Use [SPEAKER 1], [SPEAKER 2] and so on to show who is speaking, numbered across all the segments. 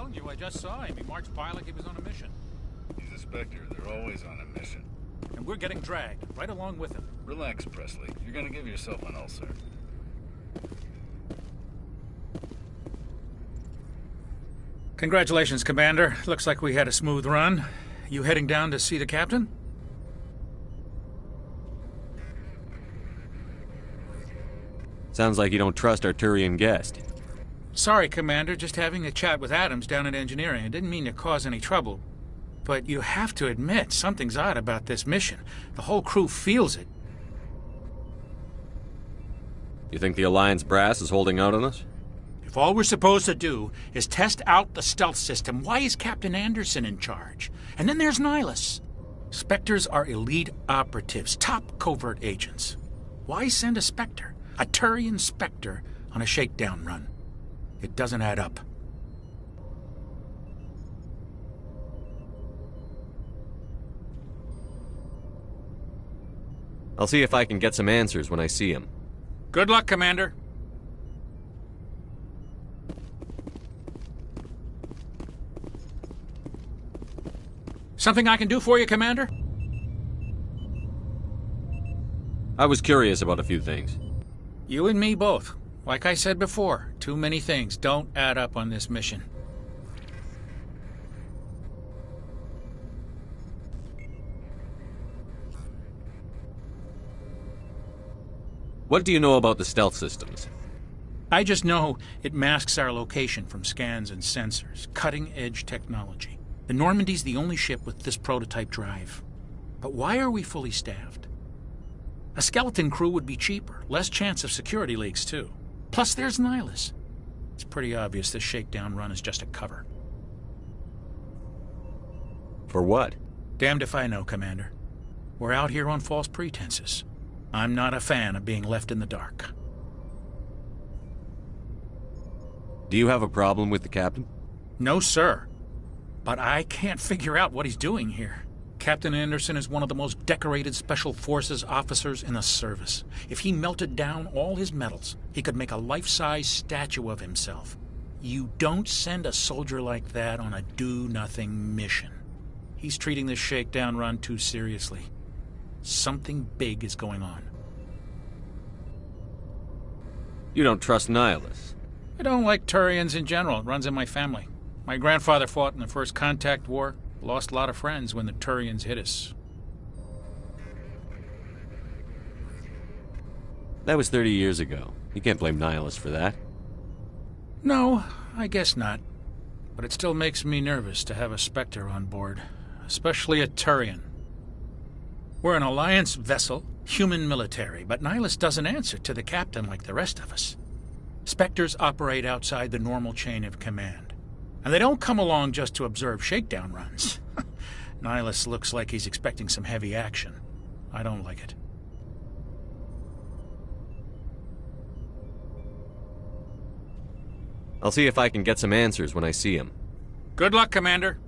[SPEAKER 1] telling you, I just saw him. He marched by like he was on a mission.
[SPEAKER 2] He's a Spectre. They're always on a mission.
[SPEAKER 1] And we're getting dragged, right along with him.
[SPEAKER 2] Relax, Presley. You're gonna give yourself an ulcer.
[SPEAKER 1] Congratulations, Commander. Looks like we had a smooth run. You heading down to see the captain?
[SPEAKER 3] Sounds like you don't trust our Turian guest.
[SPEAKER 1] Sorry, Commander. Just having a chat with Adams down at engineering. I didn't mean to cause any trouble. But you have to admit, something's odd about this mission. The whole crew feels it.
[SPEAKER 3] You think the Alliance brass is holding out on us?
[SPEAKER 1] If all we're supposed to do is test out the stealth system, why is Captain Anderson in charge? And then there's Nihilus. Spectres are elite operatives, top covert agents. Why send a Spectre, a Turian Spectre, on a shakedown run? It doesn't add up.
[SPEAKER 3] I'll see if I can get some answers when I see him.
[SPEAKER 1] Good luck, Commander. Something I can do for you, Commander?
[SPEAKER 3] I was curious about a few things.
[SPEAKER 1] You and me both. Like I said before, too many things don't add up on this mission.
[SPEAKER 3] What do you know about the stealth systems?
[SPEAKER 1] I just know it masks our location from scans and sensors. Cutting-edge technology. The Normandy's the only ship with this prototype drive. But why are we fully staffed? A skeleton crew would be cheaper. Less chance of security leaks, too. Plus, there's Nihilus. It's pretty obvious this shakedown run is just a cover.
[SPEAKER 3] For what?
[SPEAKER 1] Damned if I know, Commander. We're out here on false pretenses. I'm not a fan of being left in the dark.
[SPEAKER 3] Do you have a problem with the captain?
[SPEAKER 1] No, sir. But I can't figure out what he's doing here. Captain Anderson is one of the most decorated Special Forces officers in the service. If he melted down all his medals, he could make a life-size statue of himself. You don't send a soldier like that on a do-nothing mission. He's treating this shakedown run too seriously. Something big is going on.
[SPEAKER 3] You don't trust Nihilus?
[SPEAKER 1] I don't like Turians in general. It runs in my family. My grandfather fought in the First Contact War. Lost a lot of friends when the Turians hit us.
[SPEAKER 3] That was 30 years ago. You can't blame Nihilus for that.
[SPEAKER 1] No, I guess not. But it still makes me nervous to have a Spectre on board. Especially a Turian. We're an Alliance vessel, human military, but Nihilus doesn't answer to the captain like the rest of us. Spectres operate outside the normal chain of command. And they don't come along just to observe shakedown runs. Nihilus looks like he's expecting some heavy action. I don't like it.
[SPEAKER 3] I'll see if I can get some answers when I see him.
[SPEAKER 1] Good luck, Commander.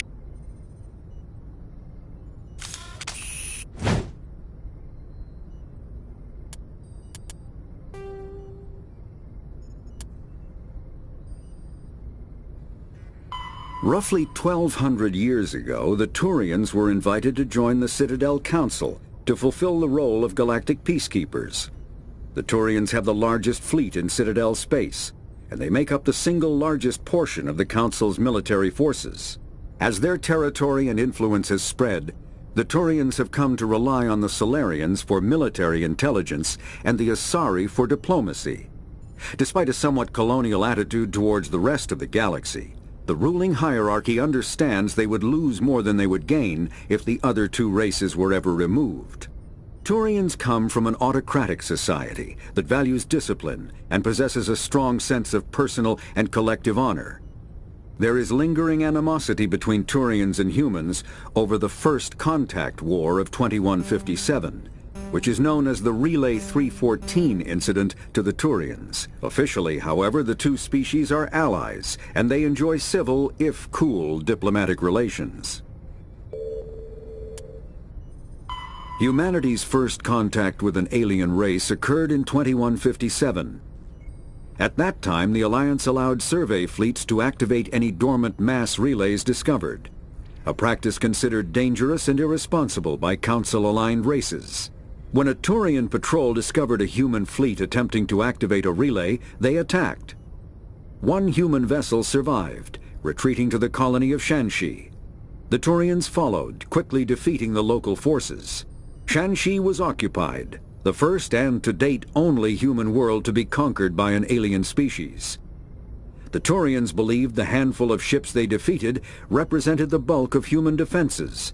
[SPEAKER 4] Roughly 1,200 years ago, the Turians were invited to join the Citadel Council to fulfill the role of galactic peacekeepers. The Turians have the largest fleet in Citadel space, and they make up the single largest portion of the Council's military forces. As their territory and influence has spread, the Turians have come to rely on the Solarians for military intelligence and the Asari for diplomacy. Despite a somewhat colonial attitude towards the rest of the galaxy, the ruling hierarchy understands they would lose more than they would gain if the other two races were ever removed. Turians come from an autocratic society that values discipline and possesses a strong sense of personal and collective honor. There is lingering animosity between Turians and humans over the First Contact War of 2157, which is known as the Relay 314 incident to the Turians. Officially, however, the two species are allies, and they enjoy civil, if cool, diplomatic relations. Humanity's first contact with an alien race occurred in 2157. At that time, the Alliance allowed survey fleets to activate any dormant mass relays discovered, a practice considered dangerous and irresponsible by Council-aligned races. When a Turian patrol discovered a human fleet attempting to activate a relay, they attacked. One human vessel survived, retreating to the colony of Shanxi. The Turians followed, quickly defeating the local forces. Shanxi was occupied, the first and to date only human world to be conquered by an alien species. The Turians believed the handful of ships they defeated represented the bulk of human defenses,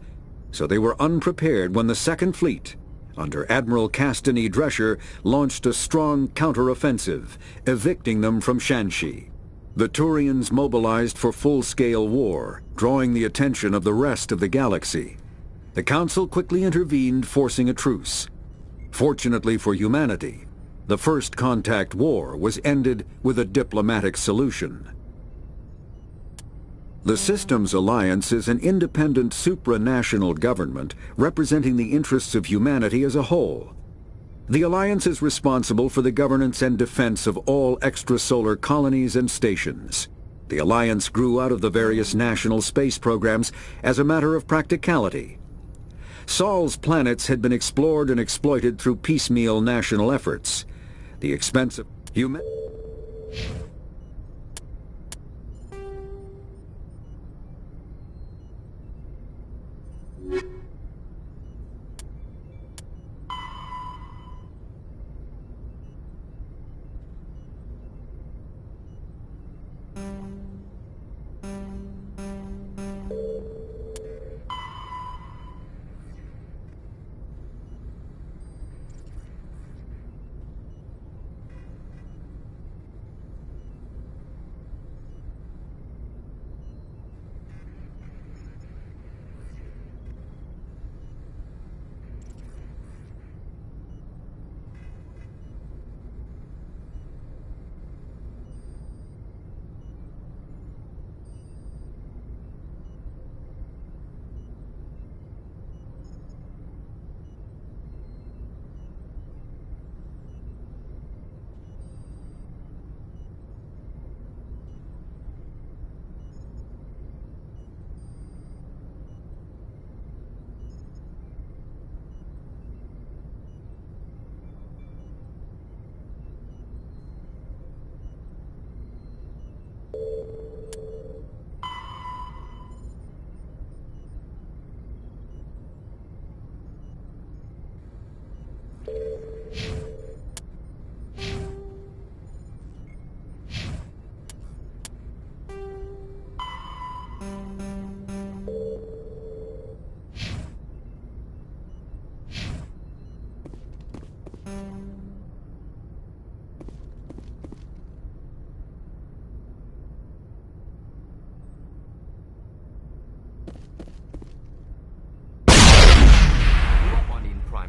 [SPEAKER 4] so they were unprepared when the Second Fleet, under Admiral Castany Drescher, launched a strong counteroffensive, evicting them from Shanxi. The Turians mobilized for full-scale war, drawing the attention of the rest of the galaxy. The Council quickly intervened, forcing a truce. Fortunately for humanity, the First Contact War was ended with a diplomatic solution. The Systems Alliance is an independent supranational government representing the interests of humanity as a whole. The Alliance is responsible for the governance and defense of all extrasolar colonies and stations. The Alliance grew out of the various national space programs as a matter of practicality. Sol's planets had been explored and exploited through piecemeal national efforts. The expense of human...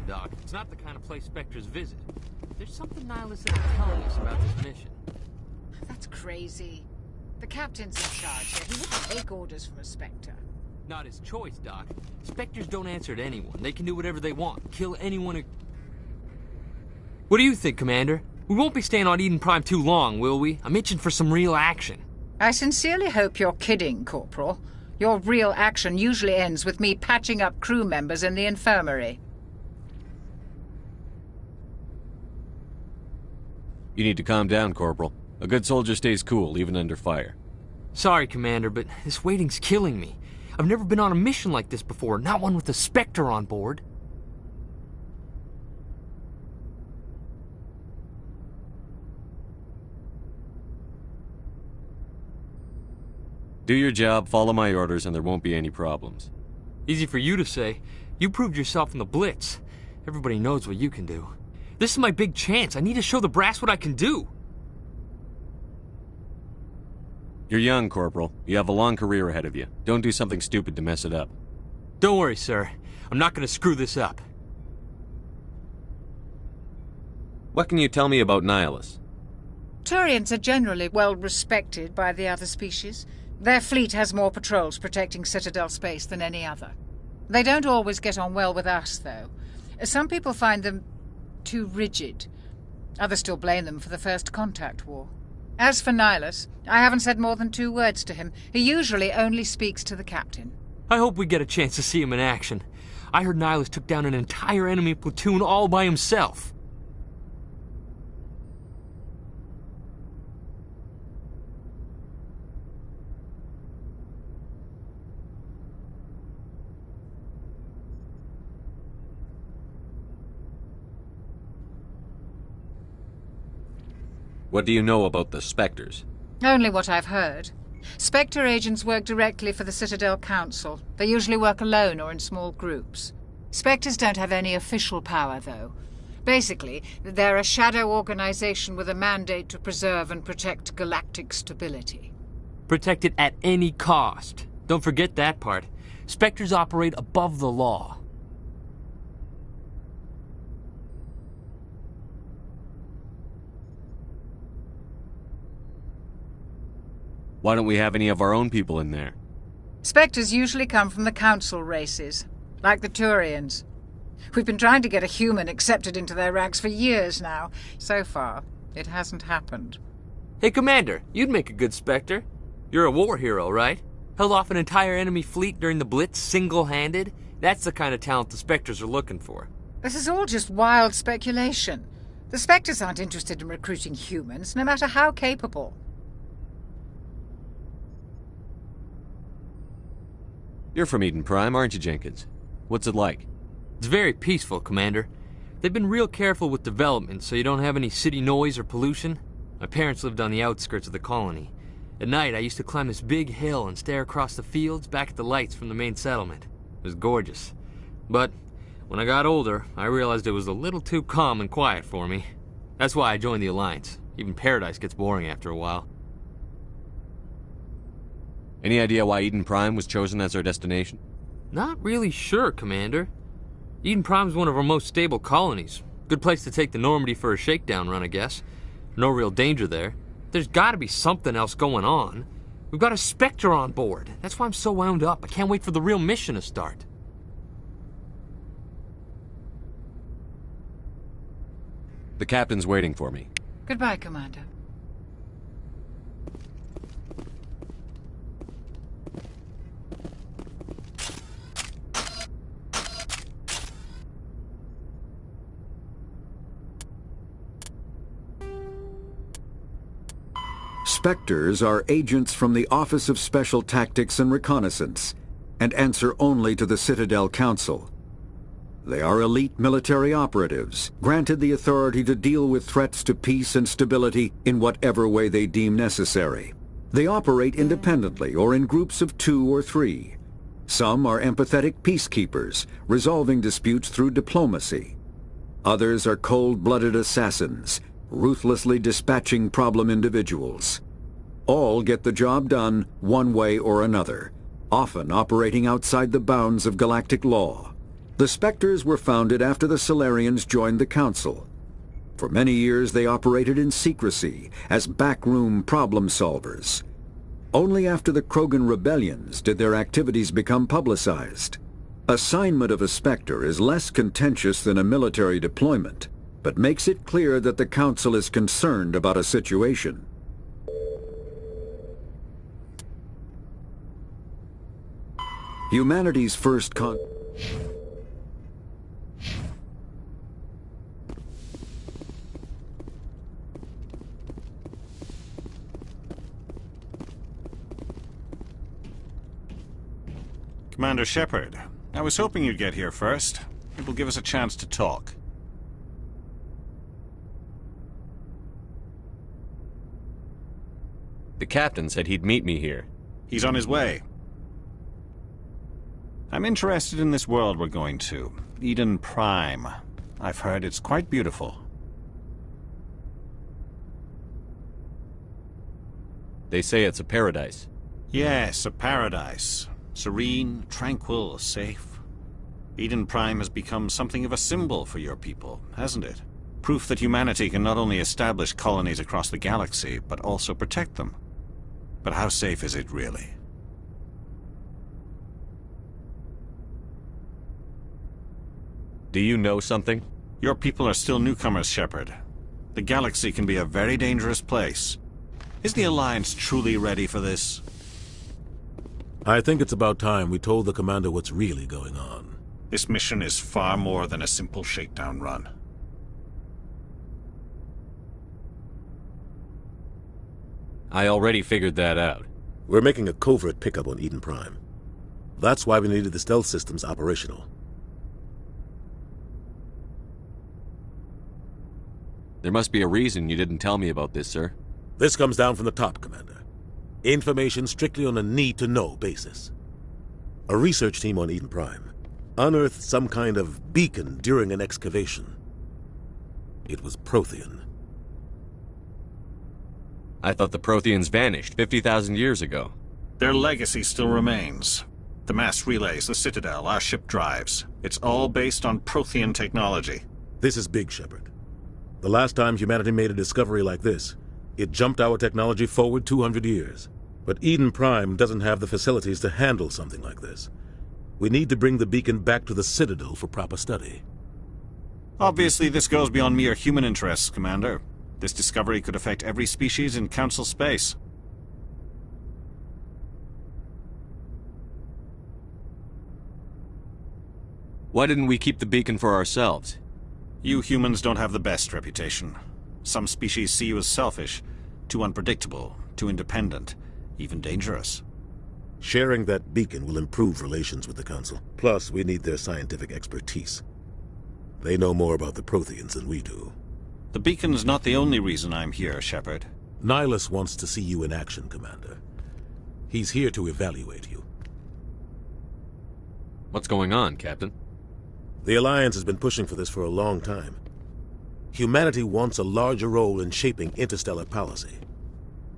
[SPEAKER 5] Doc. It's not the kind of place Spectres visit. There's something Nihilus isn't telling us about this mission.
[SPEAKER 6] That's crazy. The captain's in charge here. He wouldn't take orders from a Spectre.
[SPEAKER 5] Not his choice, Doc. Spectres don't answer to anyone. They can do whatever they want. Kill anyone who... What do you think, Commander? We won't be staying on Eden Prime too long, will we? I'm itching for some real action.
[SPEAKER 6] I sincerely hope you're kidding, Corporal. Your real action usually ends with me patching up crew members in the infirmary.
[SPEAKER 3] You need to calm down, Corporal. A good soldier stays cool, even under fire.
[SPEAKER 5] Sorry, Commander, but this waiting's killing me. I've never been on a mission like this before, not one with a Spectre on board.
[SPEAKER 3] Do your job, follow my orders, and there won't be any problems.
[SPEAKER 5] Easy for you to say. You proved yourself in the Blitz. Everybody knows what you can do. This is my big chance. I need to show the brass what I can do.
[SPEAKER 3] You're young, Corporal. You have a long career ahead of you. Don't do something stupid to mess it up.
[SPEAKER 5] Don't worry, sir. I'm not gonna screw this up.
[SPEAKER 3] What can you tell me about Nihilus?
[SPEAKER 6] Turians are generally well respected by the other species. Their fleet has more patrols protecting Citadel space than any other. They don't always get on well with us, though. Some people find them too rigid. Others still blame them for the First Contact War. As for Nihilus, I haven't said more than 2 words to him. He usually only speaks to the captain.
[SPEAKER 5] I hope we get a chance to see him in action. I heard Nihilus took down an entire enemy platoon all by himself.
[SPEAKER 3] What do you know about the Spectres?
[SPEAKER 6] Only what I've heard. Spectre agents work directly for the Citadel Council. They usually work alone or in small groups. Spectres don't have any official power, though. Basically, they're a shadow organization with a mandate to preserve and protect galactic stability.
[SPEAKER 5] Protect it at any cost. Don't forget that part. Spectres operate above the law.
[SPEAKER 3] Why don't we have any of our own people in there?
[SPEAKER 6] Spectres usually come from the Council races, like the Turians. We've been trying to get a human accepted into their ranks for years now. So far, it hasn't happened.
[SPEAKER 5] Hey, Commander, you'd make a good Spectre. You're a war hero, right? Held off an entire enemy fleet during the Blitz single-handed? That's the kind of talent the Spectres are looking for.
[SPEAKER 6] This is all just wild speculation. The Spectres aren't interested in recruiting humans, no matter how capable.
[SPEAKER 3] You're from Eden Prime, aren't you, Jenkins? What's it like?
[SPEAKER 5] It's very peaceful, Commander. They've been real careful with development, so you don't have any city noise or pollution. My parents lived on the outskirts of the colony. At night, I used to climb this big hill and stare across the fields back at the lights from the main settlement. It was gorgeous. But when I got older, I realized it was a little too calm and quiet for me. That's why I joined the Alliance. Even Paradise gets boring after a while.
[SPEAKER 3] Any idea why Eden Prime was chosen as our destination?
[SPEAKER 5] Not really sure, Commander. Eden Prime's one of our most stable colonies. Good place to take the Normandy for a shakedown run, I guess. No real danger there. There's gotta be something else going on. We've got a Spectre on board. That's why I'm so wound up. I can't wait for the real mission to start.
[SPEAKER 3] The captain's waiting for me.
[SPEAKER 6] Goodbye, Commander.
[SPEAKER 4] Spectres are agents from the Office of Special Tactics and Reconnaissance, and answer only to the Citadel Council. They are elite military operatives, granted the authority to deal with threats to peace and stability in whatever way they deem necessary. They operate independently or in groups of 2 or 3. Some are empathetic peacekeepers, resolving disputes through diplomacy. Others are cold-blooded assassins, ruthlessly dispatching problem individuals. All get the job done one way or another, often operating outside the bounds of galactic law. The Spectres were founded after the Solarians joined the Council. For many years they operated in secrecy as backroom problem solvers. Only after the Krogan rebellions did their activities become publicized. Assignment of a Spectre is less contentious than a military deployment, but makes it clear that the Council is concerned about a situation. Humanity's first
[SPEAKER 7] Commander Shepard, I was hoping you'd get here first. It will give us a chance to talk.
[SPEAKER 3] The captain said he'd meet me here.
[SPEAKER 7] He's on his way. I'm interested in this world we're going to, Eden Prime. I've heard it's quite beautiful.
[SPEAKER 3] They say it's a paradise.
[SPEAKER 7] Yes, a paradise. Serene, tranquil, safe. Eden Prime has become something of a symbol for your people, hasn't it? Proof that humanity can not only establish colonies across the galaxy, but also protect them. But how safe is it really?
[SPEAKER 3] Do you know something?
[SPEAKER 7] Your people are still newcomers, Shepard. The galaxy can be a very dangerous place. Is the Alliance truly ready for this?
[SPEAKER 8] I think it's about time we told the Commander what's really going on.
[SPEAKER 7] This mission is far more than a simple shakedown run.
[SPEAKER 3] I already figured that out.
[SPEAKER 8] We're making a covert pickup on Eden Prime. That's why we needed the stealth systems operational.
[SPEAKER 3] There must be a reason you didn't tell me about this, sir.
[SPEAKER 8] This comes down from the top, Commander. Information strictly on a need-to-know basis. A research team on Eden Prime unearthed some kind of beacon during an excavation. It was Prothean.
[SPEAKER 3] I thought the Protheans vanished 50,000 years ago.
[SPEAKER 7] Their legacy still remains. The mass relays, the Citadel, our ship drives. It's all based on Prothean technology.
[SPEAKER 8] This is big, Shepard. The last time humanity made a discovery like this, it jumped our technology forward 200 years. But Eden Prime doesn't have the facilities to handle something like this. We need to bring the beacon back to the Citadel for proper study.
[SPEAKER 7] Obviously, this goes beyond mere human interests, Commander. This discovery could affect every species in Council space.
[SPEAKER 3] Why didn't we keep the beacon for ourselves?
[SPEAKER 7] You humans don't have the best reputation. Some species see you as selfish, too unpredictable, too independent, even dangerous.
[SPEAKER 8] Sharing that beacon will improve relations with the Council. Plus, we need their scientific expertise. They know more about the Protheans than we do.
[SPEAKER 7] The beacon's not the only reason I'm here, Shepard.
[SPEAKER 8] Nihilus wants to see you in action, Commander. He's here to evaluate you.
[SPEAKER 3] What's going on, Captain?
[SPEAKER 8] The Alliance has been pushing for this for a long time. Humanity wants a larger role in shaping interstellar policy.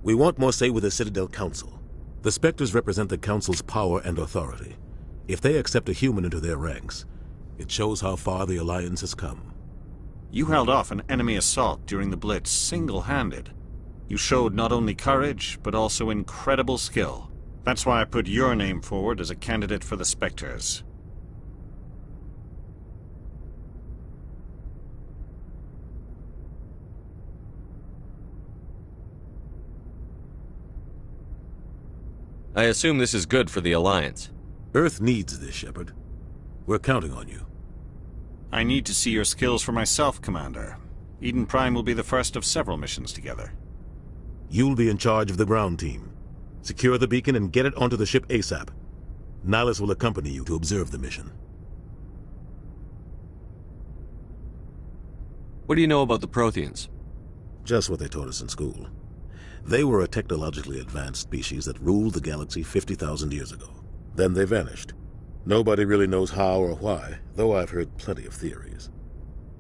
[SPEAKER 8] We want more say with the Citadel Council. The Spectres represent the Council's power and authority. If they accept a human into their ranks, it shows how far the Alliance has come.
[SPEAKER 7] You held off an enemy assault during the Blitz single-handed. You showed not only courage, but also incredible skill. That's why I put your name forward as a candidate for the Spectres.
[SPEAKER 3] I assume this is good for the Alliance.
[SPEAKER 8] Earth needs this, Shepard. We're counting on you.
[SPEAKER 7] I need to see your skills for myself, Commander. Eden Prime will be the first of several missions together.
[SPEAKER 8] You'll be in charge of the ground team. Secure the beacon and get it onto the ship ASAP. Nihilus will accompany you to observe the mission.
[SPEAKER 3] What do you know about the Protheans?
[SPEAKER 8] Just what they taught us in school. They were a technologically advanced species that ruled the galaxy 50,000 years ago. Then they vanished. Nobody really knows how or why, though I've heard plenty of theories.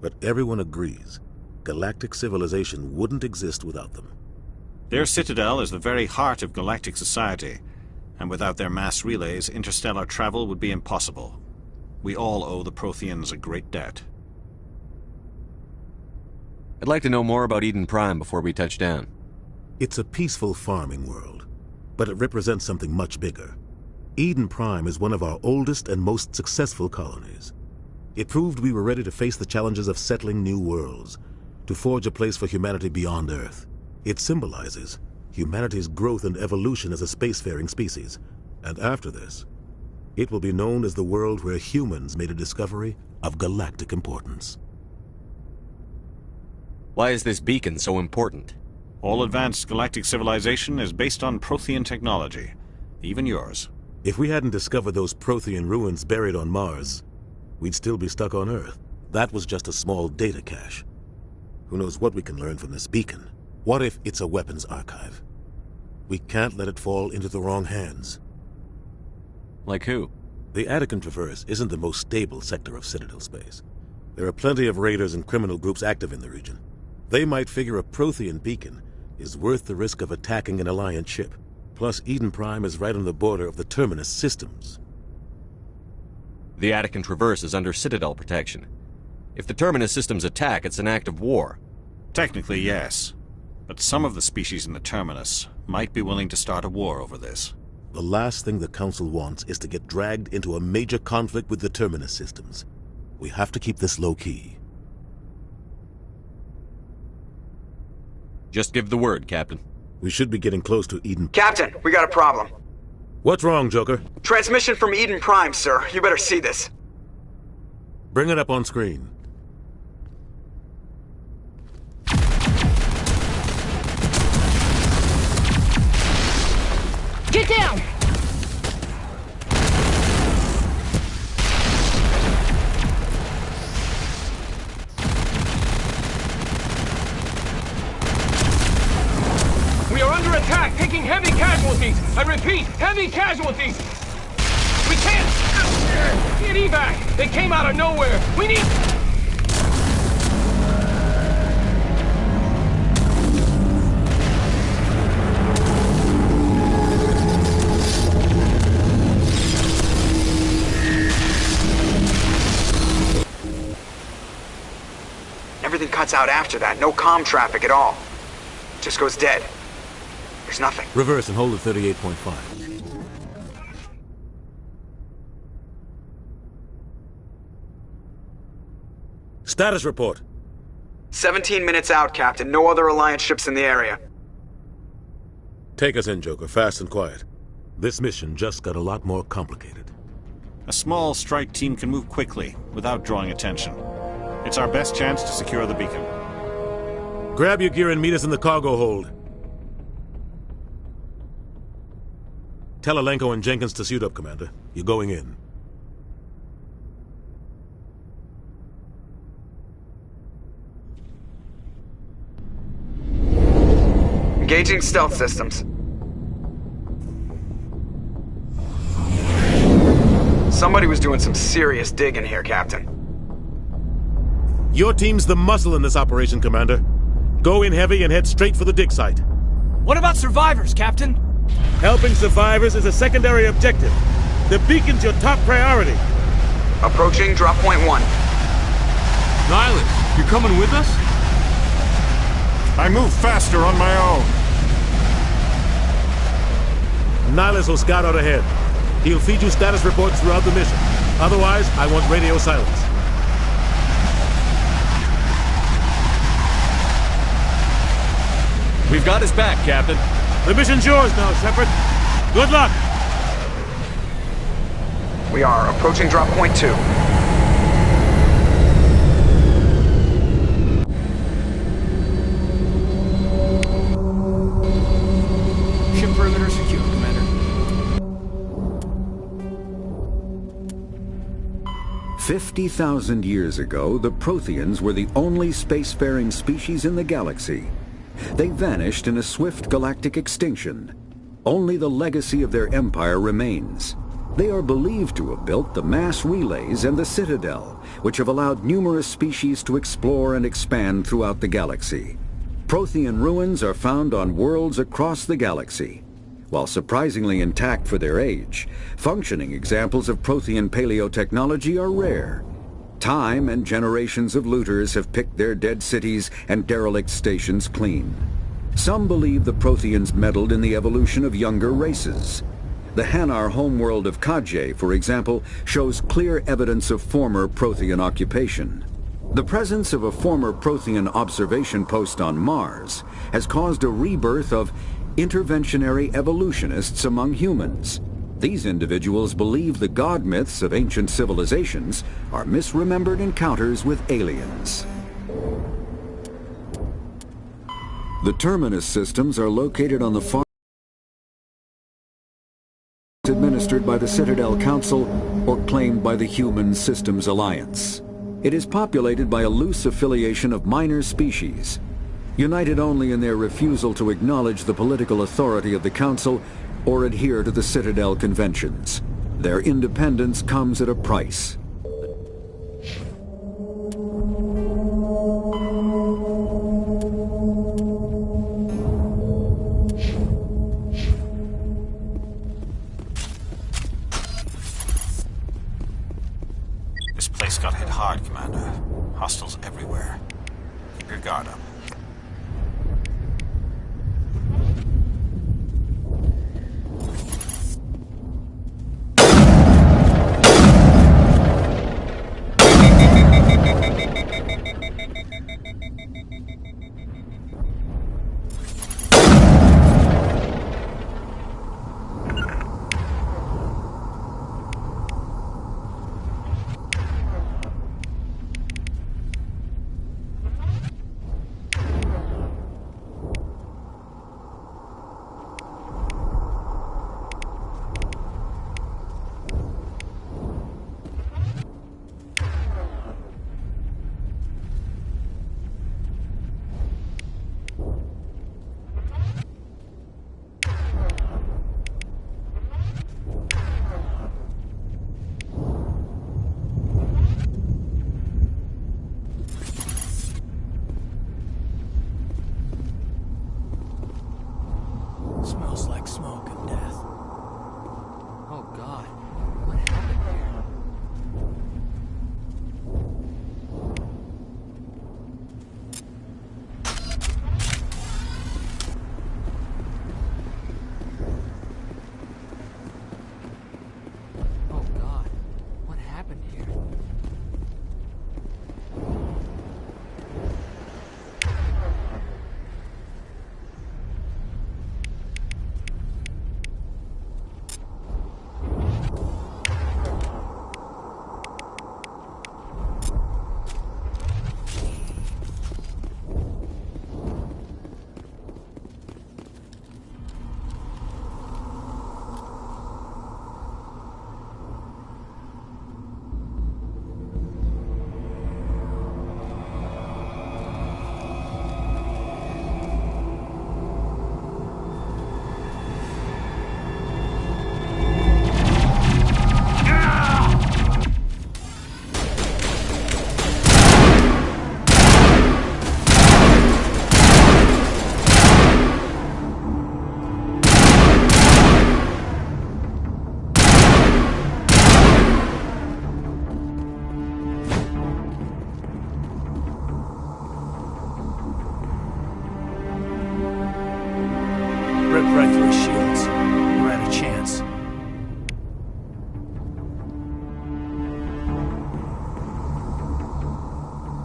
[SPEAKER 8] But everyone agrees, galactic civilization wouldn't exist without them.
[SPEAKER 7] Their citadel is the very heart of galactic society, and without their mass relays, interstellar travel would be impossible. We all owe the Protheans a great debt.
[SPEAKER 3] I'd like to know more about Eden Prime before we touch down.
[SPEAKER 8] It's a peaceful farming world, but it represents something much bigger. Eden Prime is one of our oldest and most successful colonies. It proved we were ready to face the challenges of settling new worlds, to forge a place for humanity beyond Earth. It symbolizes humanity's growth and evolution as a spacefaring species. And after this, it will be known as the world where humans made a discovery of galactic importance.
[SPEAKER 3] Why is this beacon so important?
[SPEAKER 7] All advanced galactic civilization is based on Prothean technology, even yours.
[SPEAKER 8] If we hadn't discovered those Prothean ruins buried on Mars, we'd still be stuck on Earth. That was just a small data cache. Who knows what we can learn from this beacon? What if it's a weapons archive? We can't let it fall into the wrong hands.
[SPEAKER 3] Like who?
[SPEAKER 8] The Attican Traverse isn't the most stable sector of Citadel space. There are plenty of raiders and criminal groups active in the region. They might figure a Prothean beacon is worth the risk of attacking an Alliance ship. Plus, Eden Prime is right on the border of the Terminus systems.
[SPEAKER 3] The Attican Traverse is under Citadel protection. If the Terminus systems attack, it's an act of war.
[SPEAKER 7] Technically, yes. But some of the species in the Terminus might be willing to start a war over this.
[SPEAKER 8] The last thing the Council wants is to get dragged into a major conflict with the Terminus systems. We have to keep this low-key.
[SPEAKER 3] Just give the word, Captain.
[SPEAKER 8] We should be getting close to Eden.
[SPEAKER 9] Captain, we got a problem.
[SPEAKER 8] What's wrong, Joker?
[SPEAKER 9] Transmission from Eden Prime, sir. You better see this.
[SPEAKER 8] Bring it up on screen.
[SPEAKER 10] Get down!
[SPEAKER 11] We are under attack, taking heavy casualties. I repeat, heavy casualties. We can't get evac. They came out of nowhere. We need...
[SPEAKER 9] Everything cuts out after that. No comm traffic at all. Just goes dead. There's nothing.
[SPEAKER 8] Reverse and hold at 38.5. Status report.
[SPEAKER 9] 17 minutes out, Captain. No other Alliance ships in the area.
[SPEAKER 8] Take us in, Joker, fast and quiet. This mission just got a lot more complicated.
[SPEAKER 7] A small strike team can move quickly, without drawing attention. It's our best chance to secure the beacon.
[SPEAKER 8] Grab your gear and meet us in the cargo hold. Tell Alenko and Jenkins to suit up, Commander. You're going in.
[SPEAKER 9] Engaging stealth systems. Somebody was doing some serious digging here, Captain.
[SPEAKER 8] Your team's the muscle in this operation, Commander. Go in heavy and head straight for the dig site.
[SPEAKER 11] What about survivors, Captain?
[SPEAKER 8] Helping survivors is a secondary objective. The beacon's your top priority.
[SPEAKER 9] Approaching drop point 1.
[SPEAKER 5] Nihilus, you're coming with us?
[SPEAKER 7] I move faster on my own.
[SPEAKER 8] Nihilus will scout out ahead. He'll feed you status reports throughout the mission. Otherwise, I want radio silence.
[SPEAKER 3] We've got his back, Captain.
[SPEAKER 8] The mission's yours now, Shepard. Good luck!
[SPEAKER 9] We are approaching drop point 2.
[SPEAKER 11] Ship perimeter secure, Commander.
[SPEAKER 4] 50,000 years ago, the Protheans were the only spacefaring species in the galaxy. They vanished in a swift galactic extinction. Only the legacy of their empire remains. They are believed to have built the mass relays and the Citadel, which have allowed numerous species to explore and expand throughout the galaxy. Prothean ruins are found on worlds across the galaxy. While surprisingly intact for their age, functioning examples of Prothean paleotechnology are rare. Time and generations of looters have picked their dead cities and derelict stations clean. Some believe the Protheans meddled in the evolution of younger races. The Hanar homeworld of Kajay, for example, shows clear evidence of former Prothean occupation. The presence of a former Prothean observation post on Mars has caused a rebirth of interventionary evolutionists among humans. These individuals believe the god myths of ancient civilizations are misremembered encounters with aliens. The Terminus systems are located on the far administered by the Citadel Council or claimed by the Human Systems Alliance. It is populated by a loose affiliation of minor species, united only in their refusal to acknowledge the political authority of the Council or adhere to the Citadel conventions. Their independence comes at a price.
[SPEAKER 7] This place got hit hard, Commander. Hostiles everywhere. Keep your guard up.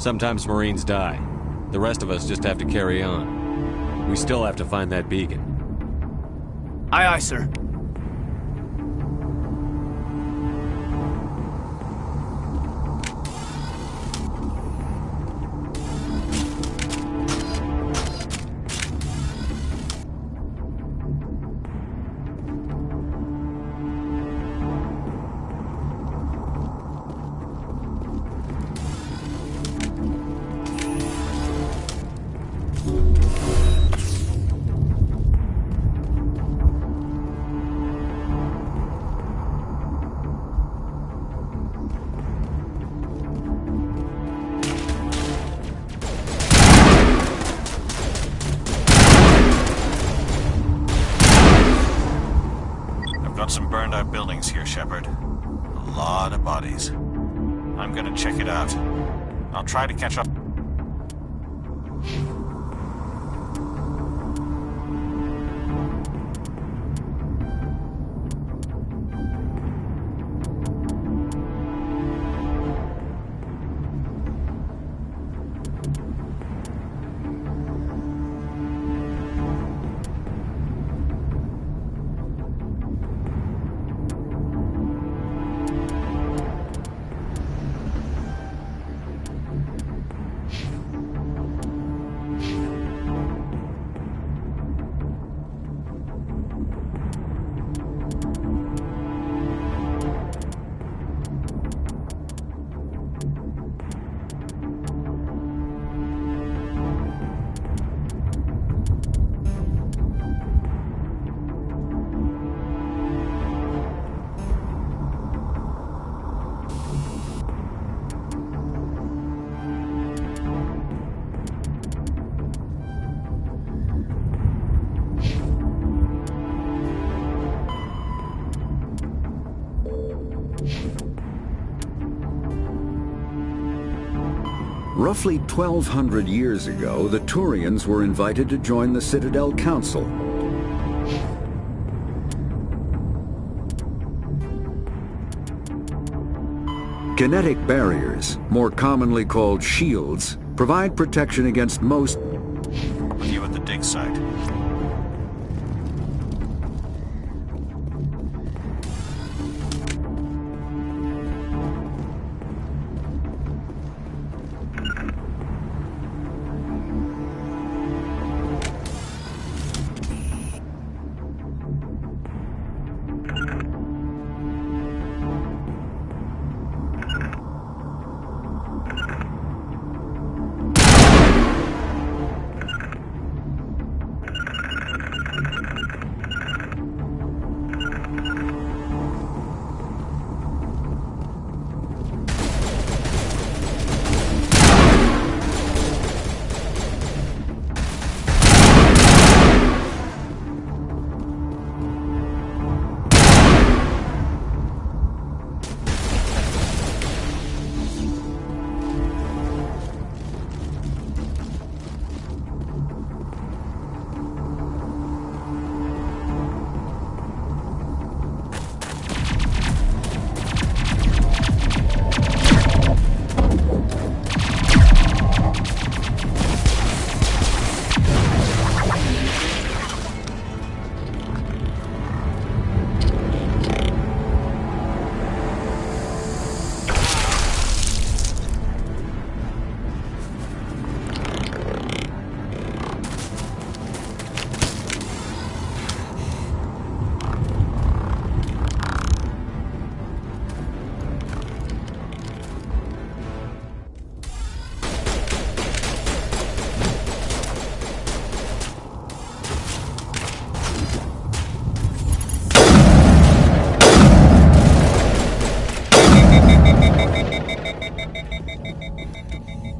[SPEAKER 3] Sometimes Marines die. The rest of us just have to carry on. We still have to find that beacon.
[SPEAKER 10] Aye, aye, sir.
[SPEAKER 7] Got some burned out buildings here, Shepard. A lot of bodies. I'm gonna check it out. I'll try to catch up.
[SPEAKER 4] Roughly 1,200 years ago, the Turians were invited to join the Citadel Council. Kinetic barriers, more commonly called shields, provide protection against most...
[SPEAKER 7] With you at the dig site.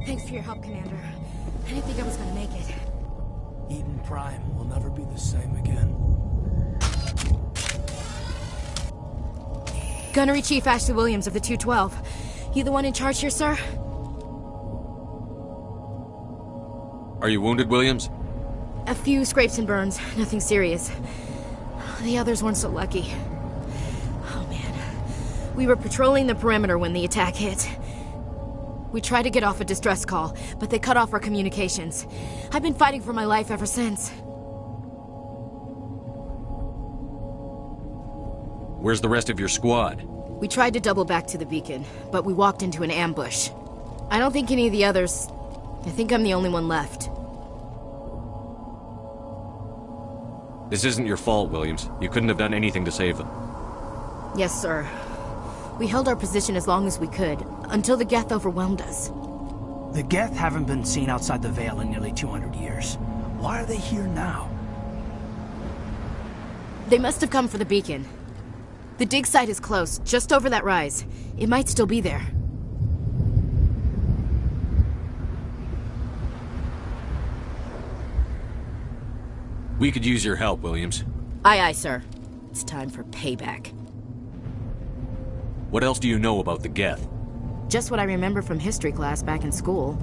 [SPEAKER 12] Thanks for your help, Commander. I didn't think I was gonna make it.
[SPEAKER 10] Eden Prime will never be the same again.
[SPEAKER 12] Gunnery Chief Ashley Williams of the 212. You the one in charge here, sir?
[SPEAKER 3] Are you wounded, Williams?
[SPEAKER 12] A few scrapes and burns, nothing serious. The others weren't so lucky. Oh man. We were patrolling the perimeter when the attack hit. We tried to get off a distress call, but they cut off our communications. I've been fighting for my life ever since.
[SPEAKER 3] Where's the rest of your squad?
[SPEAKER 12] We tried to double back to the beacon, but we walked into an ambush. I don't think any of the others... I think I'm the only one left.
[SPEAKER 3] This isn't your fault, Williams. You couldn't have done anything to save them.
[SPEAKER 12] Yes, sir. We held our position as long as we could, until the Geth overwhelmed us.
[SPEAKER 10] The Geth haven't been seen outside the Veil in nearly 200 years. Why are they here now?
[SPEAKER 12] They must have come for the beacon. The dig site is close, just over that rise. It might still be there.
[SPEAKER 3] We could use your help, Williams.
[SPEAKER 12] Aye, aye, sir. It's time for payback.
[SPEAKER 3] What else do you know about the Geth?
[SPEAKER 12] Just what I remember from history class back in school.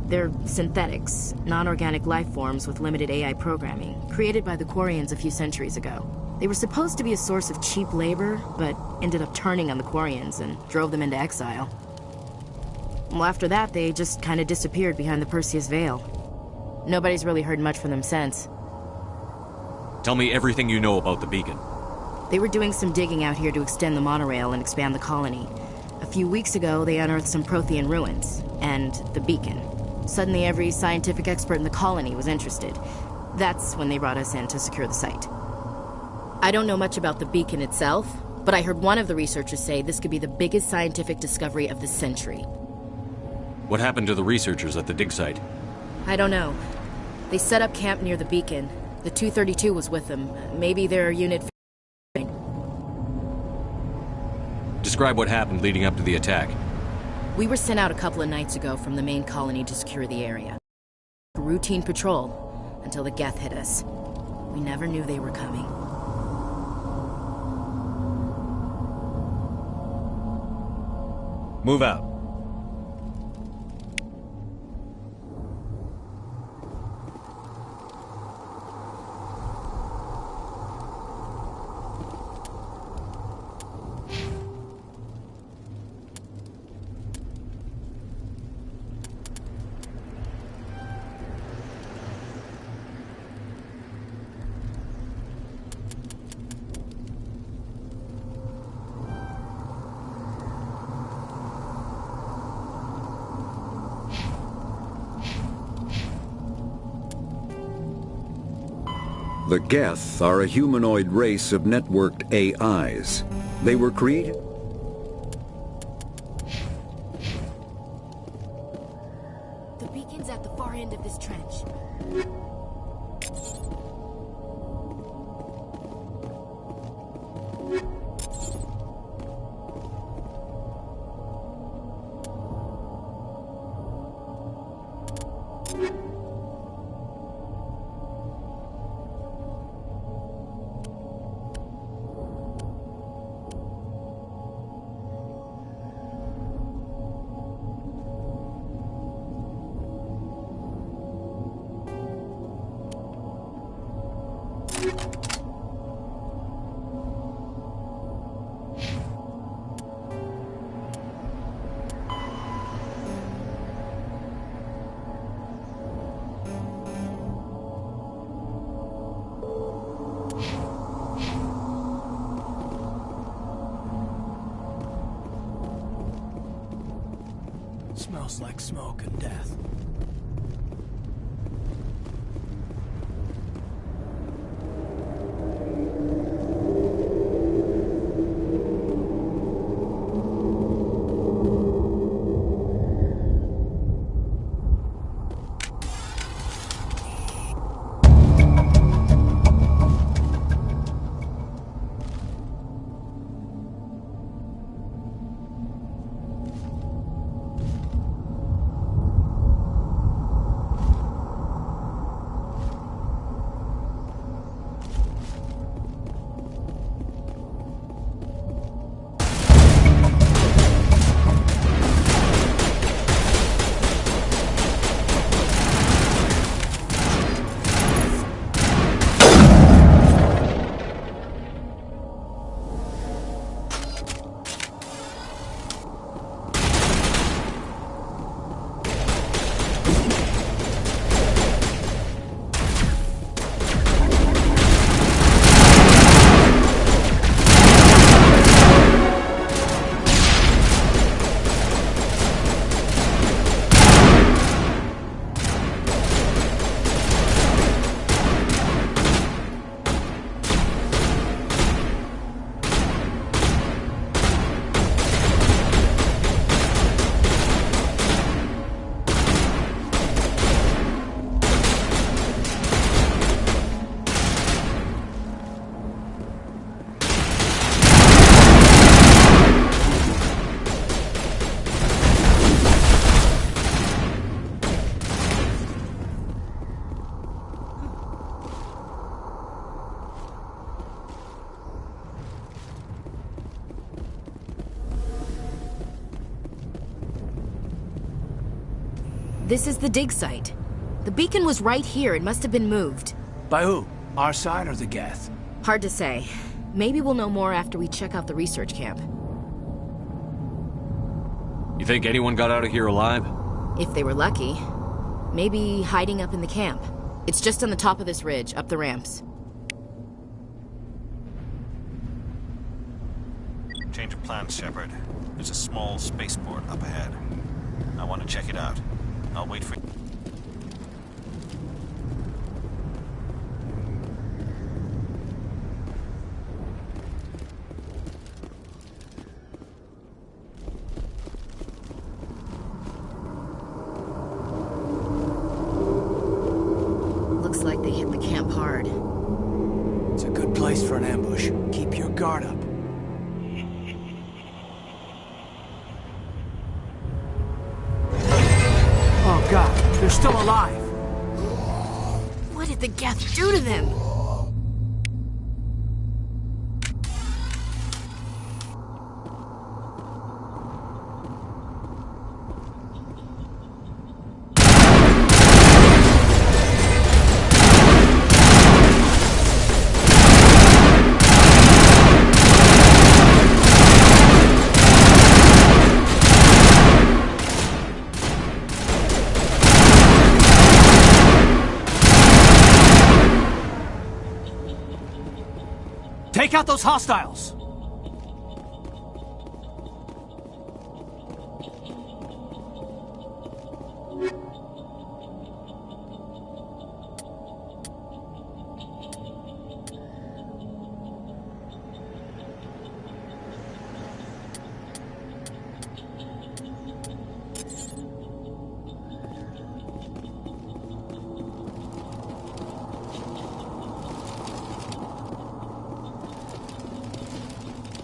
[SPEAKER 12] They're synthetics, non-organic life forms with limited AI programming, created by the Quarians a few centuries ago. They were supposed to be a source of cheap labor, but ended up turning on the Quarians and drove them into exile. Well, after that, they just kind of disappeared behind the Perseus Veil. Nobody's really heard much from them since.
[SPEAKER 3] Tell me everything you know about the beacon.
[SPEAKER 12] They were doing some digging out here to extend the monorail and expand the colony. A few weeks ago, they unearthed some Prothean ruins, and the beacon. Suddenly, every scientific expert in the colony was interested. That's when they brought us in to secure the site. I don't know much about the beacon itself, but I heard one of the researchers say this could be the biggest scientific discovery of the century.
[SPEAKER 3] What happened to the researchers at the dig site?
[SPEAKER 12] I don't know. They set up camp near the beacon. The 232 was with them. Maybe their unit...
[SPEAKER 3] Describe what happened leading up to the attack.
[SPEAKER 12] We were sent out a couple of nights ago from the main colony to secure the area. A routine patrol, until the Geth hit us. We never knew they were coming.
[SPEAKER 7] Move out.
[SPEAKER 4] The Geth are a humanoid race of networked AIs. They were created...
[SPEAKER 12] The beacon's at the far end of this trench.
[SPEAKER 10] Smells like smoke and death.
[SPEAKER 12] This is the dig site. The beacon was right here. It must have been moved.
[SPEAKER 10] By who? Our side or the Geth?
[SPEAKER 12] Hard to say. Maybe we'll know more after we check out the research camp.
[SPEAKER 3] You think anyone got out of here alive?
[SPEAKER 12] If they were lucky. Maybe hiding up in the camp. It's just on the top of this ridge, up the ramps.
[SPEAKER 7] Change of plans, Shepard. There's a small spaceport up ahead. I want to check it out. I'll wait for you.
[SPEAKER 12] Looks like they hit the camp hard.
[SPEAKER 10] It's a good place for an ambush. Keep your guard up. Oh god, they're still alive!
[SPEAKER 12] What did the Geth do to them?
[SPEAKER 10] Take out those hostiles!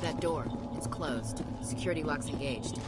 [SPEAKER 12] That door. It's closed. Security lock's engaged.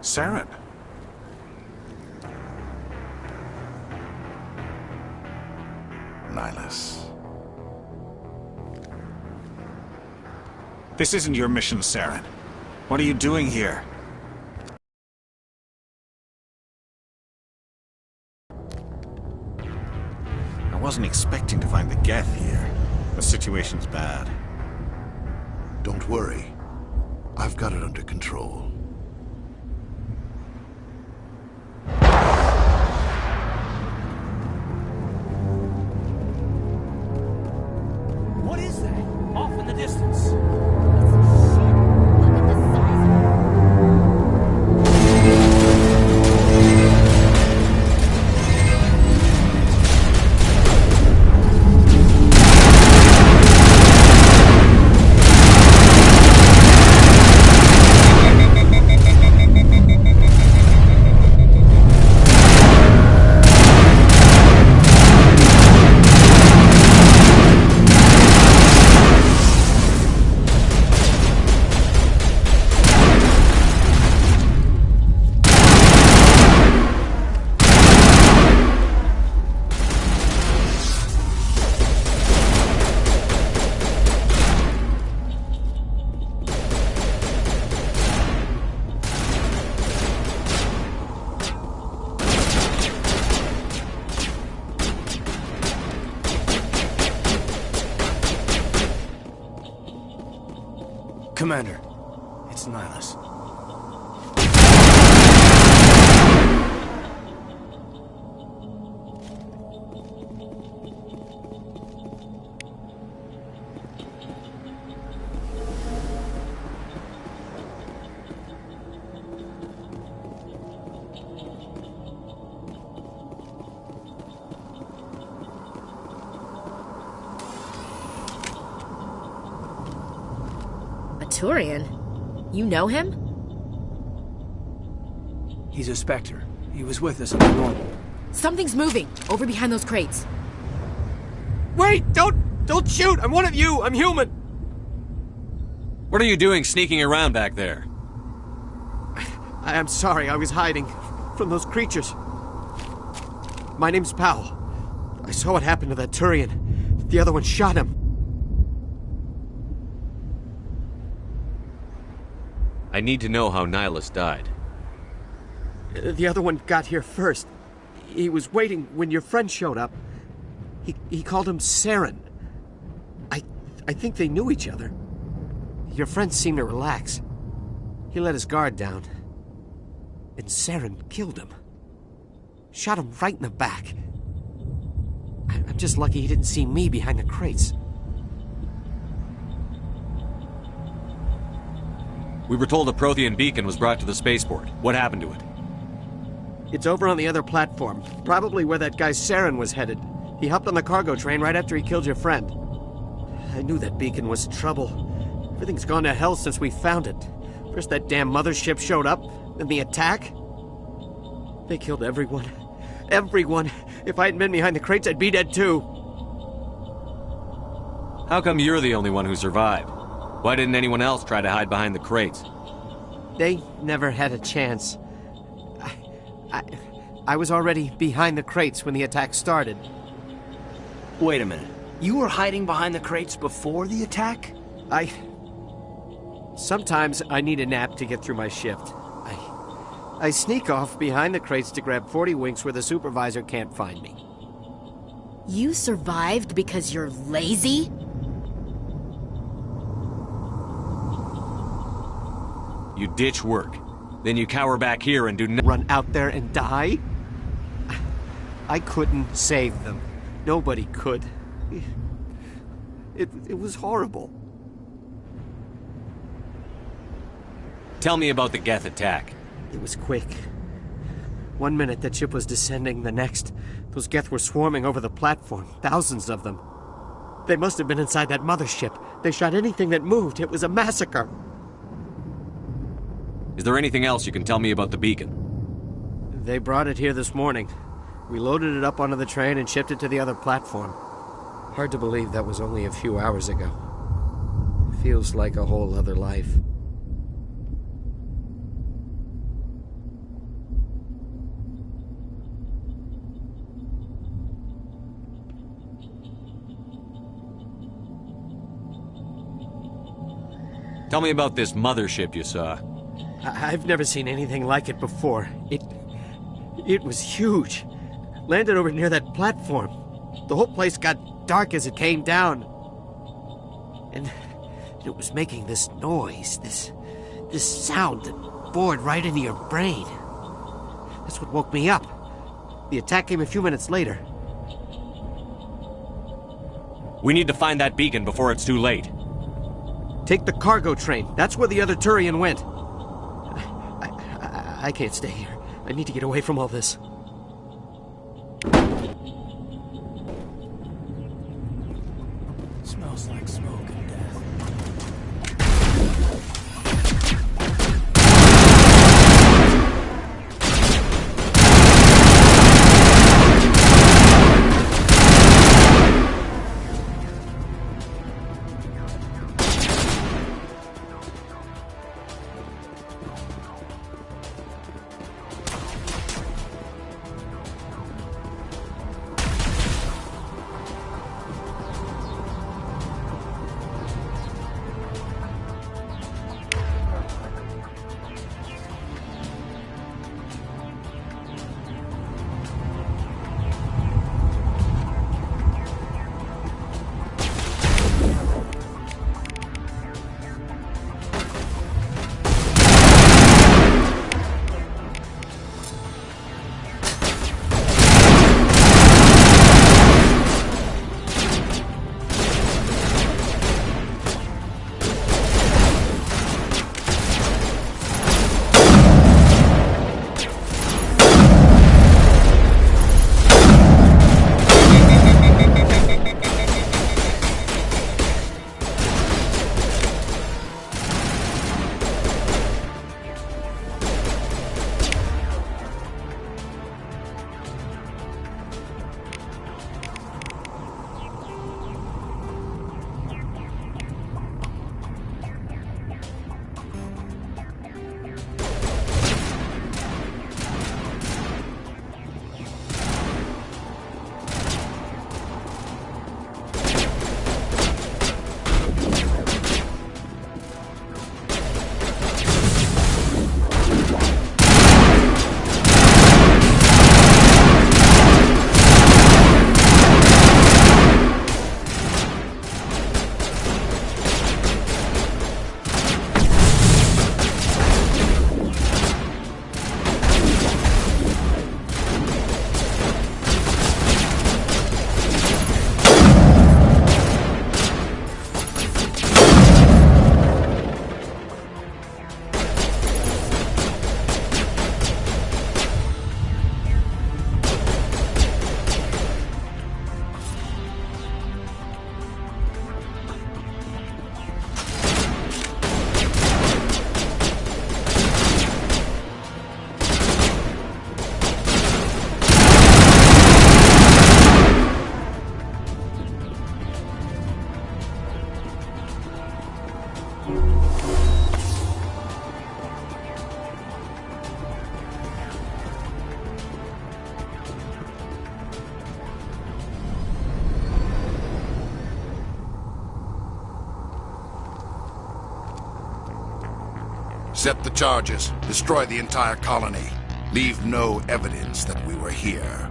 [SPEAKER 7] Saren. Nihilus. This isn't your mission, Saren. What are you doing here? I wasn't expecting to find the Geth here. The situation's bad.
[SPEAKER 13] Don't worry. I've got it under control.
[SPEAKER 10] What is that? Off in the distance. Commander, it's Nihilus.
[SPEAKER 12] Turian? You know him?
[SPEAKER 10] He's a Spectre. He was with us on the normal.
[SPEAKER 12] Something's moving, over behind those crates.
[SPEAKER 14] Wait! Don't shoot! I'm one of you! I'm human!
[SPEAKER 3] What are you doing sneaking around back there?
[SPEAKER 14] I'm sorry, I was hiding from those creatures. My name's Powell. I saw what happened to that Turian. The other one shot him.
[SPEAKER 3] I need to know how Nihilus died.
[SPEAKER 14] The other one got here first. He was waiting when your friend showed up. He called him Saren. I think they knew each other. Your friend seemed to relax. He let his guard down. And Saren killed him. Shot him right in the back. I'm just lucky he didn't see me behind the crates.
[SPEAKER 3] We were told a Prothean beacon was brought to the spaceport. What happened to it?
[SPEAKER 14] It's over on the other platform. Probably where that guy Saren was headed. He hopped on the cargo train right after he killed your friend. I knew that beacon was trouble. Everything's gone to hell since we found it. First that damn mothership showed up, then the attack. They killed everyone. Everyone. If I hadn't been behind the crates, I'd be dead too.
[SPEAKER 3] How come you're the only one who survived? Why didn't anyone else try to hide behind the crates?
[SPEAKER 14] They never had a chance. I was already behind the crates when the attack started.
[SPEAKER 10] Wait a minute. You were hiding behind the crates before the attack?
[SPEAKER 14] Sometimes I need a nap to get through my shift. I sneak off behind the crates to grab 40 winks where the supervisor can't find me.
[SPEAKER 12] You survived because you're lazy?
[SPEAKER 3] You ditch work. Then you cower back here and do
[SPEAKER 14] run out there and die? I couldn't save them. Nobody could. It was horrible.
[SPEAKER 3] Tell me about the Geth attack.
[SPEAKER 14] It was quick. 1 minute that ship was descending, the next, those Geth were swarming over the platform. Thousands of them. They must have been inside that mothership. They shot anything that moved. It was a massacre.
[SPEAKER 3] Is there anything else you can tell me about the beacon?
[SPEAKER 14] They brought it here this morning. We loaded it up onto the train and shipped it to the other platform. Hard to believe that was only a few hours ago. Feels like a whole other life.
[SPEAKER 3] Tell me about this mothership you saw.
[SPEAKER 14] I've never seen anything like it before. It was huge. Landed over near that platform. The whole place got dark as it came down. And it was making this noise, this sound that bored right into your brain. That's what woke me up. The attack came a few minutes later.
[SPEAKER 3] We need to find that beacon before it's too late.
[SPEAKER 14] Take the cargo train. That's where the other Turian went. I can't stay here. I need to get away from all this.
[SPEAKER 10] Smells like smoke and death.
[SPEAKER 15] Set the charges. Destroy the entire colony. Leave no evidence that we were here.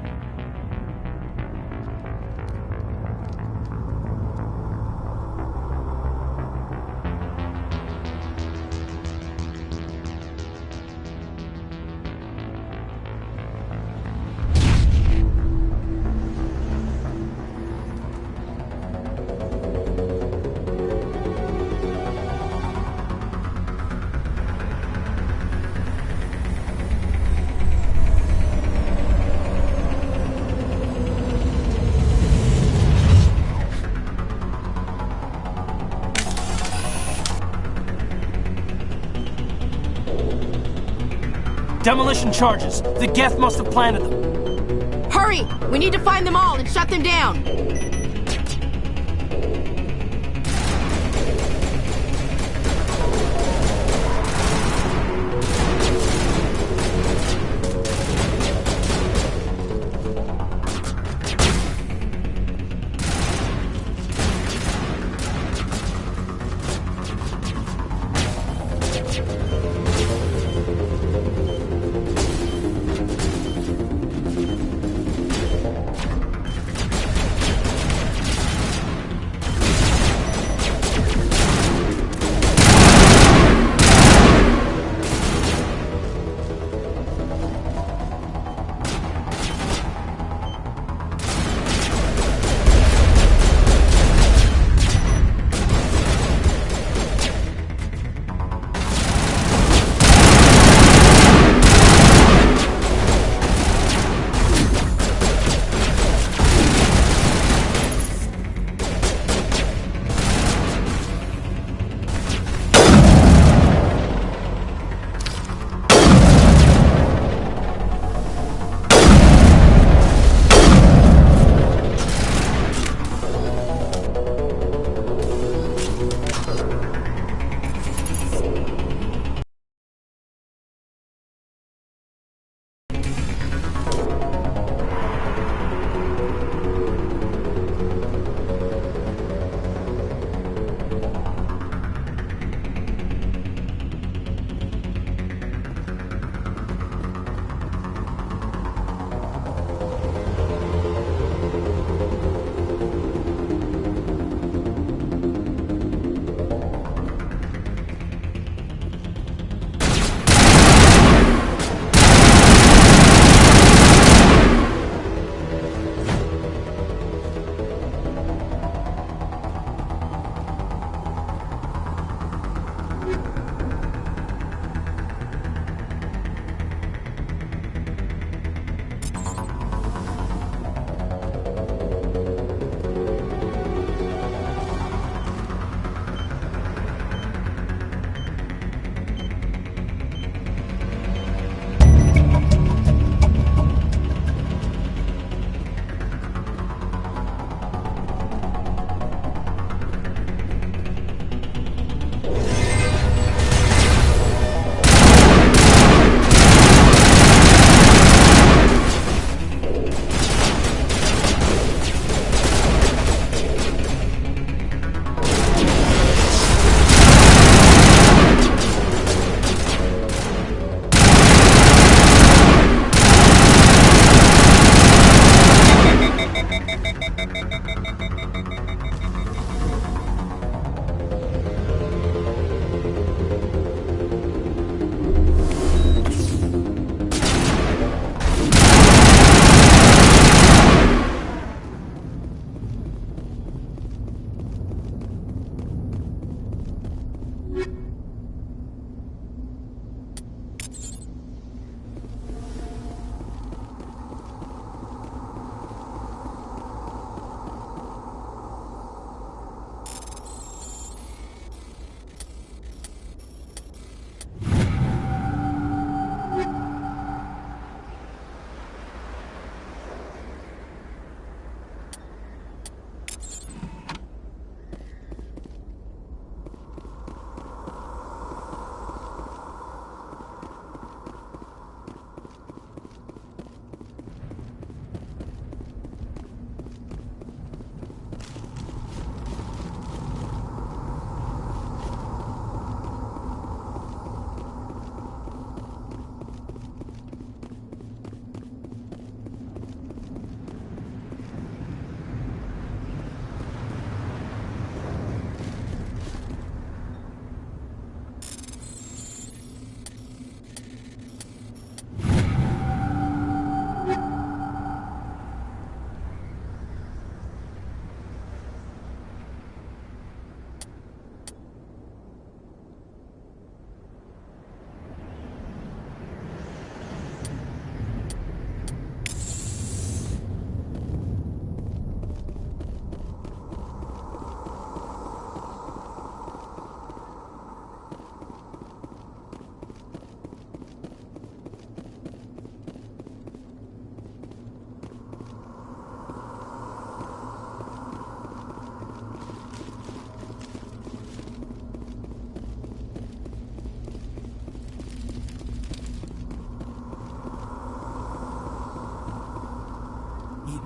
[SPEAKER 10] Demolition charges. The Geth must have planted them.
[SPEAKER 12] Hurry! We need to find them all and shut them down.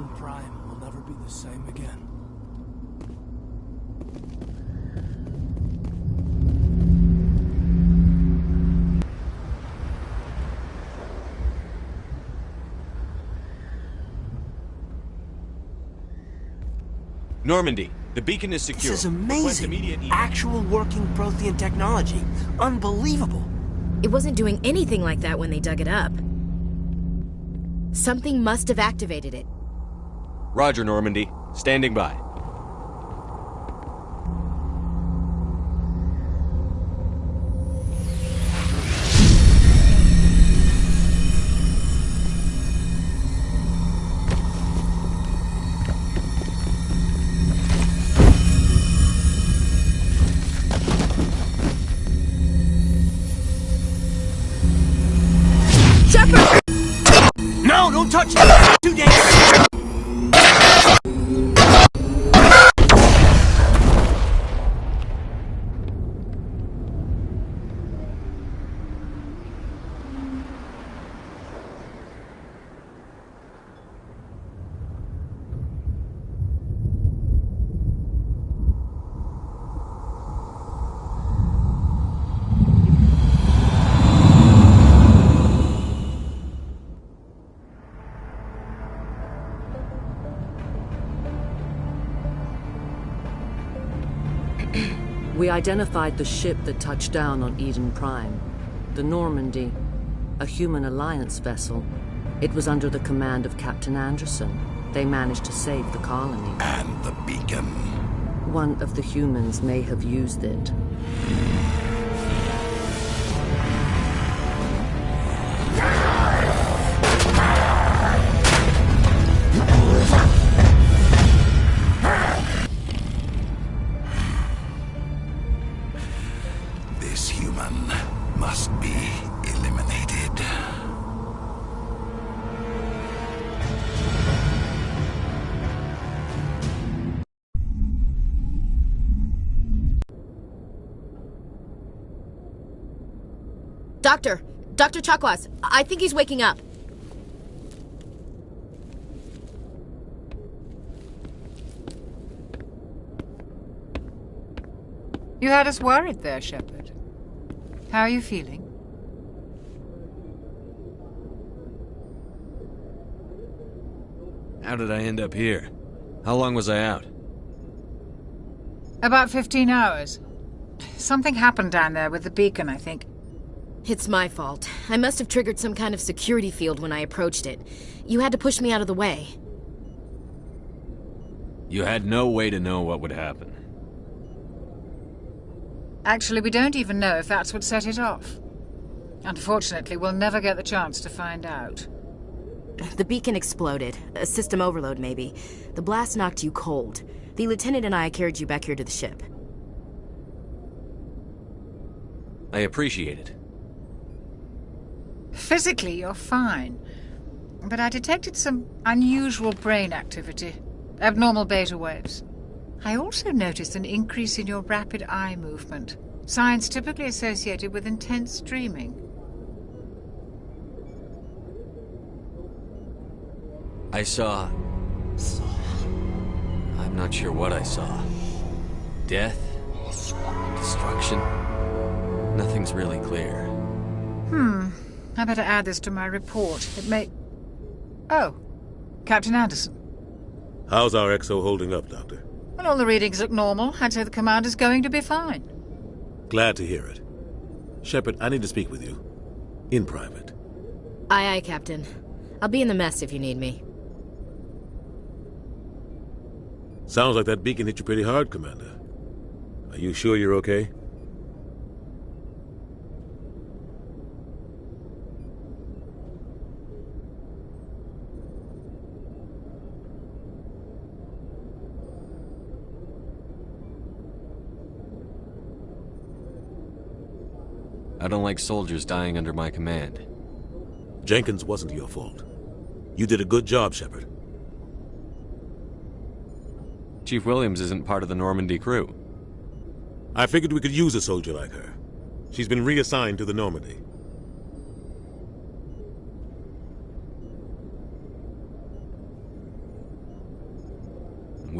[SPEAKER 10] Eden Prime will never be the same again.
[SPEAKER 3] Normandy, the beacon is secure.
[SPEAKER 10] This is amazing. Actual working Prothean technology. Unbelievable.
[SPEAKER 12] It wasn't doing anything like that when they dug it up. Something must have activated it.
[SPEAKER 3] Roger, Normandy. Standing by.
[SPEAKER 10] No, don't touch it! Too dangerous!
[SPEAKER 16] We identified the ship that touched down on Eden Prime. The Normandy, a human alliance vessel. It was under the command of Captain Anderson. They managed to save the colony.
[SPEAKER 15] And the beacon.
[SPEAKER 16] One of the humans may have used it.
[SPEAKER 15] This human must be eliminated.
[SPEAKER 12] Dr. Chakwas, I think he's waking up.
[SPEAKER 6] You had us worried there, Shepard. How are you feeling?
[SPEAKER 3] How did I end up here? How long was I out?
[SPEAKER 6] About 15 hours. Something happened down there with the beacon, I think.
[SPEAKER 12] It's my fault. I must have triggered some kind of security field when I approached it. You had to push me out of the way.
[SPEAKER 3] You had no way to know what would happen.
[SPEAKER 6] Actually, we don't even know if that's what set it off. Unfortunately, we'll never get the chance to find out.
[SPEAKER 12] The beacon exploded. A system overload, maybe. The blast knocked you cold. The lieutenant and I carried you back here to the ship.
[SPEAKER 3] I appreciate it.
[SPEAKER 6] Physically, you're fine. But I detected some unusual brain activity. Abnormal beta waves. I also noticed an increase in your rapid eye movement. Signs typically associated with intense dreaming.
[SPEAKER 3] I saw... I'm not sure what I saw. Death? Destruction? Nothing's really clear.
[SPEAKER 6] I better add this to my report. It may... Oh, Captain Anderson.
[SPEAKER 8] How's our XO holding up, Doctor?
[SPEAKER 6] Well, all the readings look normal. I'd say the commander's going to be fine.
[SPEAKER 8] Glad to hear it. Shepard, I need to speak with you. In private.
[SPEAKER 12] Aye, aye, Captain. I'll be in the mess if you need me.
[SPEAKER 8] Sounds like that beacon hit you pretty hard, Commander. Are you sure you're okay?
[SPEAKER 3] I don't like soldiers dying under my command.
[SPEAKER 8] Jenkins wasn't your fault. You did a good job, Shepard.
[SPEAKER 3] Chief Williams isn't part of the Normandy crew.
[SPEAKER 8] I figured we could use a soldier like her. She's been reassigned to the Normandy.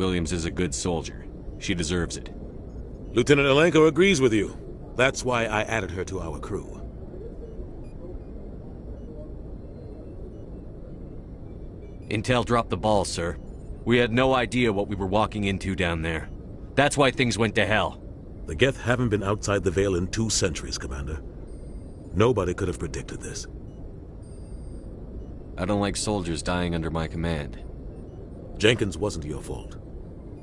[SPEAKER 3] Williams is a good soldier. She deserves it.
[SPEAKER 8] Lieutenant Alenko agrees with you. That's why I added her to our crew.
[SPEAKER 3] Intel dropped the ball, sir. We had no idea what we were walking into down there. That's why things went to hell.
[SPEAKER 8] The Geth haven't been outside the Veil in 2 centuries, Commander. Nobody could have predicted this.
[SPEAKER 3] I don't like soldiers dying under my command.
[SPEAKER 8] Jenkins wasn't your fault.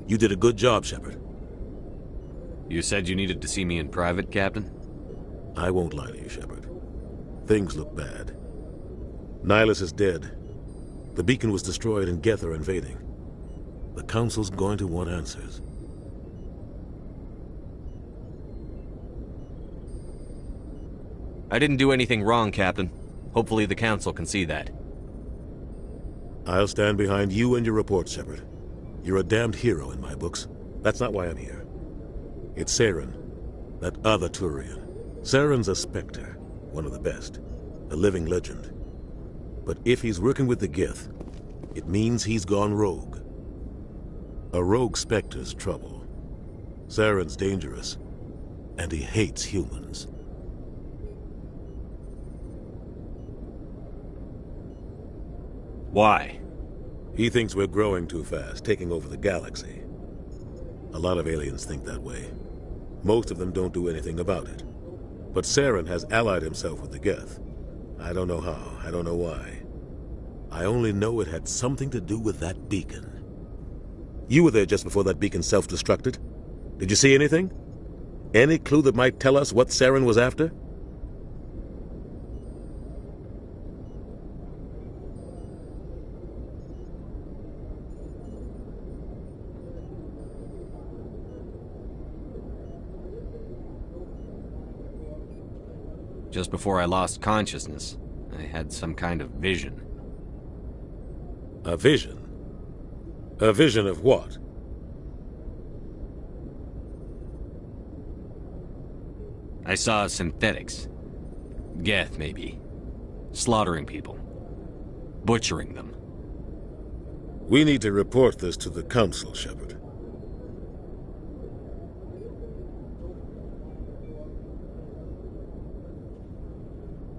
[SPEAKER 8] You did a good job, Shepard.
[SPEAKER 3] You said you needed to see me in private, Captain?
[SPEAKER 8] I won't lie to you, Shepard. Things look bad. Nihilus is dead. The beacon was destroyed and Geth are invading. The Council's going to want answers.
[SPEAKER 3] I didn't do anything wrong, Captain. Hopefully the Council can see that.
[SPEAKER 8] I'll stand behind you and your report, Shepard. You're a damned hero in my books. That's not why I'm here. It's Saren, that other Turian. Saren's a Spectre, one of the best, a living legend. But if he's working with the Geth, it means he's gone rogue. A rogue Spectre's trouble. Saren's dangerous, and he hates humans.
[SPEAKER 3] Why?
[SPEAKER 8] He thinks we're growing too fast, taking over the galaxy. A lot of aliens think that way. Most of them don't do anything about it. But Saren has allied himself with the Geth. I don't know how, I don't know why. I only know it had something to do with that beacon. You were there just before that beacon self-destructed. Did you see anything? Any clue that might tell us what Saren was after?
[SPEAKER 3] Just before I lost consciousness, I had some kind of vision.
[SPEAKER 8] A vision? A vision of what?
[SPEAKER 3] I saw synthetics. Geth, maybe. Slaughtering people. Butchering them.
[SPEAKER 8] We need to report this to the Council, Shepard.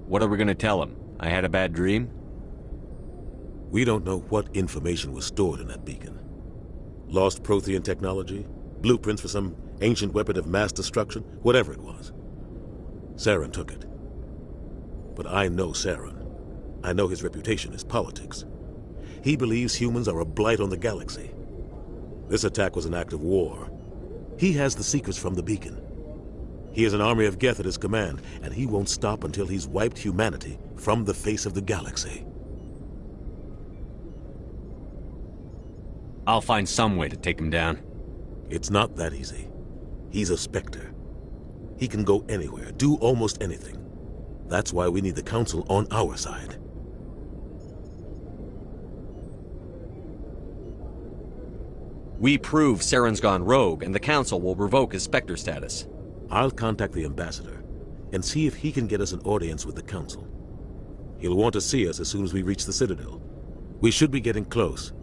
[SPEAKER 3] What are we gonna tell him? I had a bad dream?
[SPEAKER 8] We don't know what information was stored in that beacon. Lost Prothean technology? Blueprints for some ancient weapon of mass destruction? Whatever it was. Saren took it. But I know Saren. I know his reputation is politics. He believes humans are a blight on the galaxy. This attack was an act of war. He has the secrets from the beacon. He has an army of Geth at his command, and he won't stop until he's wiped humanity from the face of the galaxy.
[SPEAKER 3] I'll find some way to take him down.
[SPEAKER 8] It's not that easy. He's a Spectre. He can go anywhere, do almost anything. That's why we need the Council on our side.
[SPEAKER 3] We prove Saren's gone rogue, and the Council will revoke his Spectre status.
[SPEAKER 8] I'll contact the Ambassador and see if he can get us an audience with the Council. He'll want to see us as soon as we reach the Citadel. We should be getting close.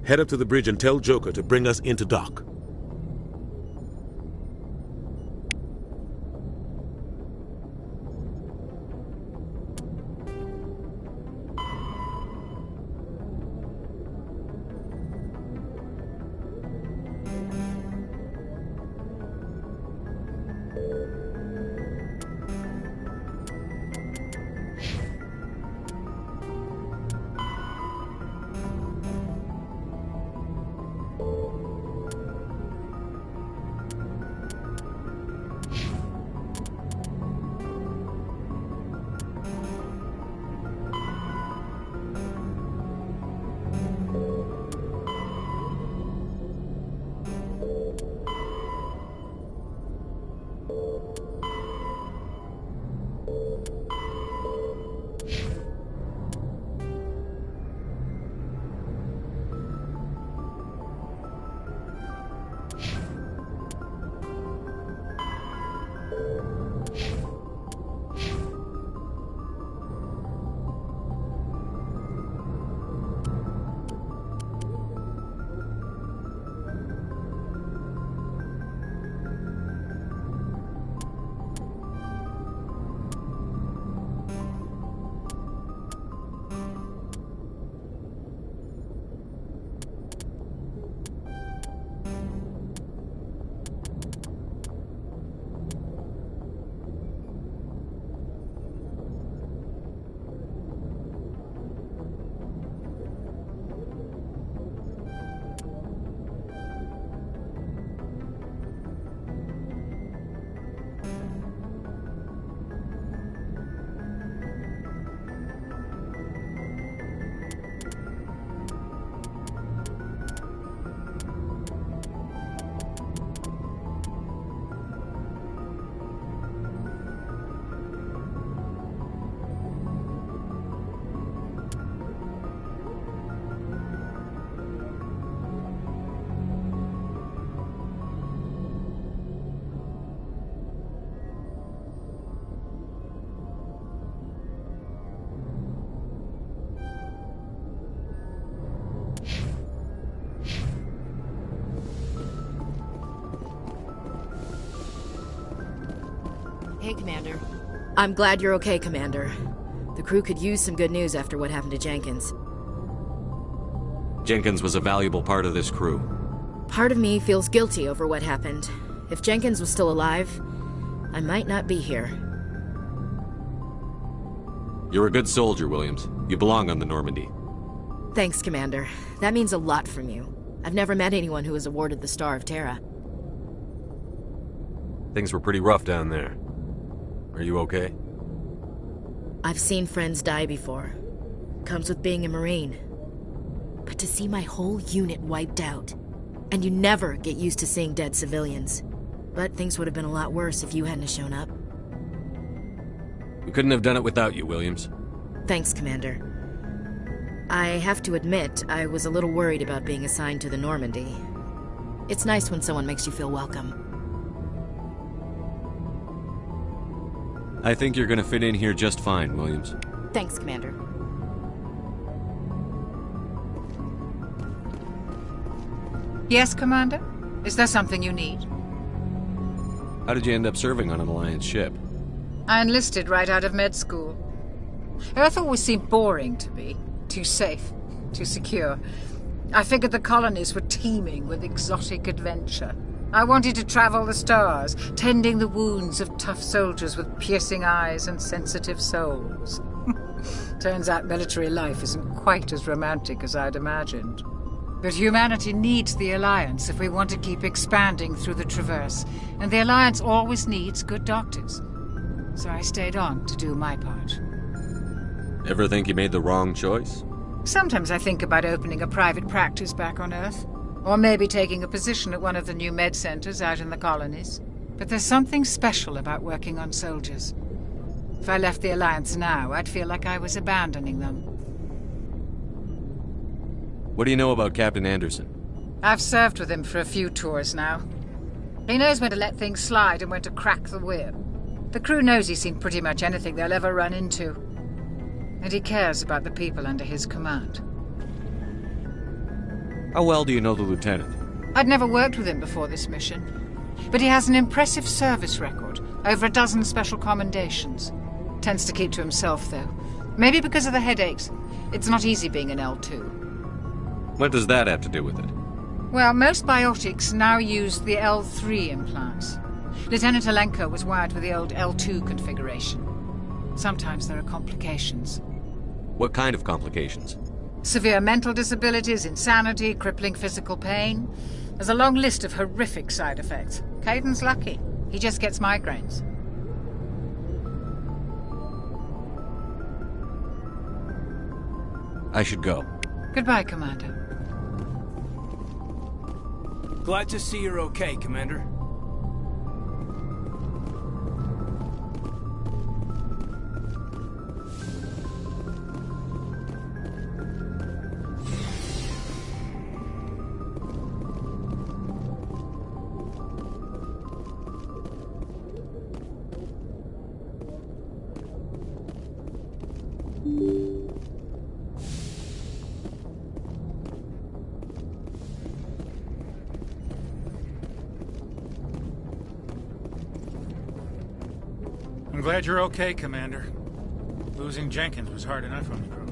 [SPEAKER 8] Head up to the bridge and tell Joker to bring us into dock.
[SPEAKER 12] Hey, Commander. I'm glad you're okay, Commander. The crew could use some good news after what happened to Jenkins.
[SPEAKER 3] Jenkins was a valuable part of this crew.
[SPEAKER 12] Part of me feels guilty over what happened. If Jenkins was still alive, I might not be here.
[SPEAKER 3] You're a good soldier, Williams. You belong on the Normandy.
[SPEAKER 12] Thanks, Commander. That means a lot from you. I've never met anyone who was awarded the Star of Terra.
[SPEAKER 3] Things were pretty rough down there. Are you okay?
[SPEAKER 12] I've seen friends die before. Comes with being a Marine. But to see my whole unit wiped out, and you never get used to seeing dead civilians. But things would have been a lot worse if you hadn't shown up.
[SPEAKER 3] We couldn't have done it without you, Williams.
[SPEAKER 12] Thanks, Commander. I have to admit, I was a little worried about being assigned to the Normandy. It's nice when someone makes you feel welcome.
[SPEAKER 3] I think you're gonna fit in here just fine, Williams.
[SPEAKER 12] Thanks, Commander.
[SPEAKER 6] Yes, Commander? Is there something you need?
[SPEAKER 3] How did you end up serving on an Alliance ship?
[SPEAKER 6] I enlisted right out of med school. Earth always seemed boring to me. Too safe, too secure. I figured the colonies were teeming with exotic adventure. I wanted to travel the stars, tending the wounds of tough soldiers with piercing eyes and sensitive souls. Turns out military life isn't quite as romantic as I'd imagined. But humanity needs the Alliance if we want to keep expanding through the Traverse, and the Alliance always needs good doctors. So I stayed on to do my part.
[SPEAKER 3] Ever think you made the wrong choice?
[SPEAKER 6] Sometimes I think about opening a private practice back on Earth, or maybe taking a position at one of the new med centers out in the colonies. But there's something special about working on soldiers. If I left the Alliance now, I'd feel like I was abandoning them.
[SPEAKER 3] What do you know about Captain Anderson?
[SPEAKER 6] I've served with him for a few tours now. He knows when to let things slide and when to crack the whip. The crew knows he's seen pretty much anything they'll ever run into. And he cares about the people under his command.
[SPEAKER 3] How well do you know the lieutenant?
[SPEAKER 6] I'd never worked with him before this mission. But he has an impressive service record, over a dozen special commendations. Tends to keep to himself, though. Maybe because of the headaches. It's not easy being an L2.
[SPEAKER 3] What does that have to do with it?
[SPEAKER 6] Well, most biotics now use the L3 implants. Lieutenant Alenko was wired with the old L2 configuration. Sometimes there are complications.
[SPEAKER 3] What kind of complications?
[SPEAKER 6] Severe mental disabilities, insanity, crippling physical pain. There's a long list of horrific side effects. Caden's lucky. He just gets migraines.
[SPEAKER 3] I should go.
[SPEAKER 6] Goodbye, Commander.
[SPEAKER 10] Glad to see you're okay, Commander.
[SPEAKER 1] I'm glad you're okay, Commander. Losing Jenkins was hard enough on the crew.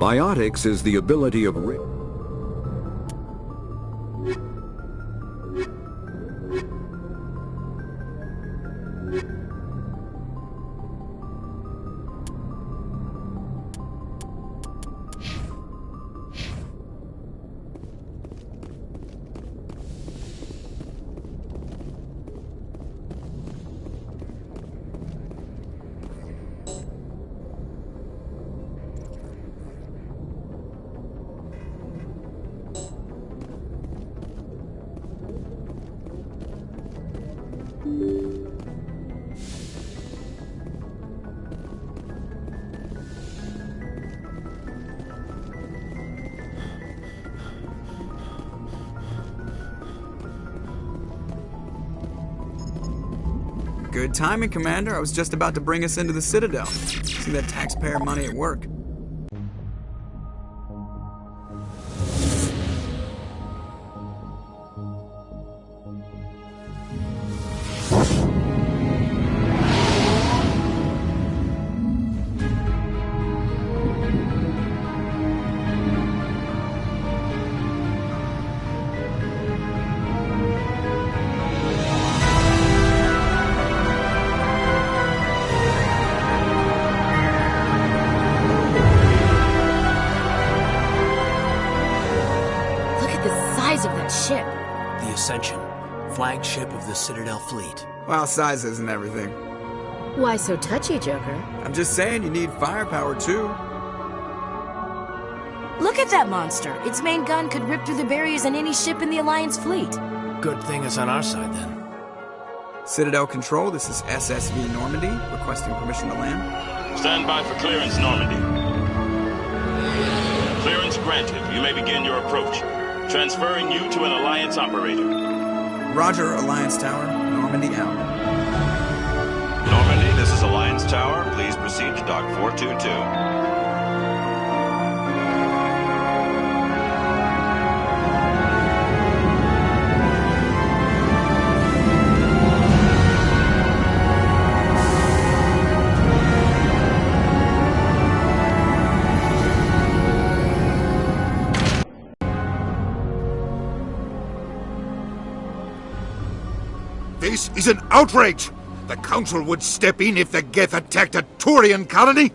[SPEAKER 4] Biotics is the ability of...
[SPEAKER 17] Good timing, Commander. I was just about to bring us into the Citadel. See that taxpayer money at work.
[SPEAKER 10] Flagship of the Citadel fleet.
[SPEAKER 17] Well, size isn't everything.
[SPEAKER 12] Why so touchy, Joker?
[SPEAKER 17] I'm just saying you need firepower, too.
[SPEAKER 12] Look at that monster. Its main gun could rip through the barriers in any ship in the Alliance fleet.
[SPEAKER 10] Good thing it's on our side, then.
[SPEAKER 17] Citadel Control, this is SSV Normandy, requesting permission to land.
[SPEAKER 18] Stand by for clearance, Normandy. Clearance granted. You may begin your approach. Transferring you to an Alliance operator.
[SPEAKER 17] Roger, Alliance Tower. Normandy out.
[SPEAKER 18] Normandy, this is Alliance Tower. Please proceed to Dock 422.
[SPEAKER 15] This is an outrage! The Council would step in if the Geth attacked a Turian colony?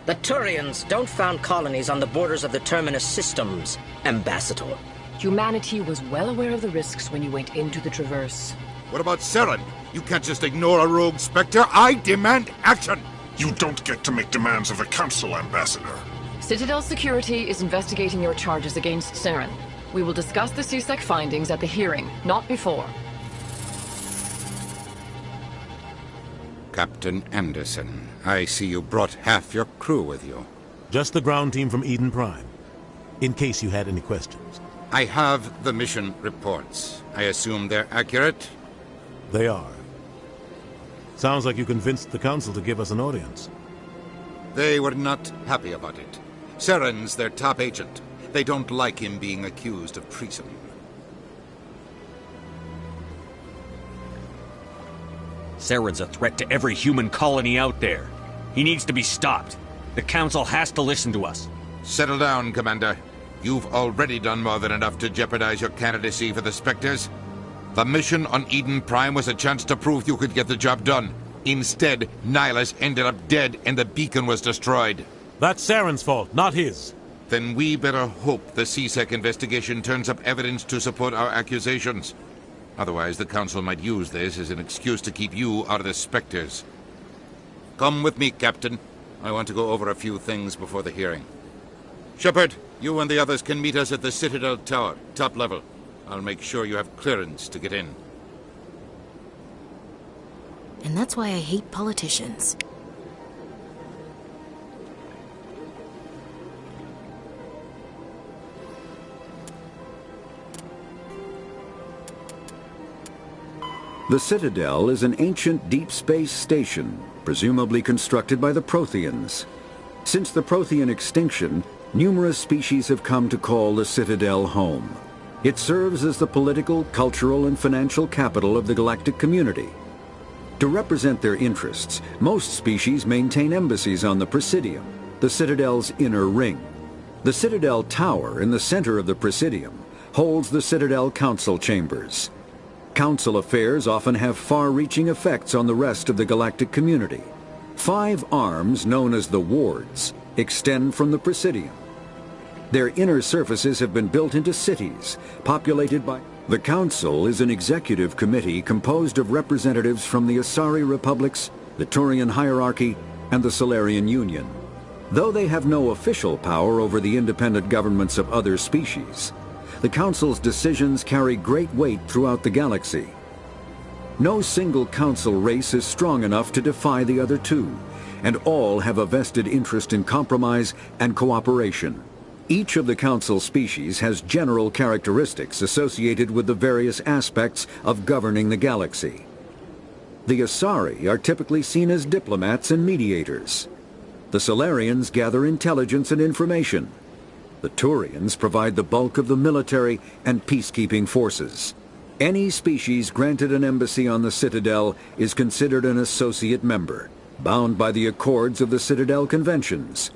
[SPEAKER 19] The Turians don't found colonies on the borders of the Terminus systems, Ambassador.
[SPEAKER 20] Humanity was well aware of the risks when you went into the Traverse.
[SPEAKER 15] What about Saren? You can't just ignore a rogue Spectre. I demand action!
[SPEAKER 21] You don't get to make demands of the Council, Ambassador.
[SPEAKER 20] Citadel Security is investigating your charges against Saren. We will discuss the CSEC findings at the hearing, not before.
[SPEAKER 15] Captain Anderson, I see you brought half your crew with you.
[SPEAKER 8] Just the ground team from Eden Prime, in case you had any questions.
[SPEAKER 15] I have the mission reports. I assume they're accurate?
[SPEAKER 8] They are. Sounds like you convinced the Council to give us an audience.
[SPEAKER 15] They were not happy about it. Saren's their top agent. They don't like him being accused of treason.
[SPEAKER 22] Saren's a threat to every human colony out there. He needs to be stopped. The Council has to listen to us.
[SPEAKER 15] Settle down, Commander. You've already done more than enough to jeopardize your candidacy for the Spectres. The mission on Eden Prime was a chance to prove you could get the job done. Instead, Nihilus ended up dead and the beacon was destroyed.
[SPEAKER 8] That's Saren's fault, not his.
[SPEAKER 15] Then we better hope the CSEC investigation turns up evidence to support our accusations. Otherwise, the Council might use this as an excuse to keep you out of the Spectres. Come with me, Captain. I want to go over a few things before the hearing. Shepard, you and the others can meet us at the Citadel Tower, top level. I'll make sure you have clearance to get in.
[SPEAKER 12] And that's why I hate politicians.
[SPEAKER 4] The Citadel is an ancient deep space station, presumably constructed by the Protheans. Since the Prothean extinction, numerous species have come to call the Citadel home. It serves as the political, cultural, and financial capital of the galactic community. To represent their interests, most species maintain embassies on the Presidium, the Citadel's inner ring. The Citadel Tower in the center of the Presidium holds the Citadel Council chambers. Council affairs often have far-reaching effects on the rest of the galactic community. 5 arms, known as the wards, extend from the Presidium. Their inner surfaces have been built into cities, populated by... The Council is an executive committee composed of representatives from the Asari Republics, the Turian hierarchy, and the Solarian Union. Though they have no official power over the independent governments of other species, the Council's decisions carry great weight throughout the galaxy. No single Council race is strong enough to defy the other 2, and all have a vested interest in compromise and cooperation. Each of the Council species has general characteristics associated with the various aspects of governing the galaxy. The Asari are typically seen as diplomats and mediators. The Solarians gather intelligence and information. The Turians provide the bulk of the military and peacekeeping forces. Any species granted an embassy on the Citadel is considered an associate member, bound by the accords of the Citadel Conventions.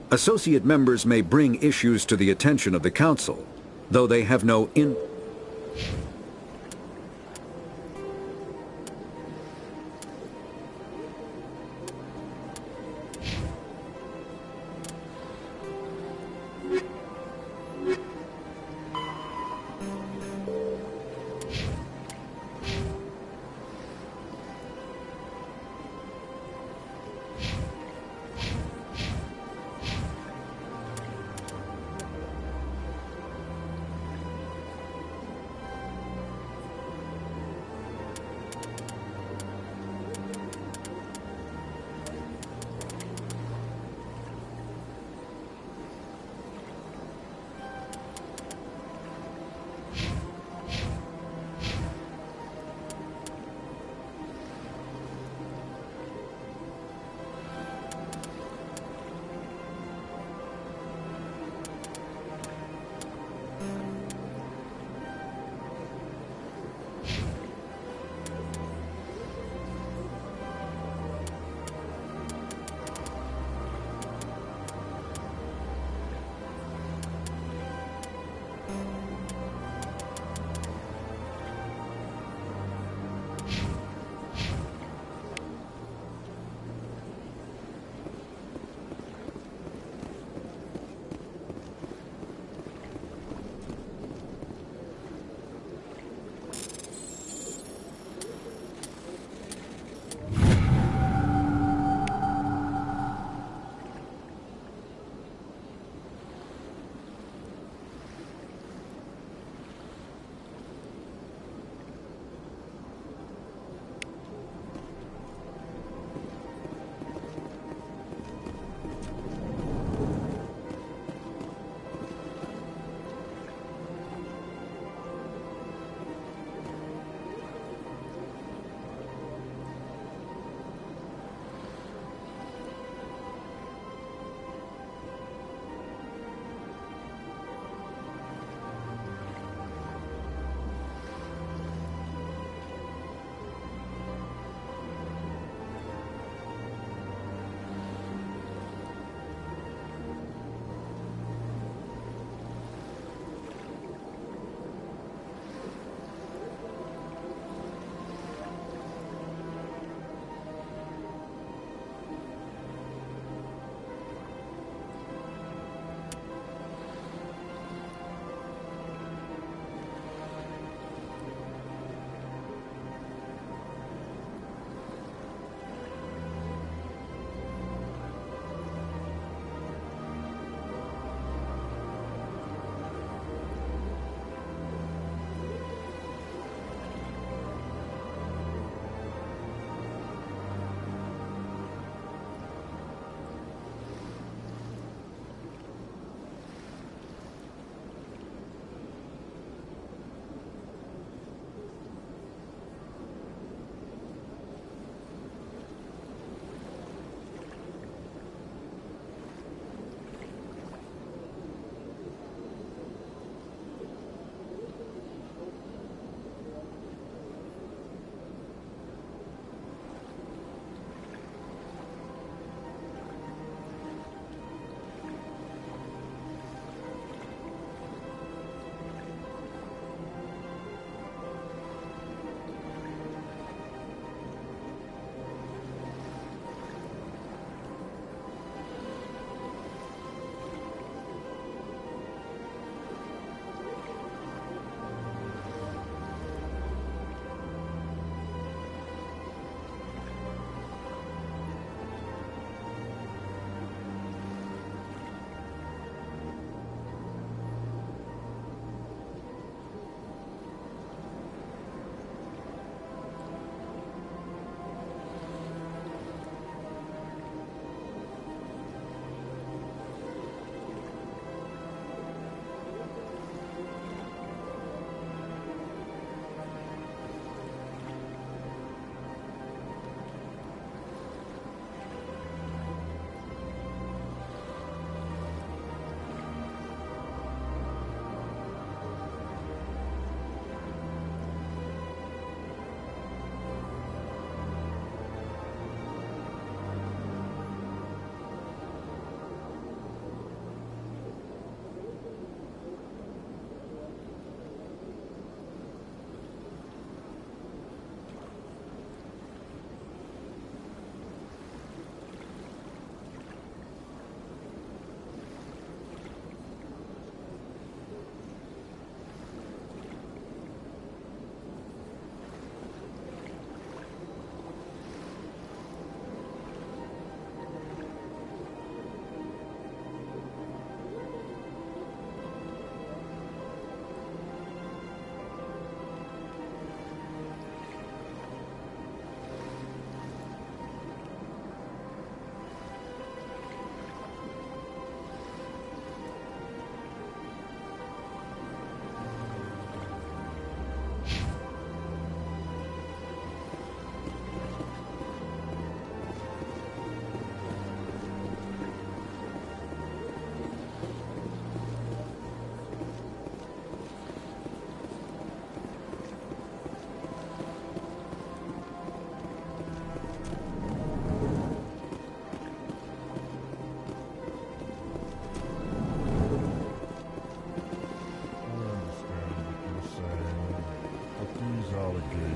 [SPEAKER 4] Associate members may bring issues to the attention of the Council, though they have no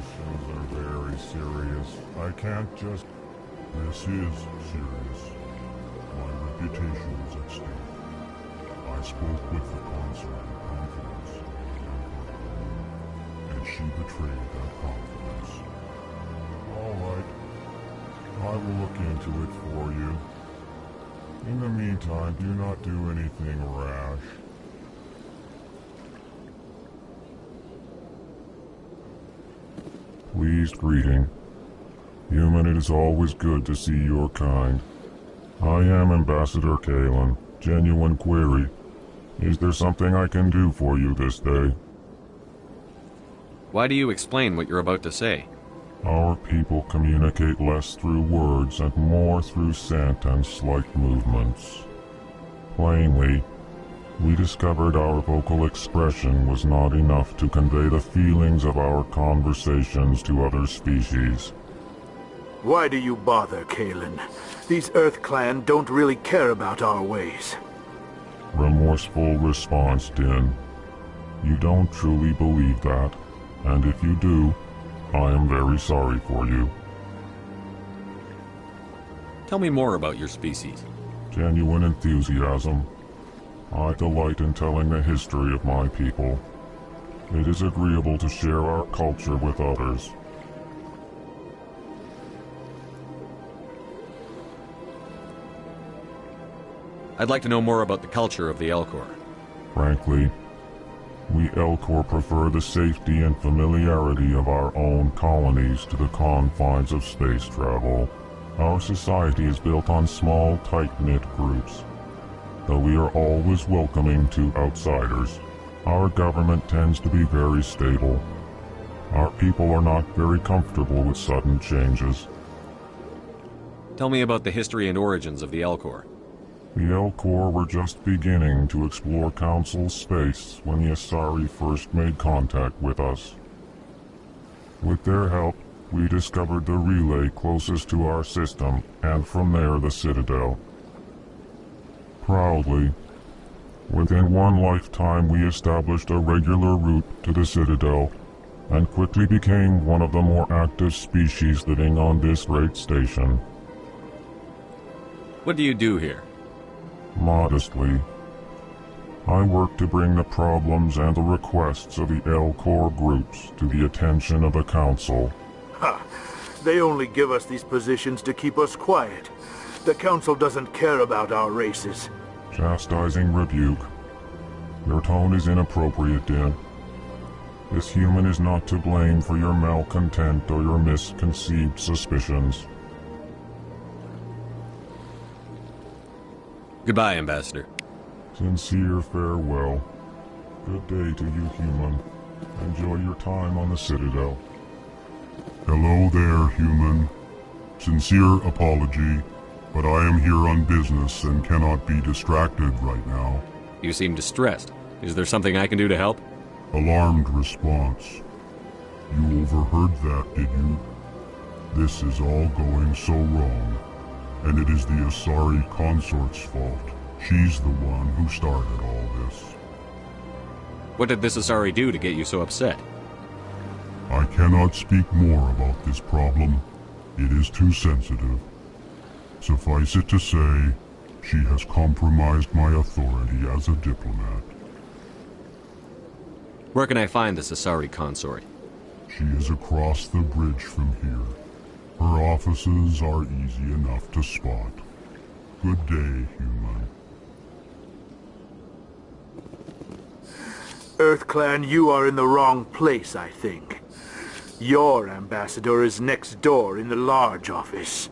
[SPEAKER 21] actions are very serious. I can't just... This is serious. My reputation is at stake. I spoke with the consul in confidence, and she betrayed that confidence. All right. I will look into it for you. In the meantime, do not do anything rash. Pleased greeting. Human, it is always good to see your kind. I am Ambassador Kalen. Genuine query. Is there something I can do for you this day?
[SPEAKER 3] Why do you explain what you're about to say?
[SPEAKER 21] Our people communicate less through words and more through scent and slight movements. Plainly, we discovered our vocal expression was not enough to convey the feelings of our conversations to other species.
[SPEAKER 2] Why do you bother, Kalen? These Earth Clan don't really care about our ways.
[SPEAKER 21] Remorseful response, Din. You don't truly believe that, and if you do, I am very sorry for you.
[SPEAKER 3] Tell me more about your species.
[SPEAKER 21] Genuine enthusiasm. I delight in telling the history of my people. It is agreeable to share our culture with others.
[SPEAKER 3] I'd like to know more about the culture of the Elcor.
[SPEAKER 21] Frankly, we Elcor prefer the safety and familiarity of our own colonies to the confines of space travel. Our society is built on small, tight-knit groups. Though we are always welcoming to outsiders, our government tends to be very stable. Our people are not very comfortable with sudden changes.
[SPEAKER 3] Tell me about the history and origins of the Elcor.
[SPEAKER 21] The Elcor were just beginning to explore Council space when the Asari first made contact with us. With their help, we discovered the relay closest to our system, and from there the Citadel. Proudly, within one lifetime we established a regular route to the Citadel, and quickly became one of the more active species living on this great station.
[SPEAKER 3] What do you do here?
[SPEAKER 21] Modestly, I work to bring the problems and the requests of the Elcor groups to the attention of the Council.
[SPEAKER 2] Ha! They only give us these positions to keep us quiet. The Council doesn't care about our races.
[SPEAKER 21] Chastising rebuke. Your tone is inappropriate, Din. This human is not to blame for your malcontent or your misconceived suspicions.
[SPEAKER 3] Goodbye, Ambassador.
[SPEAKER 21] Sincere farewell. Good day to you, human. Enjoy your time on the Citadel. Hello there, human. Sincere apology, but I am here on business and cannot be distracted right now.
[SPEAKER 3] You seem distressed. Is there something I can do to help?
[SPEAKER 21] Alarmed response. You overheard that, did you? This is all going so wrong. And it is the Asari consort's fault. She's the one who started all this.
[SPEAKER 3] What did this Asari do to get you so upset?
[SPEAKER 21] I cannot speak more about this problem. It is too sensitive. Suffice it to say, she has compromised my authority as a diplomat.
[SPEAKER 3] Where can I find this Asari consort?
[SPEAKER 21] She is across the bridge from here. Her offices are easy enough to spot. Good day, human.
[SPEAKER 2] Earth Clan, you are in the wrong place, I think. Your ambassador is next door in the large office.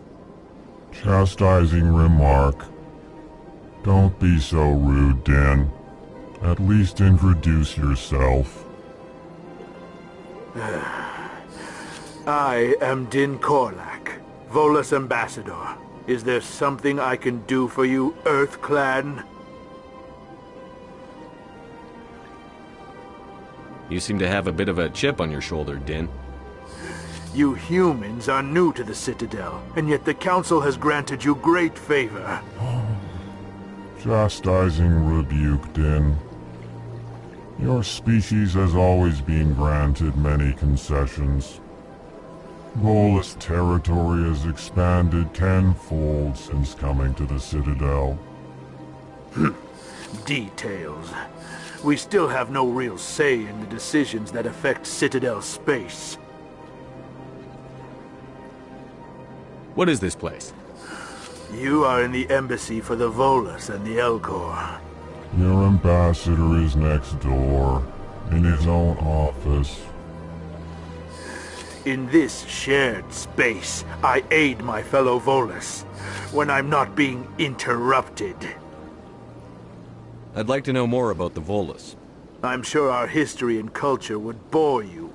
[SPEAKER 21] Chastising remark. Don't be so rude, Din. At least introduce yourself.
[SPEAKER 2] I am Din Korlak, Volus ambassador. Is there something I can do for you, Earth Clan?
[SPEAKER 3] You seem to have a bit of a chip on your shoulder, Din.
[SPEAKER 2] You humans are new to the Citadel, and yet the Council has granted you great favor.
[SPEAKER 21] Chastising rebuke, Din. Your species has always been granted many concessions. Volus territory has expanded tenfold since coming to the Citadel.
[SPEAKER 2] Details. We still have no real say in the decisions that affect Citadel space.
[SPEAKER 22] What is this place?
[SPEAKER 2] You are in the embassy for the Volus and the Elcor.
[SPEAKER 21] Your ambassador is next door, in his own office.
[SPEAKER 2] In this shared space, I aid my fellow Volus when I'm not being interrupted.
[SPEAKER 22] I'd like to know more about the Volus.
[SPEAKER 2] I'm sure our history and culture would bore you,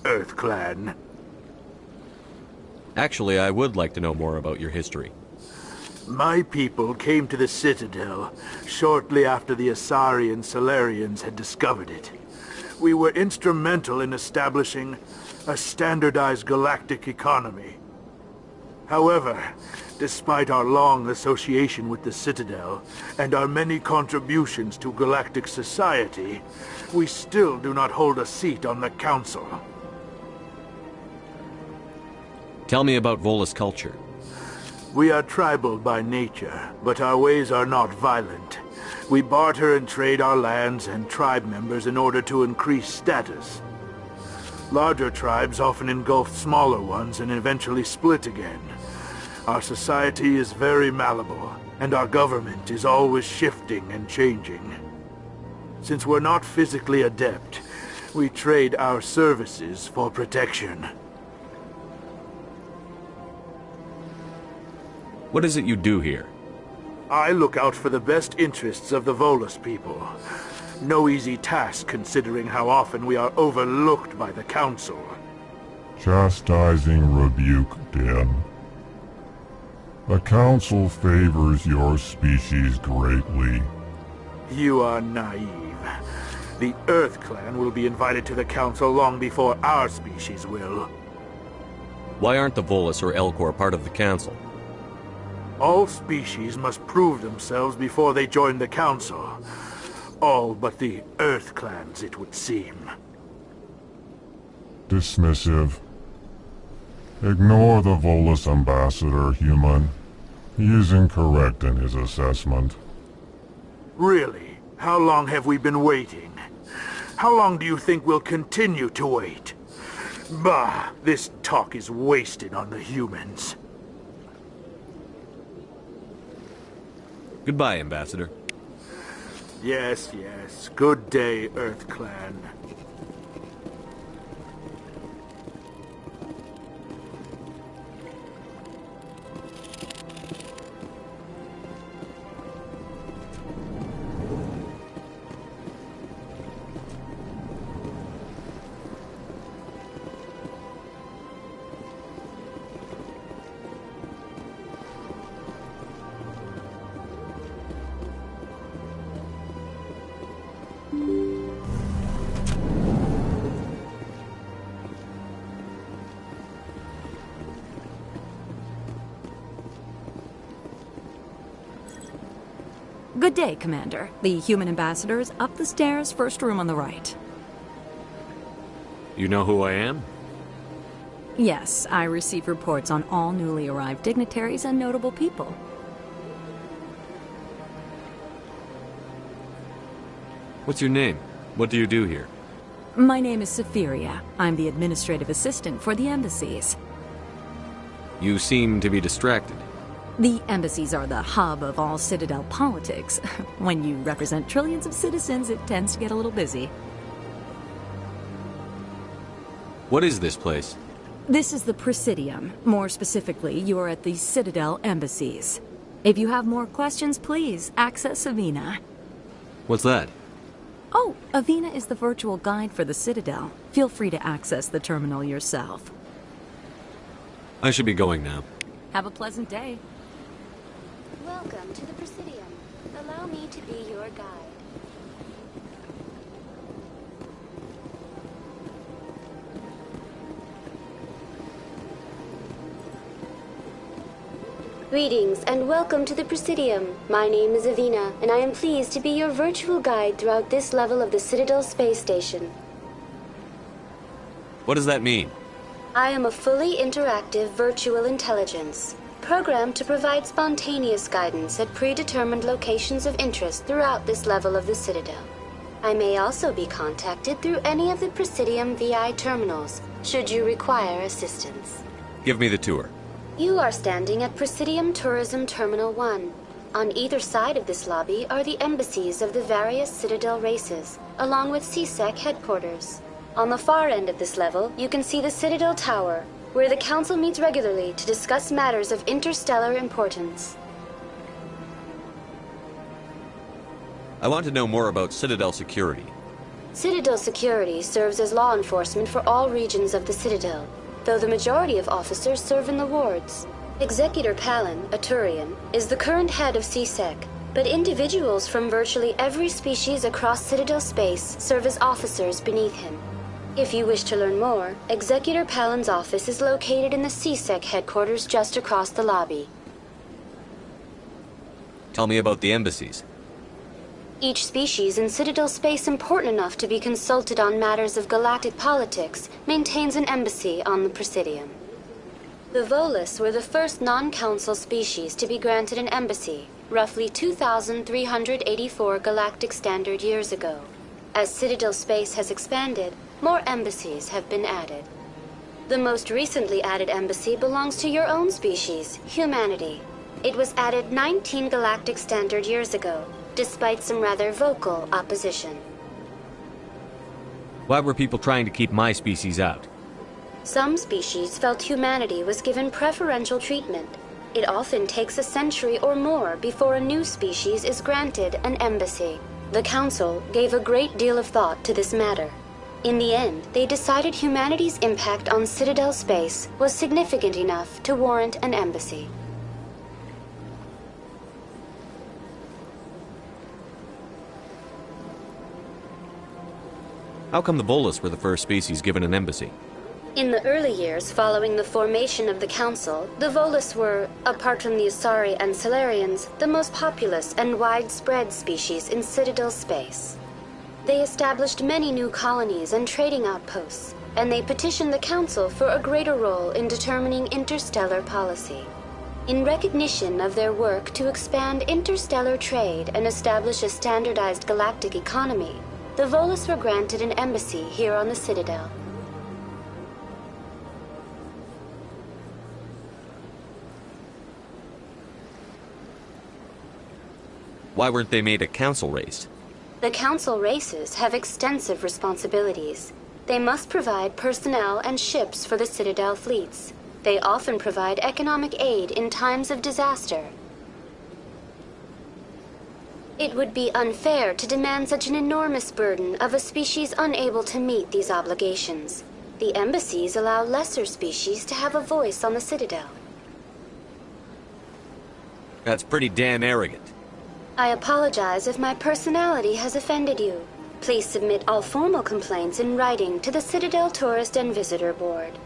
[SPEAKER 2] EarthClan.
[SPEAKER 22] Actually, I would like to know more about your history.
[SPEAKER 2] My people came to the Citadel shortly after the Asari Solarians had discovered it. We were instrumental in establishing a standardized galactic economy. However, despite our long association with the Citadel and our many contributions to galactic society, we still do not hold a seat on the Council.
[SPEAKER 22] Tell me about Volus culture.
[SPEAKER 2] We are tribal by nature, but our ways are not violent. We barter and trade our lands and tribe members in order to increase status. Larger tribes often engulf smaller ones and eventually split again. Our society is very malleable, and our government is always shifting and changing. Since we're not physically adept, we trade our services for protection.
[SPEAKER 22] What is it you do here?
[SPEAKER 2] I look out for the best interests of the Volus people. No easy task considering how often we are overlooked by the Council.
[SPEAKER 21] Chastising rebuke, Din. The Council favors your species greatly.
[SPEAKER 2] You are naive. The EarthClan will be invited to the Council long before our species will.
[SPEAKER 22] Why aren't the Volus or Elcor part of the Council?
[SPEAKER 2] All species must prove themselves before they join the Council. All but the EarthClans, it would seem.
[SPEAKER 21] Dismissive. Ignore the Volus ambassador, human. He is incorrect in his assessment.
[SPEAKER 2] Really? How long have we been waiting? How long do you think we'll continue to wait? Bah, this talk is wasted on the humans.
[SPEAKER 22] Goodbye, Ambassador.
[SPEAKER 2] Yes, yes. Good day, EarthClan.
[SPEAKER 5] Good day, Commander. The human ambassador is up the stairs, first room on the right.
[SPEAKER 22] You know who I am?
[SPEAKER 5] Yes, I receive reports on all newly arrived dignitaries and notable people.
[SPEAKER 22] What's your name? What do you do here?
[SPEAKER 5] My name is Sephiria. I'm the administrative assistant for the embassies.
[SPEAKER 22] You seem to be distracted.
[SPEAKER 5] The embassies are the hub of all Citadel politics. When you represent trillions of citizens, it tends to get a little busy.
[SPEAKER 22] What is this place?
[SPEAKER 5] This is the Presidium. More specifically, you are at the Citadel embassies. If you have more questions, please access Avina.
[SPEAKER 22] What's that?
[SPEAKER 5] Oh, Avina is the virtual guide for the Citadel. Feel free to access the terminal yourself.
[SPEAKER 22] I should be going now.
[SPEAKER 5] Have a pleasant day.
[SPEAKER 9] Welcome to the Presidium. Allow me to be your guide. Greetings and welcome to the Presidium. My name is Avina, and I am pleased to be your virtual guide throughout this level of the Citadel space station.
[SPEAKER 22] What does that mean?
[SPEAKER 9] I am a fully interactive virtual intelligence, programmed to provide spontaneous guidance at predetermined locations of interest throughout this level of the Citadel. I may also be contacted through any of the Presidium VI terminals, should you require assistance.
[SPEAKER 22] Give me the tour.
[SPEAKER 9] You are standing at Presidium Tourism Terminal 1. On either side of this lobby are the embassies of the various Citadel races, along with CSEC headquarters. On the far end of this level, you can see the Citadel Tower, where the Council meets regularly to discuss matters of interstellar importance.
[SPEAKER 22] I want to know more about Citadel security.
[SPEAKER 9] Citadel security serves as law enforcement for all regions of the Citadel, though the majority of officers serve in the wards. Executor Palin, a Turian, is the current head of CSEC, but individuals from virtually every species across Citadel space serve as officers beneath him. If you wish to learn more, Executor Palin's office is located in the CSEC headquarters just across the lobby.
[SPEAKER 22] Tell me about the embassies.
[SPEAKER 9] Each species in Citadel space important enough to be consulted on matters of galactic politics maintains an embassy on the Presidium. The Volus were the first non-council species to be granted an embassy, roughly 2,384 galactic standard years ago. As Citadel space has expanded, more embassies have been added. The most recently added embassy belongs to your own species, humanity. It was added 19 galactic standard years ago, despite some rather vocal opposition.
[SPEAKER 22] Why were people trying to keep my species out?
[SPEAKER 9] Some species felt humanity was given preferential treatment. It often takes a century or more before a new species is granted an embassy. The Council gave a great deal of thought to this matter. In the end, they decided humanity's impact on Citadel space was significant enough to warrant an embassy.
[SPEAKER 22] How come the Volus were the first species given an embassy?
[SPEAKER 9] In the early years following the formation of the Council, the Volus were, apart from the Asari and Solarians, the most populous and widespread species in Citadel space. They established many new colonies and trading outposts, and they petitioned the Council for a greater role in determining interstellar policy. In recognition of their work to expand interstellar trade and establish a standardized galactic economy, the Volus were granted an embassy here on the Citadel.
[SPEAKER 22] Why weren't they made a council race?
[SPEAKER 9] The Council races have extensive responsibilities. They must provide personnel and ships for the Citadel fleets. They often provide economic aid in times of disaster. It would be unfair to demand such an enormous burden of a species unable to meet these obligations. The embassies allow lesser species to have a voice on the Citadel.
[SPEAKER 22] That's pretty damn arrogant.
[SPEAKER 9] I apologize if my personality has offended you. Please submit all formal complaints in writing to the Citadel Tourist and Visitor Board.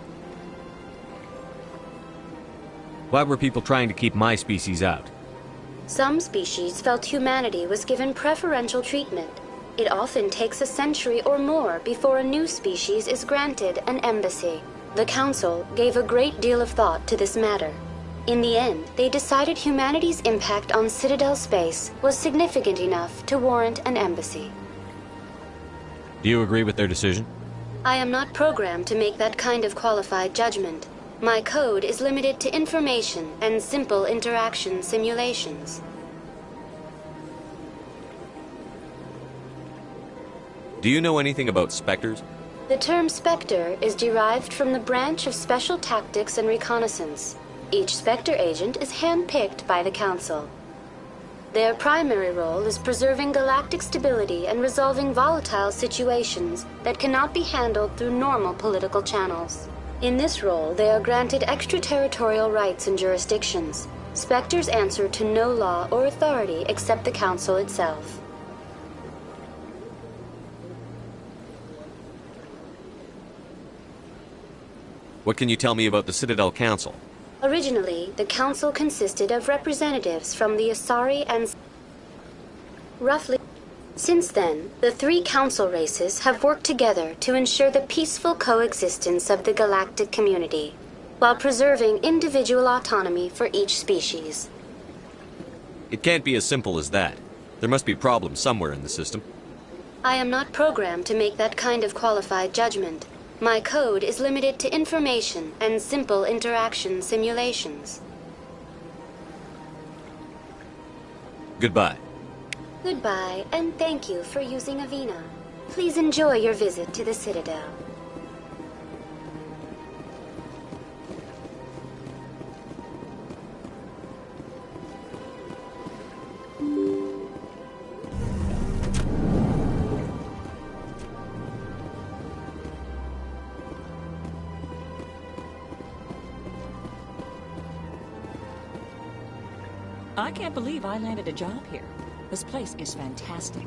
[SPEAKER 22] Why were people trying to keep my species out?
[SPEAKER 9] Some species felt humanity was given preferential treatment. It often takes a century or more before a new species is granted an embassy. The Council gave a great deal of thought to this matter. In the end, they decided humanity's impact on Citadel space was significant enough to warrant an embassy.
[SPEAKER 22] Do you agree with their decision?
[SPEAKER 9] I am not programmed to make that kind of qualified judgment. My code is limited to information and simple interaction simulations.
[SPEAKER 22] Do you know anything about specters?
[SPEAKER 9] The term Spectre is derived from the branch of Special Tactics and Reconnaissance. Each Spectre agent is hand-picked by the Council. Their primary role is preserving galactic stability and resolving volatile situations that cannot be handled through normal political channels. In this role, they are granted extraterritorial rights and jurisdictions. Spectres answer to no law or authority except the Council itself.
[SPEAKER 22] What can you tell me about the Citadel Council?
[SPEAKER 9] Originally, the Council consisted of representatives from the Asari and roughly Since then, the 3 council races have worked together to ensure the peaceful coexistence of the galactic community, while preserving individual autonomy for each species.
[SPEAKER 22] It can't be as simple as that. There must be problems somewhere in the system.
[SPEAKER 9] I am not programmed to make that kind of qualified judgment. My code is limited to information and simple interaction simulations.
[SPEAKER 22] Goodbye.
[SPEAKER 9] Goodbye, and thank you for using Avina. Please enjoy your visit to the Citadel.
[SPEAKER 7] I can't believe I landed a job here. This place is fantastic.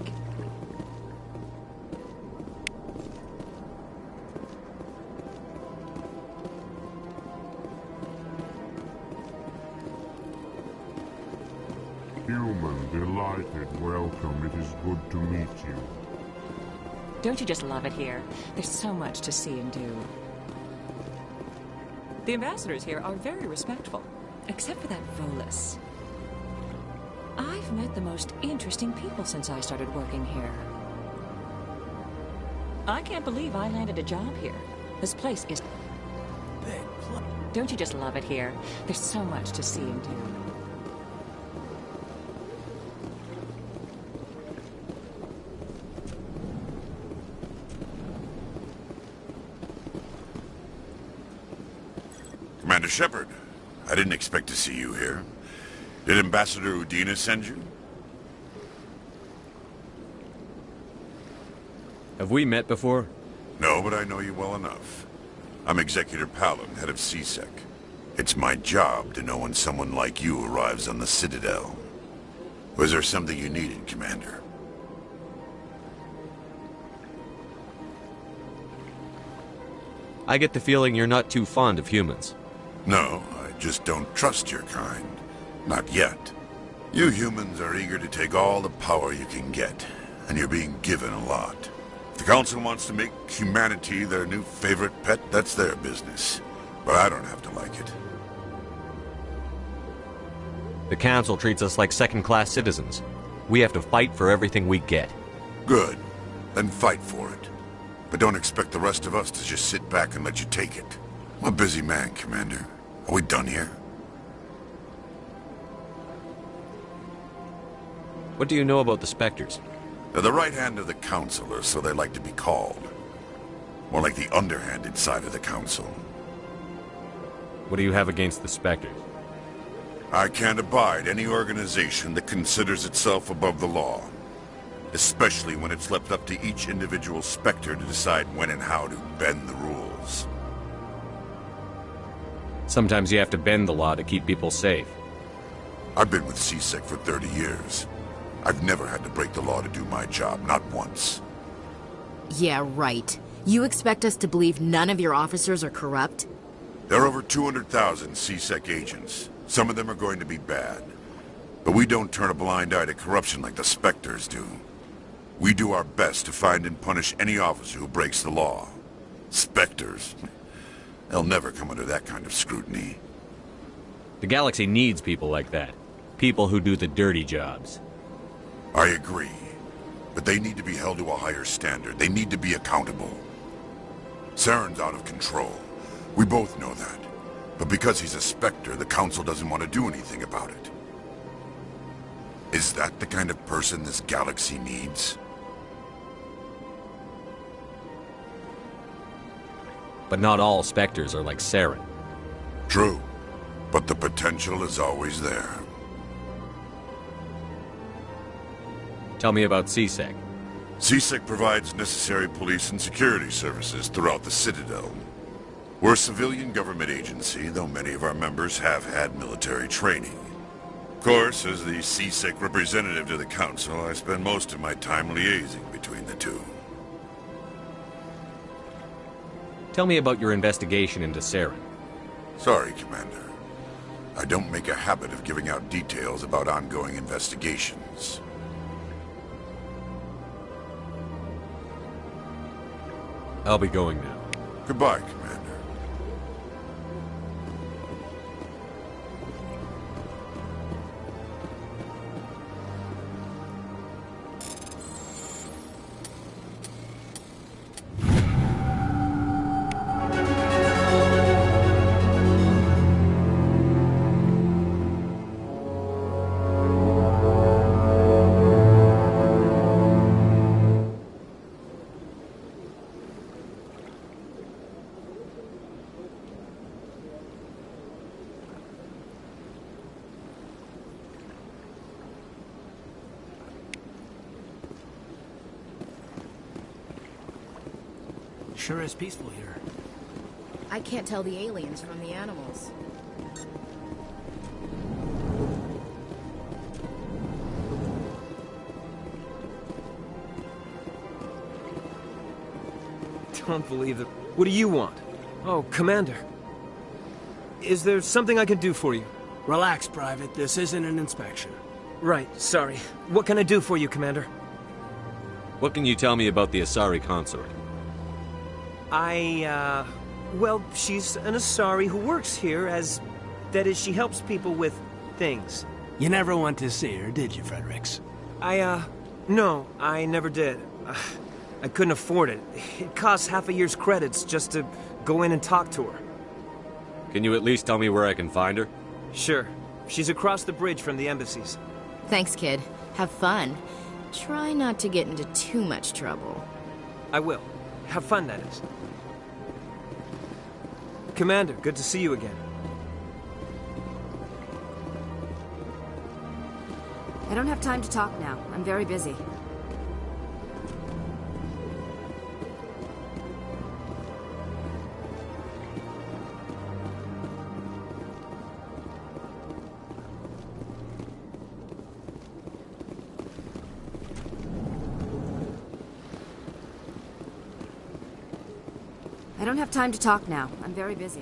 [SPEAKER 21] Human, delighted, welcome. It is good to meet you.
[SPEAKER 7] Don't you just love it here? There's so much to see and do. The ambassadors here are very respectful, except for that Volus. I've met the most interesting people since I started working here. I can't believe I landed a job here. This place is... Don't you just love it here? There's so much to see and do.
[SPEAKER 11] Commander Shepard, I didn't expect to see you here. Did Ambassador Udina send you?
[SPEAKER 22] Have we met before?
[SPEAKER 11] No, but I know you well enough. I'm Executor Palin, head of CSEC. It's my job to know when someone like you arrives on the Citadel. Was there something you needed, Commander?
[SPEAKER 22] I get the feeling you're not too fond of humans.
[SPEAKER 11] No, I just don't trust your kind. Not yet. You humans are eager to take all the power you can get, and you're being given a lot. If the Council wants to make humanity their new favorite pet, that's their business. But I don't have to like it.
[SPEAKER 22] The Council treats us like second-class citizens. We have to fight for everything we get.
[SPEAKER 11] Good. Then fight for it. But don't expect the rest of us to just sit back and let you take it. I'm a busy man, Commander. Are we done here?
[SPEAKER 22] What do you know about the Spectres?
[SPEAKER 11] They're the right hand of the Council, or so they like to be called. More like the underhanded side of the Council.
[SPEAKER 22] What do you have against the Spectres?
[SPEAKER 11] I can't abide any organization that considers itself above the law. Especially when it's left up to each individual Spectre to decide when and how to bend the rules.
[SPEAKER 22] Sometimes you have to bend the law to keep people safe.
[SPEAKER 11] I've been with CSEC for 30 years. I've never had to break the law to do my job, not once.
[SPEAKER 12] Yeah, right. You expect us to believe none of your officers are corrupt?
[SPEAKER 11] There are over 200,000 CSEC agents. Some of them are going to be bad. But we don't turn a blind eye to corruption like the Spectres do. We do our best to find and punish any officer who breaks the law. Spectres? They'll never come under that kind of scrutiny.
[SPEAKER 22] The galaxy needs people like that. People who do the dirty jobs.
[SPEAKER 11] I agree. But they need to be held to a higher standard. They need to be accountable. Saren's out of control. We both know that. But because he's a Spectre, the Council doesn't want to do anything about it. Is that the kind of person this galaxy needs?
[SPEAKER 22] But not all Spectres are like Saren.
[SPEAKER 11] True. But the potential is always there.
[SPEAKER 22] Tell me about CSEC.
[SPEAKER 11] CSEC provides necessary police and security services throughout the Citadel. We're a civilian government agency, though many of our members have had military training. Of course, as the CSEC representative to the Council, I spend most of my time liaising between the two.
[SPEAKER 22] Tell me about your investigation into Saren.
[SPEAKER 11] Sorry, Commander. I don't make a habit of giving out details about ongoing investigations.
[SPEAKER 3] I'll be going now.
[SPEAKER 11] Goodbye, Commander.
[SPEAKER 10] Sure is peaceful here.
[SPEAKER 12] I can't tell the aliens from the animals.
[SPEAKER 13] Don't believe it. What do you want? Oh, Commander. Is there something I can do for you?
[SPEAKER 10] Relax, Private. This isn't an inspection.
[SPEAKER 13] Right, sorry. What can I do for you, Commander?
[SPEAKER 3] What can you tell me about the Asari consort?
[SPEAKER 13] Well, she's an Asari who works here as... That is, she helps people with things.
[SPEAKER 10] You never went to see her, did you, Fredericks?
[SPEAKER 13] No, I never did. I couldn't afford it. It costs half a year's credits just to go in and talk to her.
[SPEAKER 3] Can you at least tell me where I can find her?
[SPEAKER 13] Sure. She's across the bridge from the embassies.
[SPEAKER 12] Thanks, kid. Have fun. Try not to get into too much trouble.
[SPEAKER 13] I will. Have fun, that is. Commander, good to see you again.
[SPEAKER 12] I don't have time to talk now. I'm very busy. I don't have time to talk now. I'm very busy.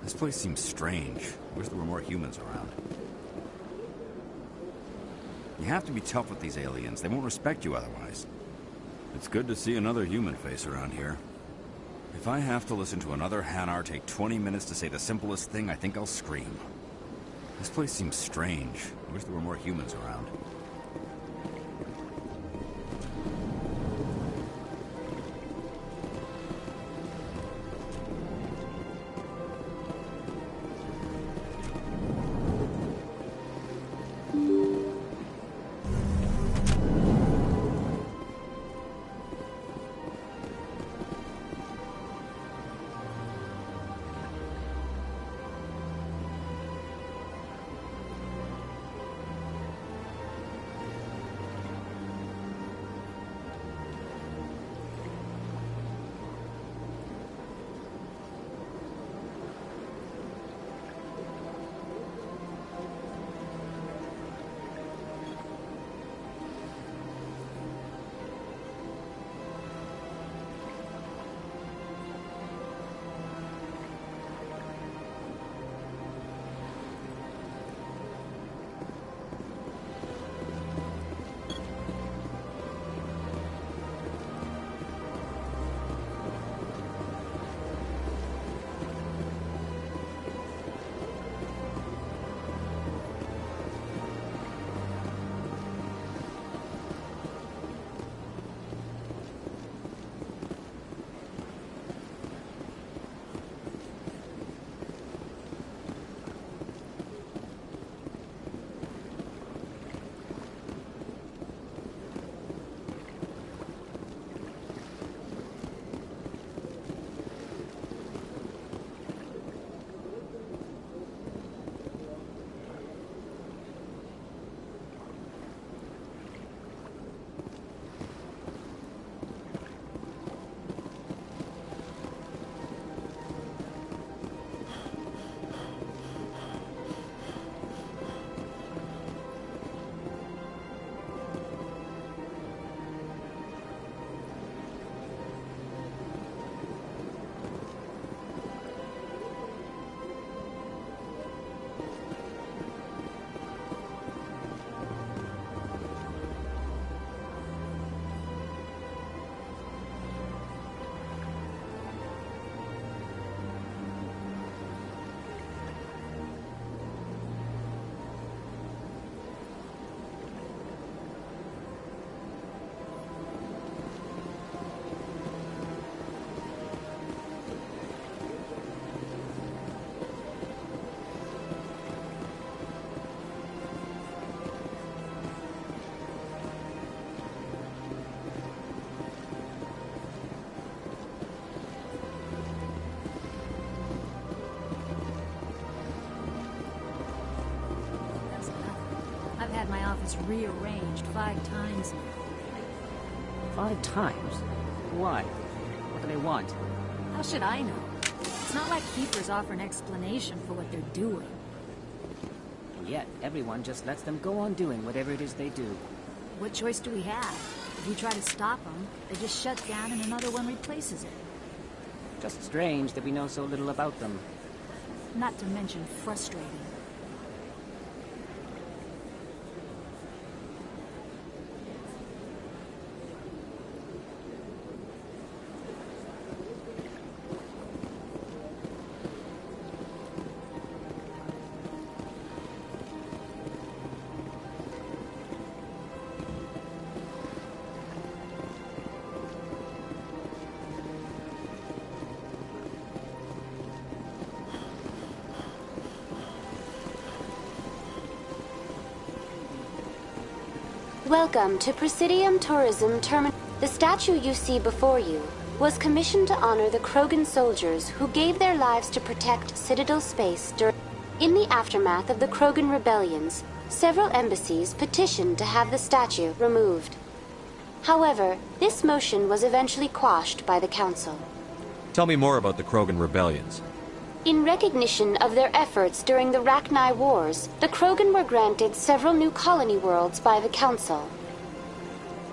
[SPEAKER 14] This place seems strange. Wish there were more humans around. You have to be tough with these aliens. They won't respect you otherwise. It's good to see another human face around here. If I have to listen to another Hanar take 20 minutes to say the simplest thing, I think I'll scream. This place seems strange. Wish there were more humans around.
[SPEAKER 6] is rearranged 5 times now.
[SPEAKER 16] 5 times? Why? What do they want?
[SPEAKER 6] How should I know? It's not like keepers offer an explanation for what they're doing.
[SPEAKER 16] And yet, everyone just lets them go on doing whatever it is they do.
[SPEAKER 6] What choice do we have? If you try to stop them, they just shut down and another one replaces it.
[SPEAKER 16] Just strange that we know so little about them.
[SPEAKER 6] Not to mention frustrating.
[SPEAKER 9] Welcome to Presidium Tourism Terminal. The statue you see before you was commissioned to honor the Krogan soldiers who gave their lives to protect Citadel space during... In the aftermath of the Krogan rebellions, several embassies petitioned to have the statue removed. However, this motion was eventually quashed by the Council.
[SPEAKER 22] Tell me more about the Krogan rebellions.
[SPEAKER 9] In recognition of their efforts during the Rachni Wars, the Krogan were granted several new colony worlds by the Council.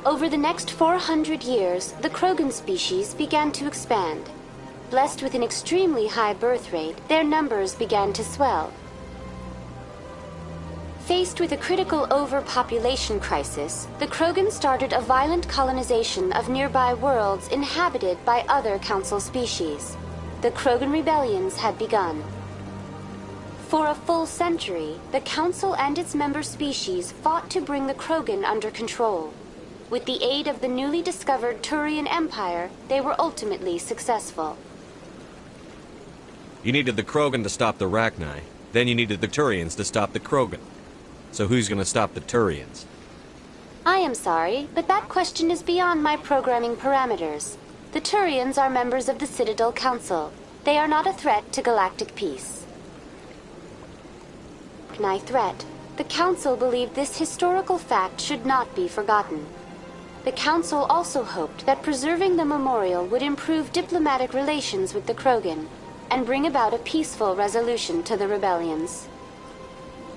[SPEAKER 9] Over the next 400 years, the Krogan species began to expand. Blessed with an extremely high birth rate, their numbers began to swell. Faced with a critical overpopulation crisis, the Krogan started a violent colonization of nearby worlds inhabited by other Council species. The Krogan rebellions had begun. For a full century, the Council and its member species fought to bring the Krogan under control. With the aid of the newly discovered Turian Empire, they were ultimately successful.
[SPEAKER 22] You needed the Krogan to stop the Rachni, then you needed the Turians to stop the Krogan. So who's gonna stop the Turians?
[SPEAKER 9] I am sorry, but that question is beyond my programming parameters. The Turians are members of the Citadel Council. They are not a threat to galactic peace. Rachni threat. The Council believed this historical fact should not be forgotten. The Council also hoped that preserving the memorial would improve diplomatic relations with the Krogan and bring about a peaceful resolution to the rebellions.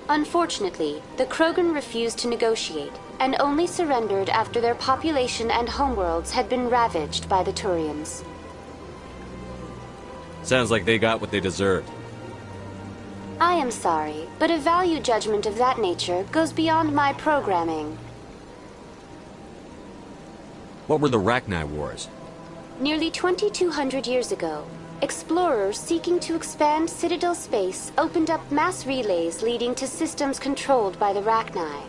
[SPEAKER 9] Unfortunately, the Krogan refused to negotiate and only surrendered after their population and homeworlds had been ravaged by the Turians.
[SPEAKER 22] Sounds like they got what they deserved.
[SPEAKER 9] I am sorry, but a value judgment of that nature goes beyond my programming.
[SPEAKER 22] What were the Rachni Wars?
[SPEAKER 9] Nearly 2,200 years ago, explorers seeking to expand Citadel space opened up mass relays leading to systems controlled by the Rachni.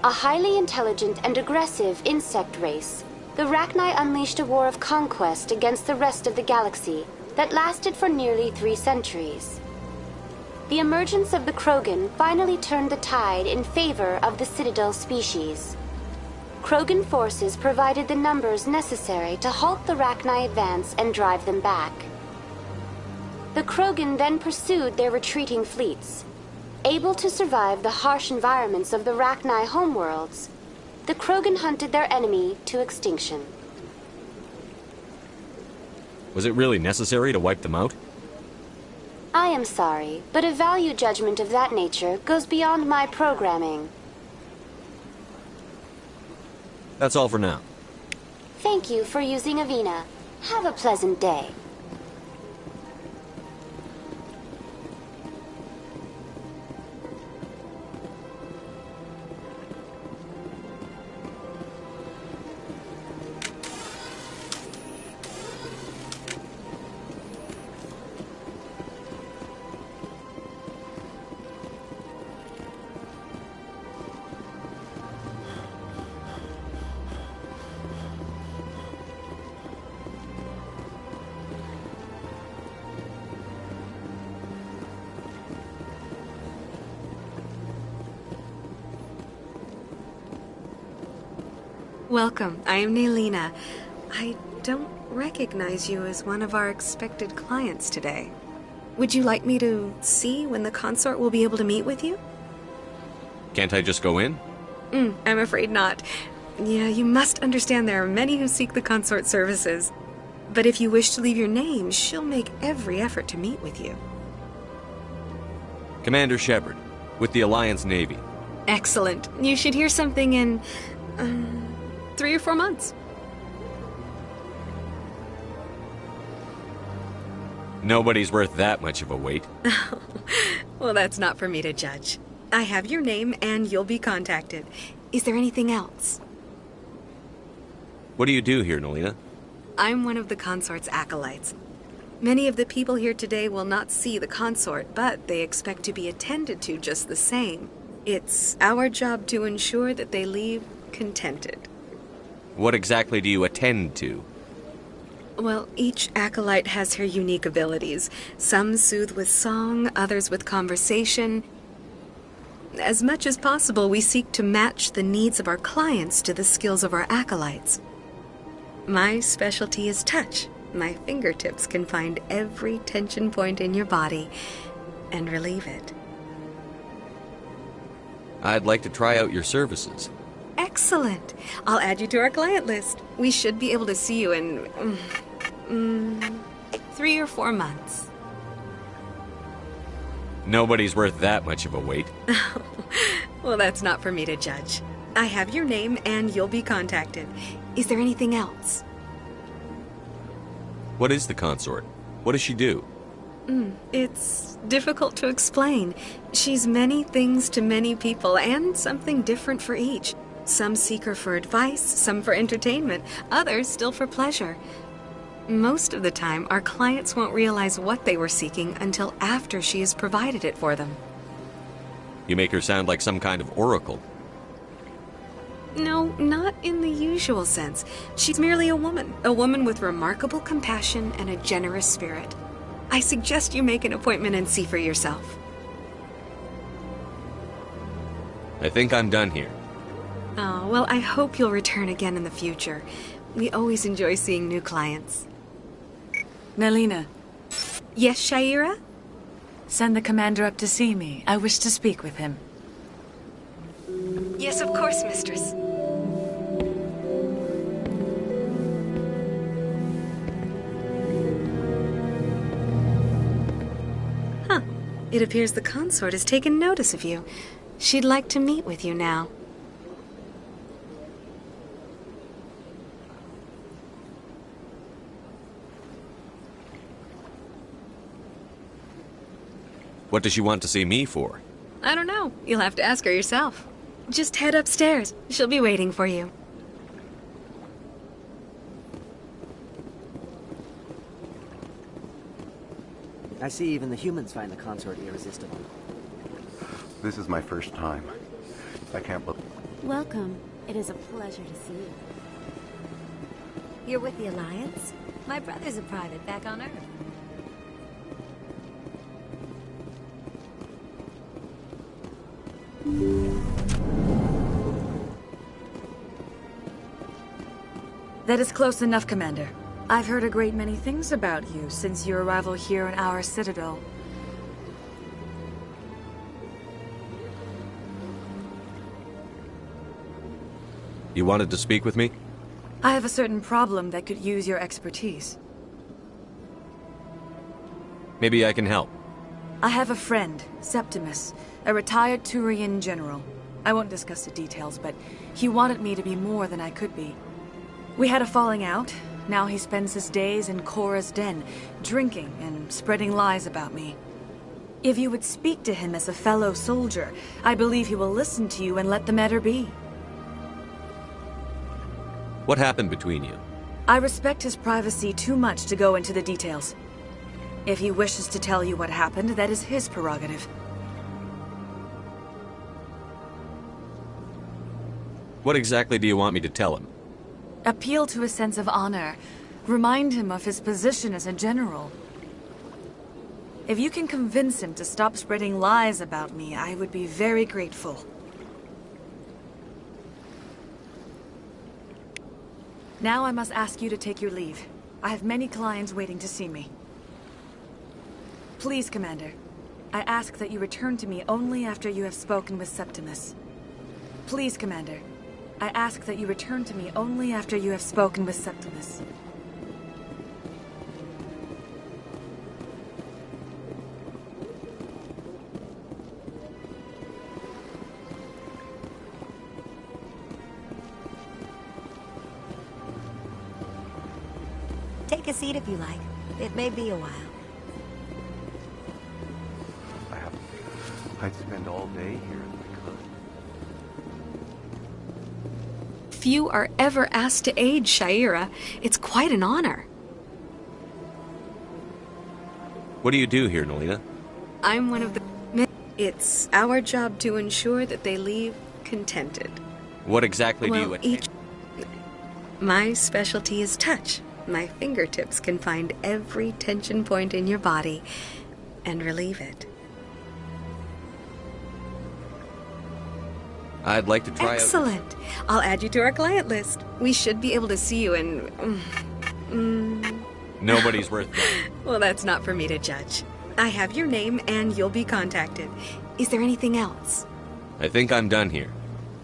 [SPEAKER 9] A highly intelligent and aggressive insect race, the Rachni unleashed a war of conquest against the rest of the galaxy that lasted for nearly 3 centuries. The emergence of the Krogan finally turned the tide in favor of the Citadel species. Krogan forces provided the numbers necessary to halt the Rachni advance and drive them back. The Krogan then pursued their retreating fleets. Able to survive the harsh environments of the Rachni homeworlds, the Krogan hunted their enemy to extinction.
[SPEAKER 22] Was it really necessary to wipe them out?
[SPEAKER 9] I am sorry, but a value judgment of that nature goes beyond my programming.
[SPEAKER 22] That's all for now.
[SPEAKER 9] Thank you for using Avina. Have a pleasant day.
[SPEAKER 23] Welcome. I am Nailina. I don't recognize you as one of our expected clients today. Would you like me to see when the consort will be able to meet with you?
[SPEAKER 3] Can't I just go in?
[SPEAKER 23] I'm afraid not. Yeah, you must understand there are many who seek the consort services. But if you wish to leave your name, she'll make every effort to meet with you.
[SPEAKER 3] Commander Shepard, with the Alliance Navy.
[SPEAKER 23] Excellent. You should hear something in 3 or 4 months.
[SPEAKER 3] Nobody's worth that much of a wait.
[SPEAKER 23] Well, that's not for me to judge. I have your name and you'll be contacted. Is there anything else?
[SPEAKER 3] What do you do here, Nelina?
[SPEAKER 23] I'm one of the consort's acolytes. Many of the people here today will not see the consort, but they expect to be attended to just the same. It's our job to ensure that they leave contented.
[SPEAKER 3] What exactly do you attend to?
[SPEAKER 23] Well, each acolyte has her unique abilities. Some soothe with song, others with conversation. As much as possible, we seek to match the needs of our clients to the skills of our acolytes. My specialty is touch. My fingertips can find every tension point in your body and relieve it.
[SPEAKER 3] I'd like to try out your services.
[SPEAKER 23] Excellent. I'll add you to our client list. We should be able to see you in 3 or 4 months.
[SPEAKER 3] Nobody's worth that much of a wait.
[SPEAKER 23] Well, that's not for me to judge. I have your name and you'll be contacted. Is there anything else?
[SPEAKER 3] What is the consort? What does she do?
[SPEAKER 23] It's difficult to explain. She's many things to many people and something different for each. Some seek her for advice, some for entertainment, others still for pleasure. Most of the time, our clients won't realize what they were seeking until after she has provided it for them.
[SPEAKER 3] You make her sound like some kind of oracle.
[SPEAKER 23] No, not in the usual sense. She's merely a woman with remarkable compassion and a generous spirit. I suggest you make an appointment and see for yourself.
[SPEAKER 3] I think I'm done here.
[SPEAKER 23] Oh, well, I hope you'll return again in the future. We always enjoy seeing new clients.
[SPEAKER 5] Nelina.
[SPEAKER 23] Yes, Shaira?
[SPEAKER 5] Send the commander up to see me. I wish to speak with him.
[SPEAKER 23] Yes, of course, mistress. Huh. It appears the consort has taken notice of you. She'd like to meet with you now.
[SPEAKER 3] What does she want to see me for?
[SPEAKER 23] I don't know. You'll have to ask her yourself. Just head upstairs. She'll be waiting for you.
[SPEAKER 16] I see even the humans find the consort irresistible.
[SPEAKER 1] This is my first time. I can't believe...
[SPEAKER 6] Welcome. It is a pleasure to see you. You're with the Alliance? My brother's a private back on Earth.
[SPEAKER 5] That is close enough, Commander. I've heard a great many things about you since your arrival here in our citadel.
[SPEAKER 3] You wanted to speak with me?
[SPEAKER 5] I have a certain problem that could use your expertise.
[SPEAKER 3] Maybe I can help.
[SPEAKER 5] I have a friend, Septimus, a retired Turian general. I won't discuss the details, but he wanted me to be more than I could be. We had a falling out. Now he spends his days in Korra's den, drinking and spreading lies about me. If you would speak to him as a fellow soldier, I believe he will listen to you and let the matter be.
[SPEAKER 3] What happened between you?
[SPEAKER 5] I respect his privacy too much to go into the details. If he wishes to tell you what happened, that is his prerogative.
[SPEAKER 3] What exactly do you want me to tell him?
[SPEAKER 5] Appeal to his sense of honor. Remind him of his position as a general. If you can convince him to stop spreading lies about me, I would be very grateful. Now I must ask you to take your leave. I have many clients waiting to see me. Please, Commander. I ask that you return to me only after you have spoken with Septimus. Please, Commander. I ask that you return to me only after you have spoken with Septimus.
[SPEAKER 6] Take a seat if you like. It may be a while.
[SPEAKER 1] I'd spend all day here if I could.
[SPEAKER 23] Few are ever asked to aid Shaira. It's quite an honor.
[SPEAKER 3] What do you do here, Nolina?
[SPEAKER 23] I'm one of the... It's our job to ensure that they leave contented.
[SPEAKER 3] What exactly do you...
[SPEAKER 23] My specialty is touch. My fingertips can find every tension point in your body and relieve it.
[SPEAKER 3] I'd like to try
[SPEAKER 23] Excellent. I'll add you to our client list. We should be able to see you in...
[SPEAKER 3] Nobody's worth...
[SPEAKER 23] Well, that's not for me to judge. I have your name and you'll be contacted. Is there anything else?
[SPEAKER 3] I think I'm done here.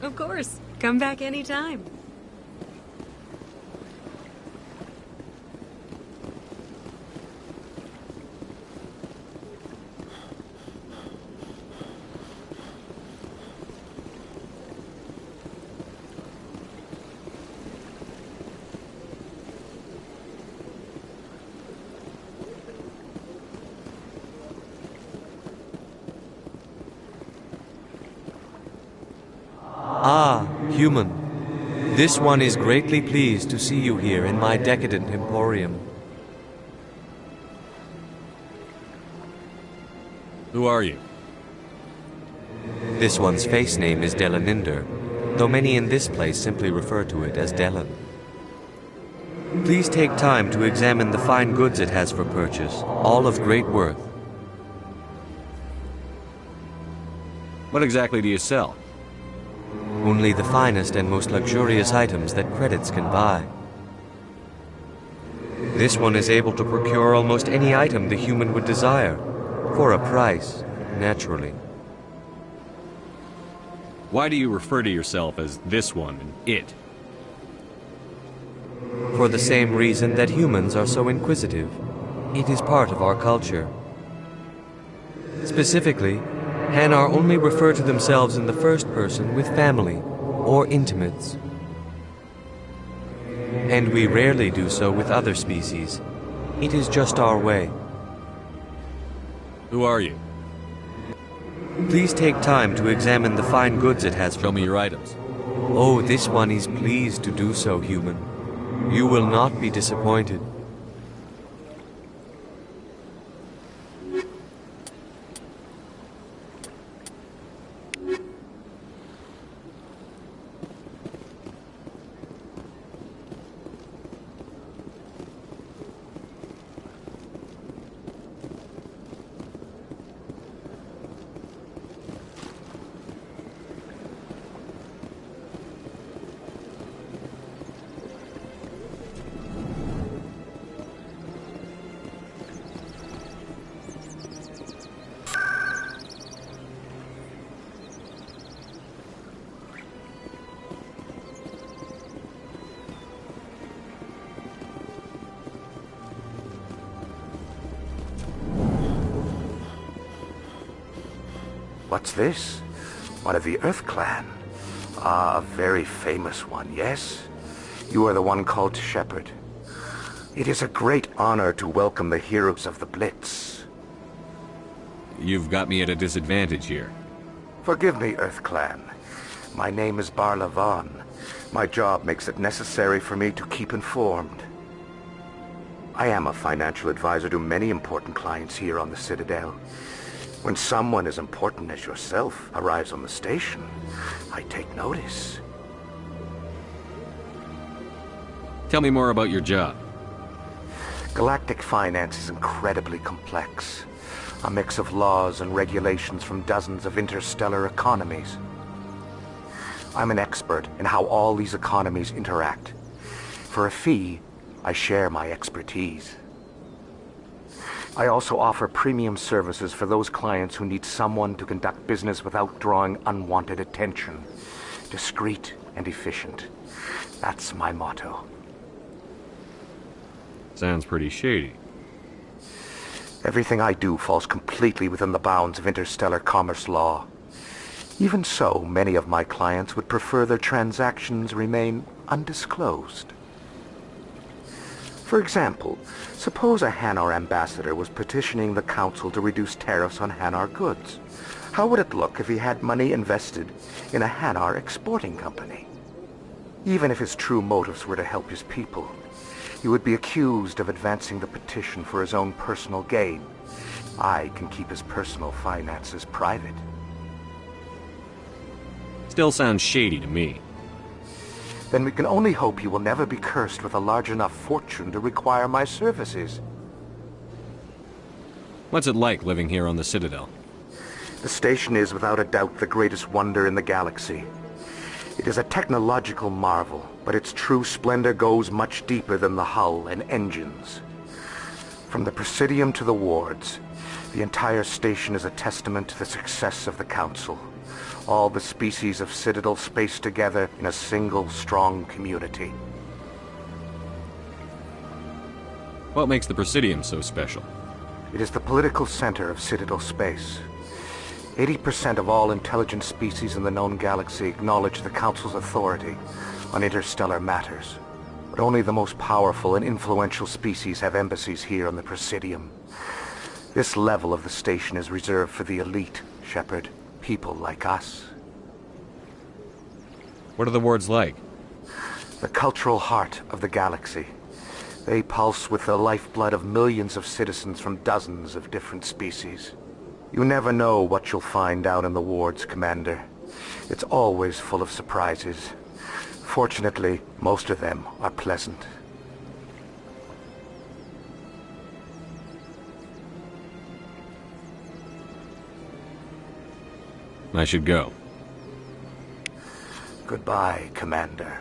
[SPEAKER 23] Of course. Come back anytime.
[SPEAKER 17] Ah, human. This one is greatly pleased to see you here in my decadent emporium.
[SPEAKER 3] Who are you?
[SPEAKER 17] This one's face name is Delaninder, though many in this place simply refer to it as Delan. Please take time to examine the fine goods it has for purchase, all of great worth.
[SPEAKER 3] What exactly do you sell?
[SPEAKER 17] Only the finest and most luxurious items that credits can buy. This one is able to procure almost any item the human would desire, for a price, naturally.
[SPEAKER 3] Why do you refer to yourself as this one and it?
[SPEAKER 17] For the same reason that humans are so inquisitive. It is part of our culture. Specifically, Hanar only refer to themselves in the first person with family or intimates. And we rarely do so with other species. It is just our way.
[SPEAKER 3] Who are you?
[SPEAKER 17] Please take time to examine the fine goods it has.
[SPEAKER 3] Show me your items.
[SPEAKER 17] Oh, this one is pleased to do so, human. You will not be disappointed.
[SPEAKER 1] What's this? One of the Earth Clan. Ah, a very famous one, yes? You are the one called to shepherd. It is a great honor to welcome the heroes of the Blitz.
[SPEAKER 3] You've got me at a disadvantage here.
[SPEAKER 1] Forgive me, Earth Clan. My name is Barla Vaughn. My job makes it necessary for me to keep informed. I am a financial advisor to many important clients here on the Citadel. When someone as important as yourself arrives on the station, I take notice.
[SPEAKER 3] Tell me more about your job.
[SPEAKER 1] Galactic finance is incredibly complex. A mix of laws and regulations from dozens of interstellar economies. I'm an expert in how all these economies interact. For a fee, I share my expertise. I also offer premium services for those clients who need someone to conduct business without drawing unwanted attention. discreet and efficient. That's my motto.
[SPEAKER 3] Sounds pretty shady.
[SPEAKER 1] Everything I do falls completely within the bounds of interstellar commerce law. Even so, many of my clients would prefer their transactions remain undisclosed. For example, suppose a Hanar ambassador was petitioning the Council to reduce tariffs on Hanar goods. How would it look if he had money invested in a Hanar exporting company? Even if his true motives were to help his people, he would be accused of advancing the petition for his own personal gain. I can keep his personal finances private.
[SPEAKER 3] Still sounds shady to me.
[SPEAKER 1] Then we can only hope you will never be cursed with a large enough fortune to require my services.
[SPEAKER 3] What's it like living here on the Citadel?
[SPEAKER 1] The station is without a doubt the greatest wonder in the galaxy. It is a technological marvel, but its true splendor goes much deeper than the hull and engines. From the Presidium to the wards, the entire station is a testament to the success of the Council. All the species of Citadel spaced together in a single, strong community.
[SPEAKER 3] What makes the Presidium so special?
[SPEAKER 1] It is the political center of Citadel space. 80% of all intelligent species in the known galaxy acknowledge the Council's authority on interstellar matters. But only the most powerful and influential species have embassies here on the Presidium. This level of the station is reserved for the elite, Shepard. People like us.
[SPEAKER 3] What are the wards like?
[SPEAKER 1] The cultural heart of the galaxy. They pulse with the lifeblood of millions of citizens from dozens of different species. You never know what you'll find down in the wards, Commander. It's always full of surprises. Fortunately, most of them are pleasant.
[SPEAKER 3] I should go.
[SPEAKER 1] Goodbye, Commander.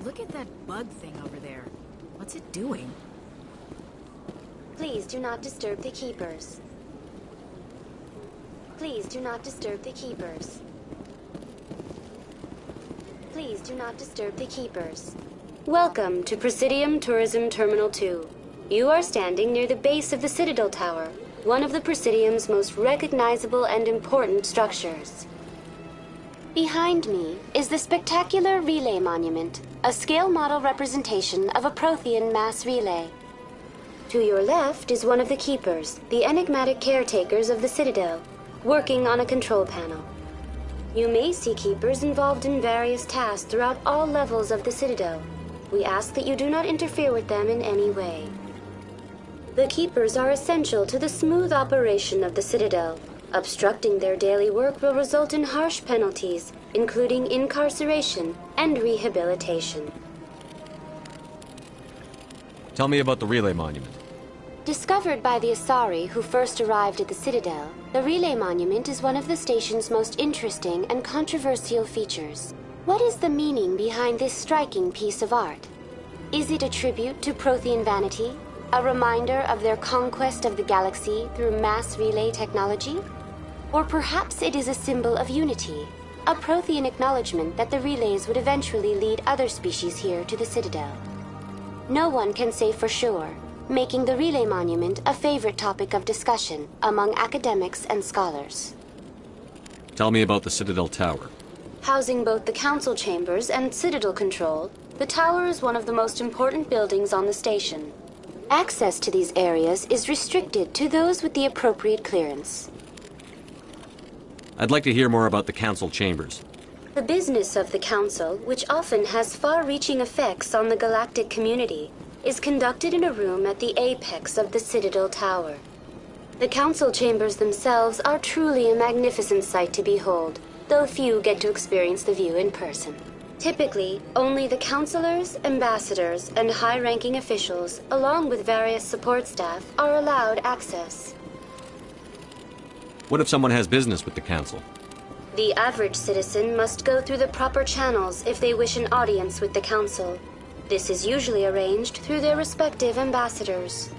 [SPEAKER 12] Look at that bug thing over there. What's it doing?
[SPEAKER 9] Please do not disturb the Keepers. Please do not disturb the Keepers. Please do not disturb the Keepers. Welcome to Presidium Tourism Terminal 2. You are standing near the base of the Citadel Tower, one of the Presidium's most recognizable and important structures. Behind me is the spectacular Relay Monument, a scale model representation of a Prothean mass relay. To your left is one of the Keepers, the enigmatic caretakers of the Citadel, working on a control panel. You may see Keepers involved in various tasks throughout all levels of the Citadel. We ask that you do not interfere with them in any way. The Keepers are essential to the smooth operation of the Citadel. Obstructing their daily work will result in harsh penalties, including incarceration and rehabilitation.
[SPEAKER 3] Tell me about the Relay Monument.
[SPEAKER 9] Discovered by the Asari who first arrived at the Citadel, the Relay Monument is one of the station's most interesting and controversial features. What is the meaning behind this striking piece of art? Is it a tribute to Prothean vanity? A reminder of their conquest of the galaxy through mass relay technology? Or perhaps it is a symbol of unity, a Prothean acknowledgement that the relays would eventually lead other species here to the Citadel. No one can say for sure, making the relay monument a favorite topic of discussion among academics and scholars.
[SPEAKER 22] Tell me about the Citadel Tower.
[SPEAKER 9] Housing both the council chambers and Citadel control, the tower is one of the most important buildings on the station. Access to these areas is restricted to those with the appropriate clearance.
[SPEAKER 22] I'd like to hear more about the council chambers.
[SPEAKER 9] The business of the council, which often has far-reaching effects on the galactic community, is conducted in a room at the apex of the Citadel Tower. The council chambers themselves are truly a magnificent sight to behold, though few get to experience the view in person. Typically, only the councilors, ambassadors, and high-ranking officials, along with various support staff, are allowed access.
[SPEAKER 22] What if someone has business with the council?
[SPEAKER 9] The average citizen must go through the proper channels if they wish an audience with the council. This is usually arranged through their respective ambassadors.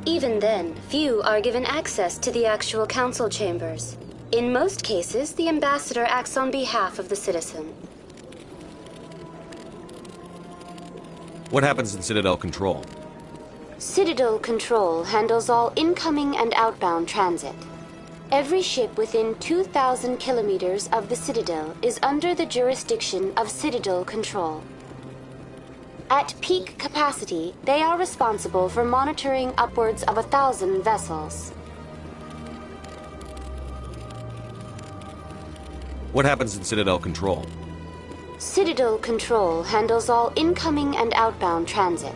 [SPEAKER 9] Even then, few are given access to the actual council chambers. In most cases, the ambassador acts on behalf of the citizen.
[SPEAKER 22] What happens in Citadel Control?
[SPEAKER 9] Citadel Control handles all incoming and outbound transit. Every ship within 2,000 kilometers of the Citadel is under the jurisdiction of Citadel Control. At peak capacity, they are responsible for monitoring upwards of 1,000 vessels.
[SPEAKER 22] What happens in Citadel Control?
[SPEAKER 9] Citadel Control handles all incoming and outbound transit.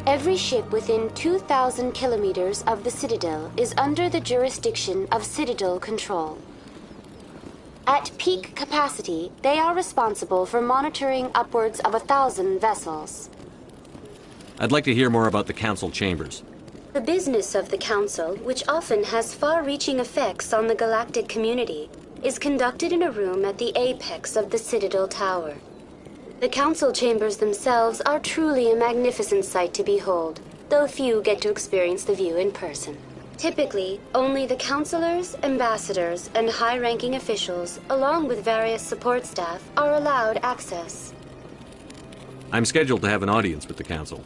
[SPEAKER 9] Every ship within 2,000 kilometers of the Citadel is under the jurisdiction of Citadel Control. At peak capacity, they are responsible for monitoring upwards of 1,000 vessels.
[SPEAKER 22] I'd like to hear more about the council chambers.
[SPEAKER 9] The business of the council, which often has far-reaching effects on the galactic community, is conducted in a room at the apex of the Citadel Tower. The council chambers themselves are truly a magnificent sight to behold, though few get to experience the view in person. Typically, only the councilors, ambassadors, and high-ranking officials, along with various support staff, are allowed access.
[SPEAKER 22] I'm scheduled to have an audience with the council.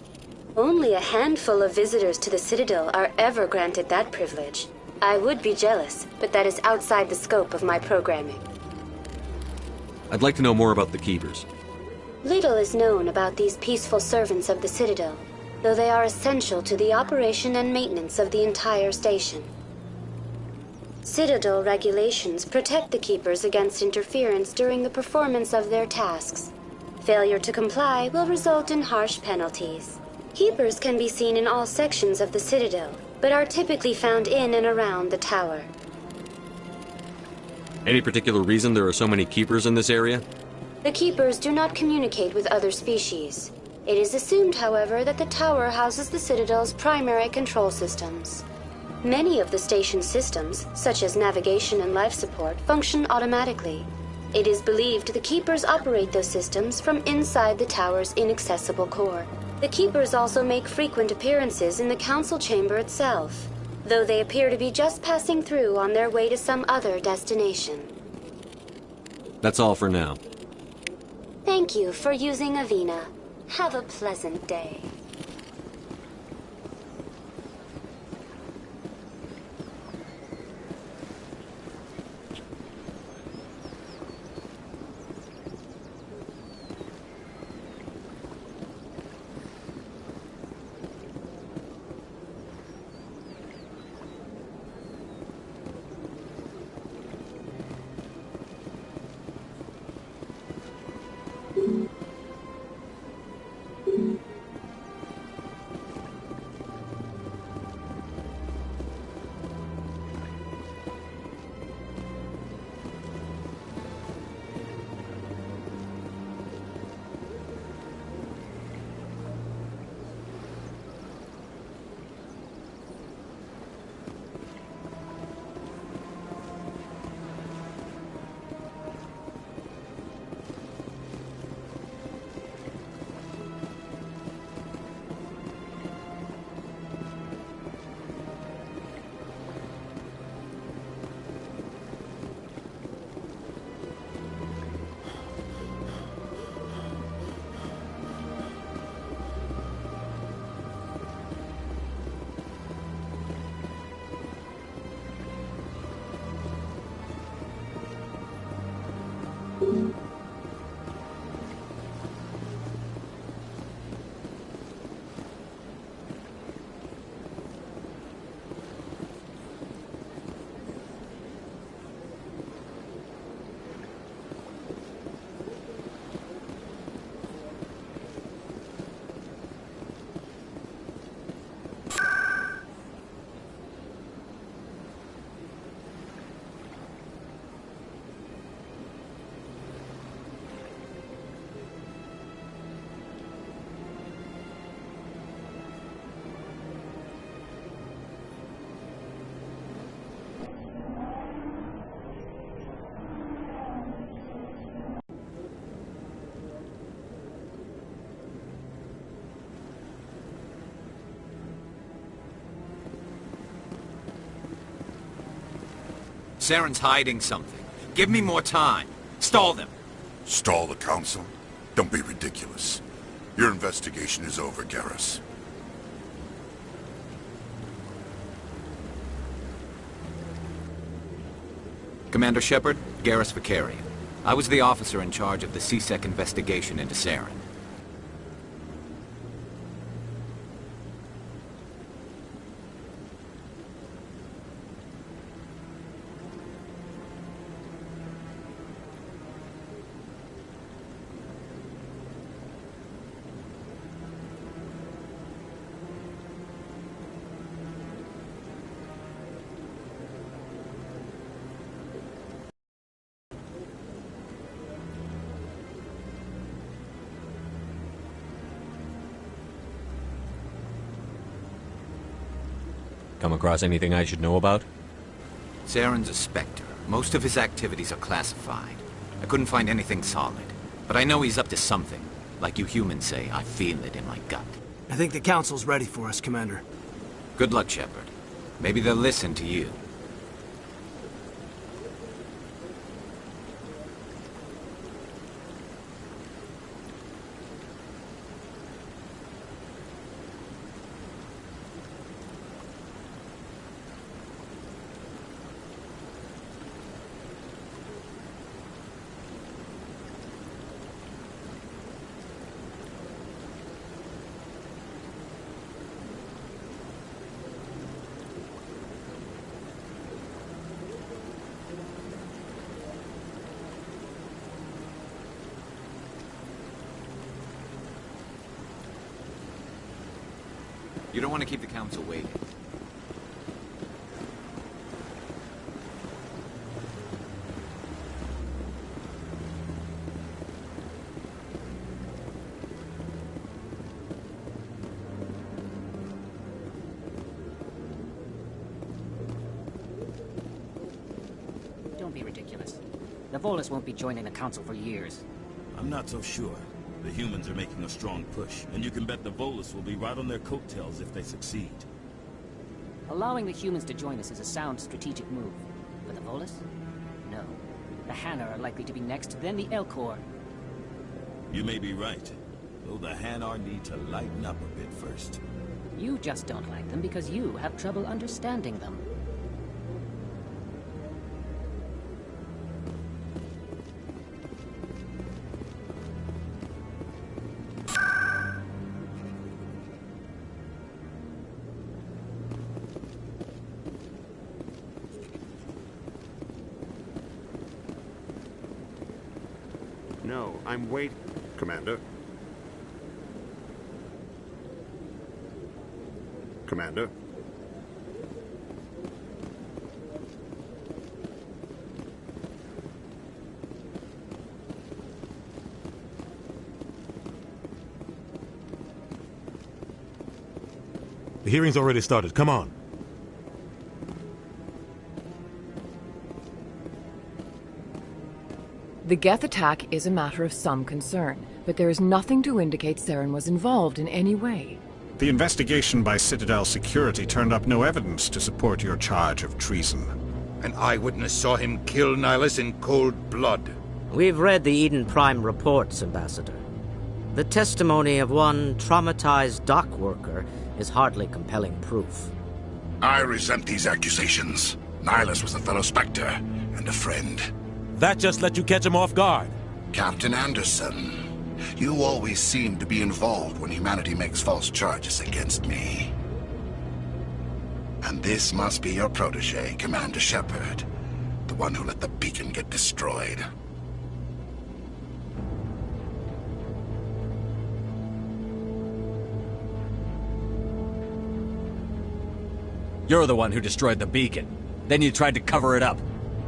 [SPEAKER 9] Only a handful of visitors to the Citadel are ever granted that privilege. I would be jealous, but that is outside the scope of my programming.
[SPEAKER 22] I'd like to know more about the Keepers.
[SPEAKER 9] Little is known about these peaceful servants of the Citadel, though they are essential to the operation and maintenance of the entire station. Citadel regulations protect the Keepers against interference during the performance of their tasks. Failure to comply will result in harsh penalties. Keepers can be seen in all sections of the Citadel, but are typically found in and around the tower.
[SPEAKER 22] Any particular reason there are so many Keepers in this area?
[SPEAKER 9] The Keepers do not communicate with other species. It is assumed, however, that the tower houses the Citadel's primary control systems. Many of the station's systems, such as navigation and life support, function automatically. It is believed the Keepers operate those systems from inside the tower's inaccessible core. The Keepers also make frequent appearances in the council chamber itself, though they appear to be just passing through on their way to some other destination.
[SPEAKER 22] That's all for now.
[SPEAKER 9] Thank you for using Avina. Have a pleasant day.
[SPEAKER 18] Saren's hiding something. Give me more time. Stall them.
[SPEAKER 11] Stall the council? Don't be ridiculous. Your investigation is over, Garrus.
[SPEAKER 18] Commander Shepard, Garrus Vicarian. I was the officer in charge of the C-Sec investigation into Saren.
[SPEAKER 17] Come across anything I should know about?
[SPEAKER 18] Saren's a Spectre. Most of his activities are classified. I couldn't find anything solid. But I know he's up to something. Like you humans say, I feel it in my gut.
[SPEAKER 10] I think the Council's ready for us, Commander.
[SPEAKER 18] Good luck, Shepard. Maybe they'll listen to you. You don't want to keep the Council waiting.
[SPEAKER 16] Don't be ridiculous. The Volus won't be joining the Council for years.
[SPEAKER 19] I'm not so sure. The humans are making a strong push, and you can bet the Volus will be right on their coattails if they succeed.
[SPEAKER 16] Allowing the humans to join us is a sound strategic move. But the Volus? No. The Hanar are likely to be next, then the Elcor.
[SPEAKER 19] You may be right, though the Hanar need to lighten up a bit first.
[SPEAKER 16] You just don't like them because you have trouble understanding them.
[SPEAKER 20] No, I'm waiting, Commander. Commander?
[SPEAKER 8] The hearing's already started. Come on.
[SPEAKER 24] The Geth attack is a matter of some concern, but there is nothing to indicate Saren was involved in any way.
[SPEAKER 25] The investigation by Citadel Security turned up no evidence to support your charge of treason.
[SPEAKER 15] An eyewitness saw him kill Nihilus in cold blood.
[SPEAKER 26] We've read the Eden Prime reports, Ambassador. The testimony of one traumatized dock worker is hardly compelling proof.
[SPEAKER 11] I resent these accusations. Nihilus was a fellow Spectre and a friend.
[SPEAKER 8] That just let you catch him off guard.
[SPEAKER 11] Captain Anderson, you always seem to be involved when humanity makes false charges against me. And this must be your protege, Commander Shepard, the one who let the beacon get destroyed.
[SPEAKER 22] You're the one who destroyed the beacon. Then you tried to cover it up.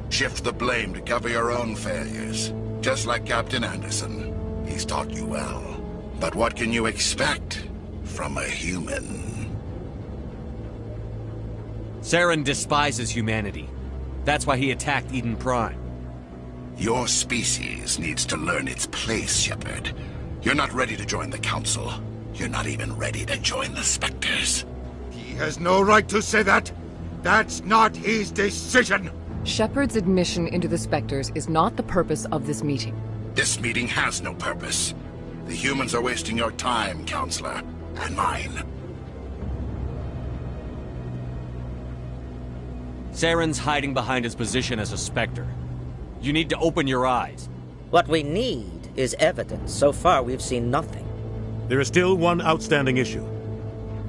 [SPEAKER 11] Shift the blame to cover your own failures. Just like Captain Anderson. He's taught you well. But what can you expect from a human?
[SPEAKER 22] Saren despises humanity. That's why he attacked Eden Prime.
[SPEAKER 11] Your species needs to learn its place, Shepard. You're not ready to join the Council. You're not even ready to join the Spectres.
[SPEAKER 15] He has no right to say that. That's not his decision.
[SPEAKER 24] Shepard's admission into the Spectres is not the purpose of this meeting.
[SPEAKER 2] This meeting has no purpose. The humans are wasting your time, Counselor, and mine.
[SPEAKER 22] Saren's hiding behind his position as a Spectre. You need to open your eyes.
[SPEAKER 26] What we need is evidence. So far, we've seen nothing.
[SPEAKER 8] There is still one outstanding issue.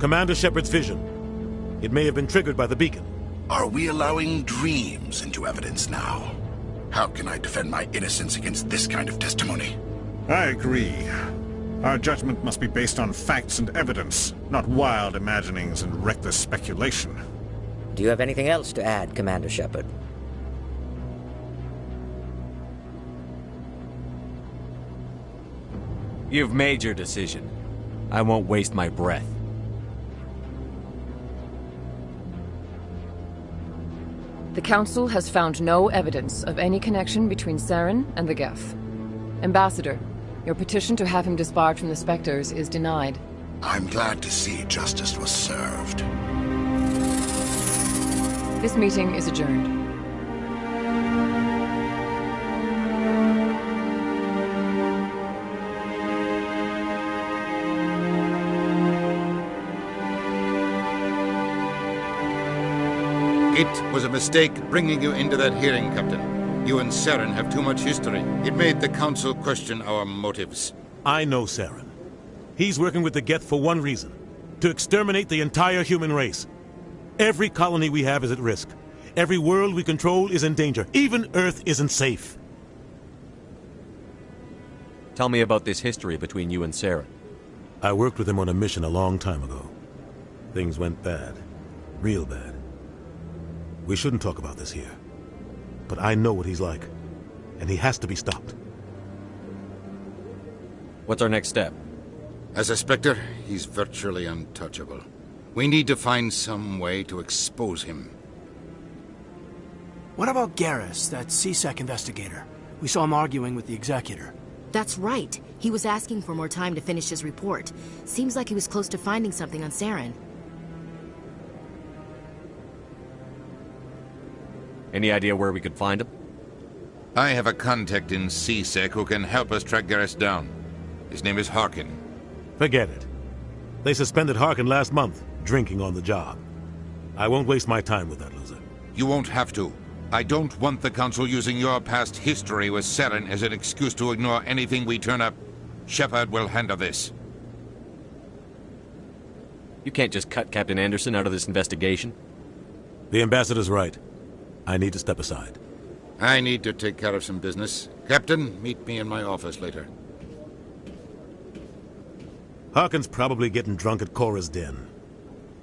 [SPEAKER 8] Commander Shepard's vision. It may have been triggered by the beacon.
[SPEAKER 2] Are we allowing dreams into evidence now? How can I defend my innocence against this kind of testimony?
[SPEAKER 25] I agree. Our judgment must be based on facts and evidence, not wild imaginings and reckless speculation.
[SPEAKER 26] Do you have anything else to add, Commander Shepard?
[SPEAKER 22] You've made your decision. I won't waste my breath.
[SPEAKER 24] The Council has found no evidence of any connection between Saren and the Geth. Ambassador, your petition to have him disbarred from the Spectres is denied.
[SPEAKER 2] I'm glad to see justice was served.
[SPEAKER 24] This meeting is adjourned.
[SPEAKER 15] It was a mistake bringing you into that hearing, Captain. You and Saren have too much history. It made the Council question our motives.
[SPEAKER 8] I know Saren. He's working with the Geth for one reason. To exterminate the entire human race. Every colony we have is at risk. Every world we control is in danger. Even Earth isn't safe.
[SPEAKER 22] Tell me about this history between you and Saren.
[SPEAKER 8] I worked with him on a mission a long time ago. Things went bad. Real bad. We shouldn't talk about this here. But I know what he's like. And he has to be stopped.
[SPEAKER 22] What's our next step?
[SPEAKER 15] As a Spectre, he's virtually untouchable. We need to find some way to expose him.
[SPEAKER 10] What about Garrus, that C-Sec investigator? We saw him arguing with the Executor.
[SPEAKER 12] That's right. He was asking for more time to finish his report. Seems like he was close to finding something on Saren.
[SPEAKER 22] Any idea where we could find him?
[SPEAKER 15] I have a contact in C-Sec who can help us track Garrus down. His name is Harkin.
[SPEAKER 8] Forget it. They suspended Harkin last month, drinking on the job. I won't waste my time with that loser.
[SPEAKER 15] You won't have to. I don't want the Council using your past history with Saren as an excuse to ignore anything we turn up. Shepard will handle this.
[SPEAKER 22] You can't just cut Captain Anderson out of this investigation.
[SPEAKER 8] The Ambassador's right. I need to step aside.
[SPEAKER 15] I need to take care of some business. Captain, meet me in my office later.
[SPEAKER 8] Harkin's probably getting drunk at Cora's Den.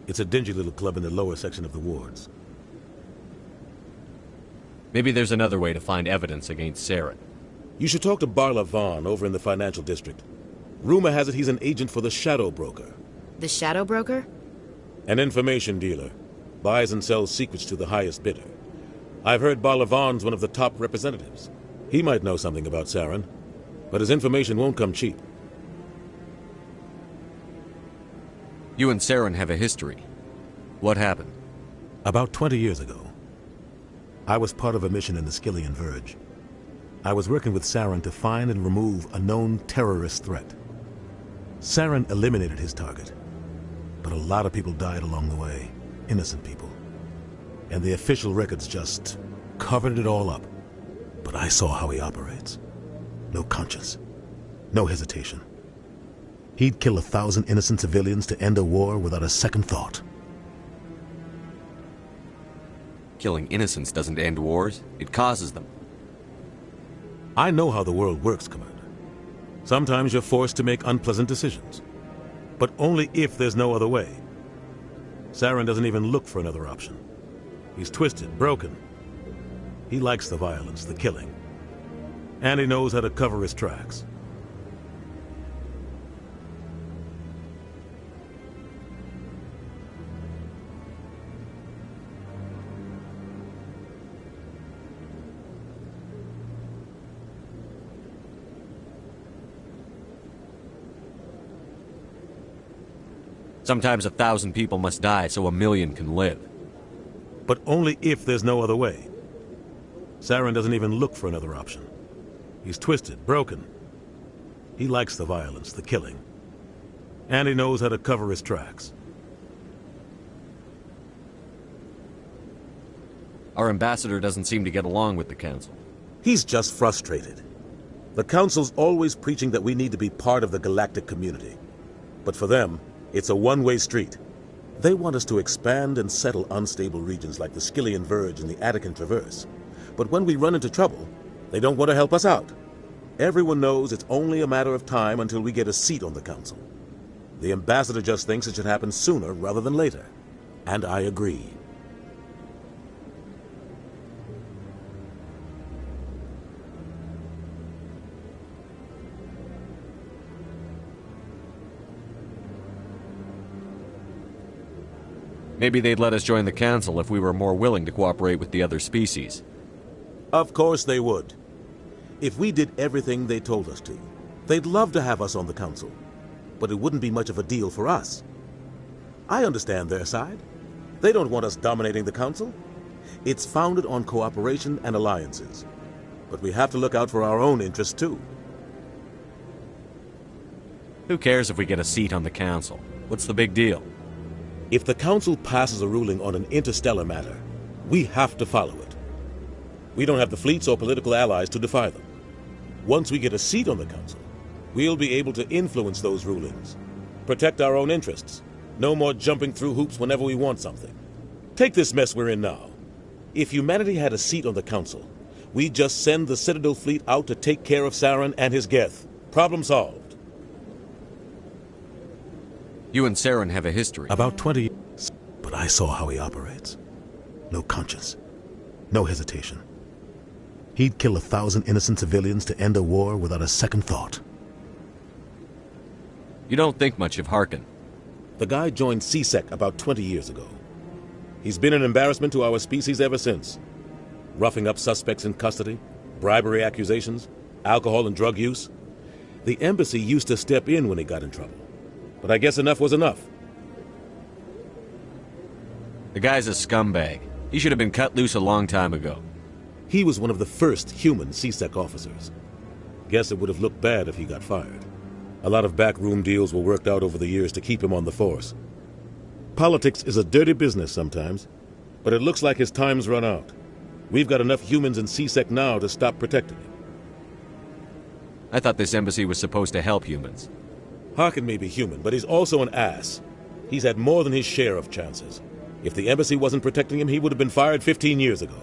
[SPEAKER 8] It's a dingy little club in the lower section of the wards.
[SPEAKER 22] Maybe there's another way to find evidence against Saren.
[SPEAKER 8] You should talk to Barla Vaughn over in the financial district. Rumor has it he's an agent for the Shadow Broker.
[SPEAKER 12] The Shadow Broker?
[SPEAKER 8] An information dealer. Buys and sells secrets to the highest bidder. I've heard Barla Vaughn's one of the top representatives. He might know something about Saren, but his information won't come cheap.
[SPEAKER 22] You and Saren have a history. What happened?
[SPEAKER 8] About 20 years ago, I was part of a mission in the Skillian Verge. I was working with Saren to find and remove a known terrorist threat. Saren eliminated his target, but a lot of people died along the way, innocent people. And the official records just covered it all up. But I saw how he operates. No conscience, no hesitation. He'd kill 1,000 innocent civilians to end a war without a second thought.
[SPEAKER 22] Killing innocents doesn't end wars, it causes them.
[SPEAKER 8] I know how the world works, Commander. Sometimes you're forced to make unpleasant decisions. But only if there's no other way. Saren doesn't even look for another option. He's twisted, broken. He likes the violence, the killing. And he knows how to cover his tracks.
[SPEAKER 22] Sometimes 1,000 people must die so 1,000,000 can live.
[SPEAKER 8] But only if there's no other way. Saren doesn't even look for another option. He's twisted, broken. He likes the violence, the killing. And he knows how to cover his tracks.
[SPEAKER 22] Our ambassador doesn't seem to get along with the Council.
[SPEAKER 8] He's just frustrated. The Council's always preaching that we need to be part of the galactic community. But for them, it's a one-way street. They want us to expand and settle unstable regions like the Skillian Verge and the Attican Traverse. But when we run into trouble, they don't want to help us out. Everyone knows it's only a matter of time until we get a seat on the Council. The ambassador just thinks it should happen sooner rather than later. And I agree.
[SPEAKER 22] Maybe they'd let us join the Council if we were more willing to cooperate with the other species.
[SPEAKER 8] Of course they would. If we did everything they told us to, they'd love to have us on the Council. But it wouldn't be much of a deal for us. I understand their side. They don't want us dominating the Council. It's founded on cooperation and alliances. But we have to look out for our own interests too.
[SPEAKER 22] Who cares if we get a seat on the Council? What's the big deal?
[SPEAKER 8] If the Council passes a ruling on an interstellar matter, we have to follow it. We don't have the fleets or political allies to defy them. Once we get a seat on the Council, we'll be able to influence those rulings, protect our own interests. No more jumping through hoops whenever we want something. Take this mess we're in now. If humanity had a seat on the Council, we'd just send the Citadel fleet out to take care of Saren and his Geth. Problem solved.
[SPEAKER 22] You and Saren have a history.
[SPEAKER 8] About 20 years, but I saw how he operates. No conscience. No hesitation. He'd kill 1,000 innocent civilians to end a war without a second thought.
[SPEAKER 22] You don't think much of Harkin.
[SPEAKER 8] The guy joined CSEC about 20 years ago. He's been an embarrassment to our species ever since. Roughing up suspects in custody, bribery accusations, alcohol and drug use. The embassy used to step in when he got in trouble. But I guess enough was enough.
[SPEAKER 22] The guy's a scumbag. He should have been cut loose a long time ago.
[SPEAKER 8] He was one of the first human CSEC officers. Guess it would have looked bad if he got fired. A lot of backroom deals were worked out over the years to keep him on the force. Politics is a dirty business sometimes, but it looks like his time's run out. We've got enough humans in CSEC now to stop protecting him.
[SPEAKER 22] I thought this embassy was supposed to help humans.
[SPEAKER 8] Harkin may be human, but he's also an ass. He's had more than his share of chances. If the embassy wasn't protecting him, he would have been fired 15 years ago.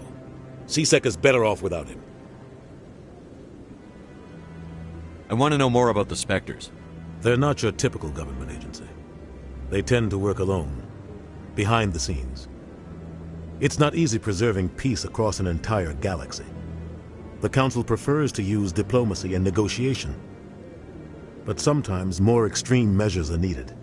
[SPEAKER 8] CSEC is better off without him.
[SPEAKER 22] I want to know more about the Spectres.
[SPEAKER 8] They're not your typical government agency. They tend to work alone, behind the scenes. It's not easy preserving peace across an entire galaxy. The Council prefers to use diplomacy and negotiation. But sometimes more extreme measures are needed.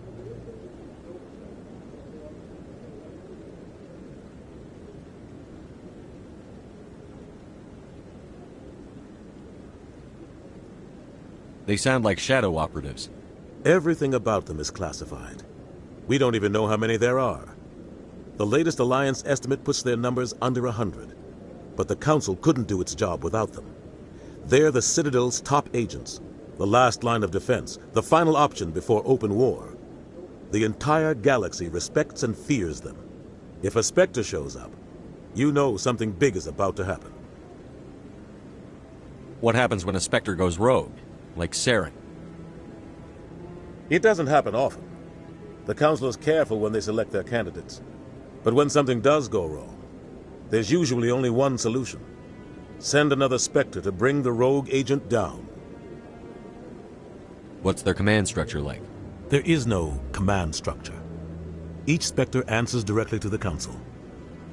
[SPEAKER 22] They sound like shadow operatives.
[SPEAKER 8] Everything about them is classified. We don't even know how many there are. The latest Alliance estimate puts their numbers under 100. But the Council couldn't do its job without them. They're the Citadel's top agents, the last line of defense, the final option before open war. The entire galaxy respects and fears them. If a Spectre shows up, you know something big is about to happen.
[SPEAKER 22] What happens when a Spectre goes rogue, like Saren?
[SPEAKER 8] It doesn't happen often. The Council is careful when they select their candidates. But when something does go wrong, there's usually only one solution. Send another Spectre to bring the rogue agent down.
[SPEAKER 22] What's their command structure like?
[SPEAKER 8] There is no command structure. Each Spectre answers directly to the Council.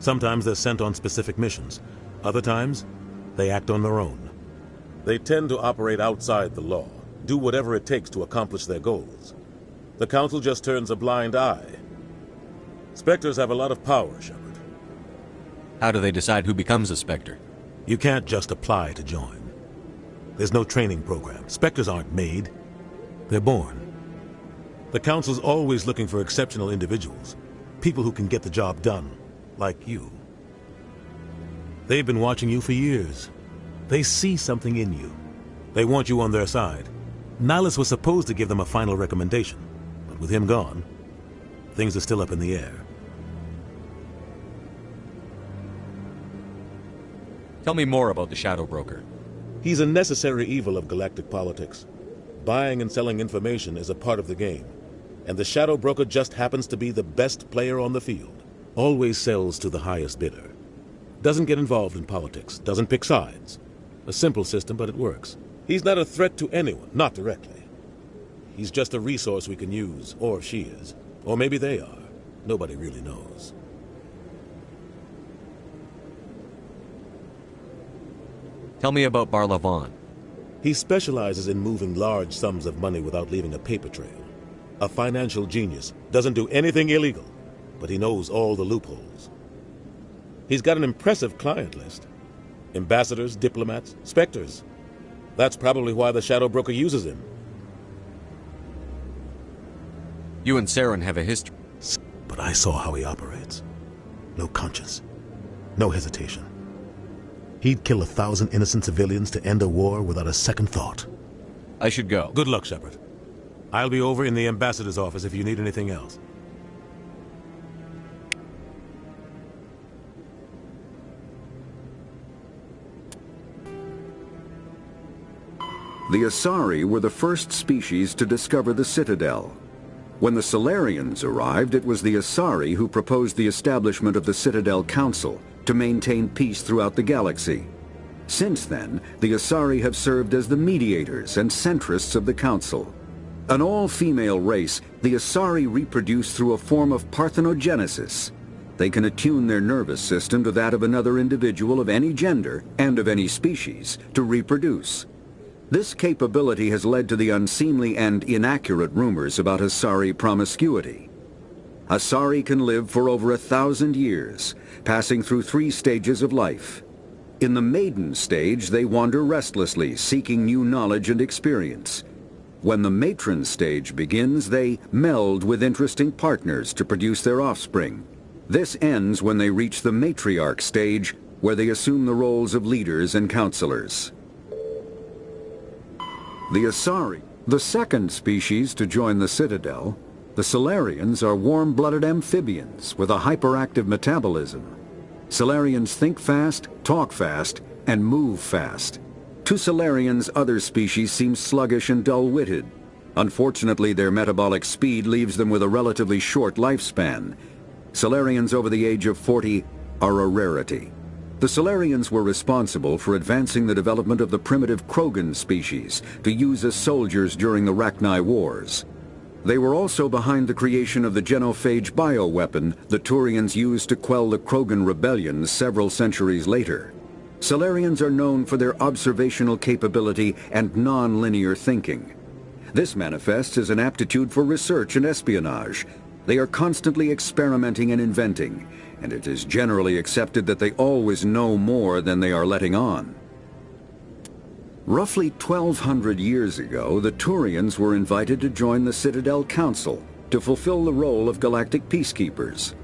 [SPEAKER 8] Sometimes they're sent on specific missions. Other times, they act on their own. They tend to operate outside the law, do whatever it takes to accomplish their goals. The Council just turns a blind eye. Spectres have a lot of power, Shepard.
[SPEAKER 22] How do they decide who becomes a Spectre?
[SPEAKER 8] You can't just apply to join. There's no training program. Spectres aren't made. They're born. The Council's always looking for exceptional individuals. People who can get the job done, like you. They've been watching you for years. They see something in you. They want you on their side. Nihilus was supposed to give them a final recommendation, but with him gone, things are still up in the air.
[SPEAKER 22] Tell me more about the Shadow Broker.
[SPEAKER 8] He's a necessary evil of galactic politics. Buying and selling information is a part of the game, and the Shadow Broker just happens to be the best player on the field. Always sells to the highest bidder. Doesn't get involved in politics, doesn't pick sides. A simple system, but it works. He's not a threat to anyone, not directly. He's just a resource we can use, or she is. Or maybe they are. Nobody really knows.
[SPEAKER 22] Tell me about Barlavon.
[SPEAKER 8] He specializes in moving large sums of money without leaving a paper trail. A financial genius. Doesn't do anything illegal, but he knows all the loopholes. He's got an impressive client list. Ambassadors, diplomats, specters. That's probably why the Shadow Broker uses him.
[SPEAKER 22] You and Saren have a history.
[SPEAKER 8] But I saw how he operates. No conscience. No hesitation. He'd kill 1,000 innocent civilians to end a war without a second thought.
[SPEAKER 22] I should go.
[SPEAKER 8] Good luck, Shepard. I'll be over in the ambassador's office if you need anything else.
[SPEAKER 4] The Asari were the first species to discover the Citadel. When the Solarians arrived, it was the Asari who proposed the establishment of the Citadel Council to maintain peace throughout the galaxy. Since then, the Asari have served as the mediators and centrists of the Council. An all-female race, the Asari reproduce through a form of parthenogenesis. They can attune their nervous system to that of another individual of any gender and of any species to reproduce. This capability has led to the unseemly and inaccurate rumors about Asari promiscuity. Asari can live for over 1,000 years, passing through 3 stages of life. In the maiden stage, they wander restlessly, seeking new knowledge and experience. When the matron stage begins, they meld with interesting partners to produce their offspring. This ends when they reach the matriarch stage, where they assume the roles of leaders and counselors. The Asari, the second species to join the Citadel, the Solarians are warm-blooded amphibians with a hyperactive metabolism. Solarians think fast, talk fast, and move fast. To Solarians, other species seem sluggish and dull-witted. Unfortunately, their metabolic speed leaves them with a relatively short lifespan. Solarians over the age of 40 are a rarity. The Solarians were responsible for advancing the development of the primitive Krogan species to use as soldiers during the Rachni Wars. They were also behind the creation of the genophage bioweapon the Turians used to quell the Krogan rebellions several centuries later. Solarians are known for their observational capability and non-linear thinking. This manifests as an aptitude for research and espionage. They are constantly experimenting and inventing, and it is generally accepted that they always know more than they are letting on. Roughly 1,200 years ago, the Turians were invited to join the Citadel Council to fulfill the role of galactic peacekeepers.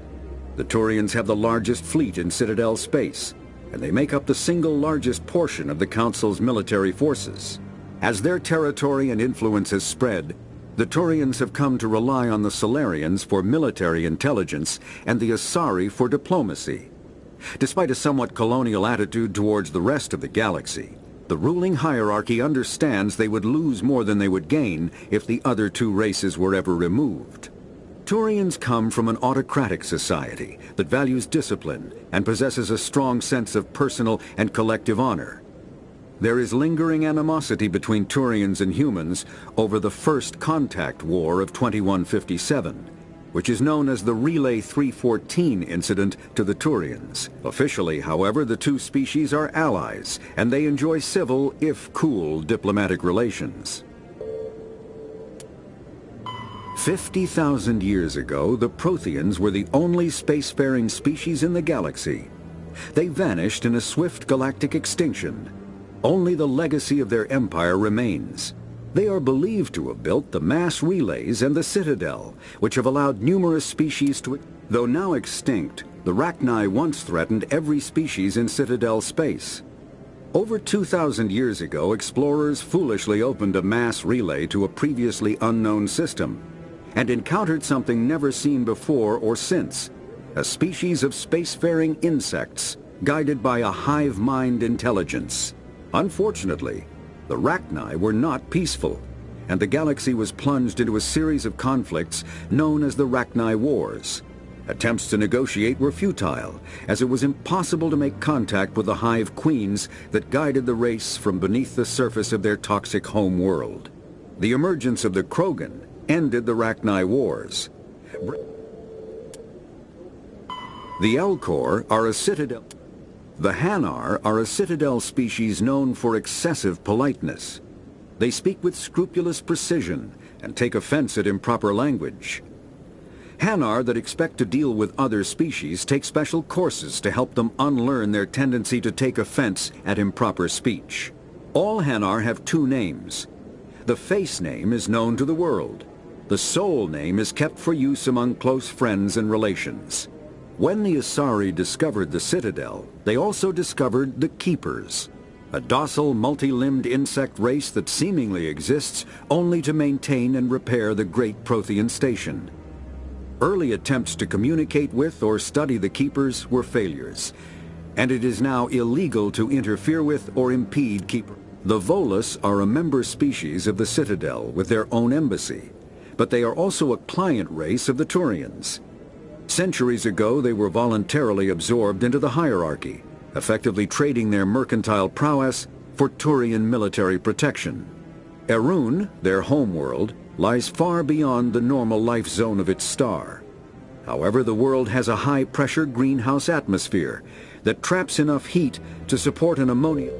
[SPEAKER 4] The Turians have the largest fleet in Citadel space, and they make up the single largest portion of the Council's military forces. As their territory and influence has spread, the Turians have come to rely on the Solarians for military intelligence and the Asari for diplomacy. Despite a somewhat colonial attitude towards the rest of the galaxy, the ruling hierarchy understands they would lose more than they would gain if the other 2 races were ever removed. Turians come from an autocratic society that values discipline and possesses a strong sense of personal and collective honor. There is lingering animosity between Turians and humans over the First Contact War of 2157, which is known as the Relay 314 incident to the Turians. Officially, however, the 2 species are allies, and they enjoy civil, if cool, diplomatic relations. 50,000 years ago, the Protheans were the only spacefaring species in the galaxy. They vanished in a swift galactic extinction. Only the legacy of their empire remains. They are believed to have built the mass relays and the Citadel, which have allowed numerous species to... Though now extinct, The Rachni once threatened every species in Citadel space. Over 2,000 years ago, explorers foolishly opened a mass relay to a previously unknown system and encountered something never seen before or since, a species of spacefaring insects guided by a hive mind intelligence. Unfortunately, the Rachni were not peaceful, and the galaxy was plunged into a series of conflicts known as the Rachni Wars. Attempts to negotiate were futile, as it was impossible to make contact with the hive queens that guided the race from beneath the surface of their toxic home world. The emergence of the Krogan ended the Rachni Wars. The Elcor are a citadel. The Hanar are a citadel species known for excessive politeness. They speak with scrupulous precision and take offense at improper language. Hanar that expect to deal with other species take special courses to help them unlearn their tendency to take offense at improper speech. All Hanar have two names. The face name is known to the world. The soul name is kept for use among close friends and relations. When the Asari discovered the Citadel, they also discovered the Keepers, a docile, multi-limbed insect race that seemingly exists only to maintain and repair the Great Prothean Station. Early attempts to communicate with or study the Keepers were failures, and it is now illegal to interfere with or impede Keepers. The Volus are a member species of the Citadel with their own embassy, but they are also a client race of the Turians. Centuries ago, they were voluntarily absorbed into the hierarchy, effectively trading their mercantile prowess for Turian military protection. Erun, their homeworld, lies far beyond the normal life zone of its star. However, the world has a high-pressure greenhouse atmosphere that traps enough heat to support an ammonia.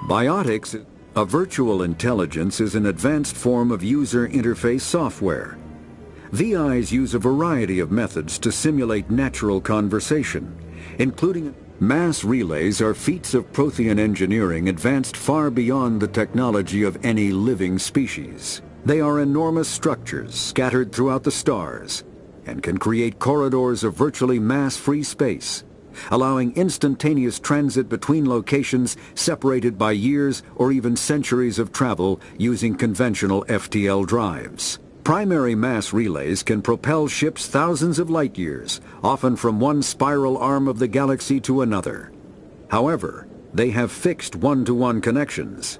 [SPEAKER 4] Biotics, a virtual intelligence, is an advanced form of user interface software. VIs use a variety of methods to simulate natural conversation, including mass relays are feats of Prothean engineering advanced far beyond the technology of any living species. They are enormous structures scattered throughout the stars and can create corridors of virtually mass-free space, allowing instantaneous transit between locations separated by years or even centuries of travel using conventional FTL drives. Primary mass relays can propel ships thousands of light years, often from one spiral arm of the galaxy to another. However, they have fixed one-to-one connections.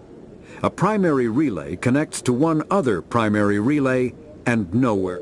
[SPEAKER 4] A primary relay connects to one other primary relay and nowhere.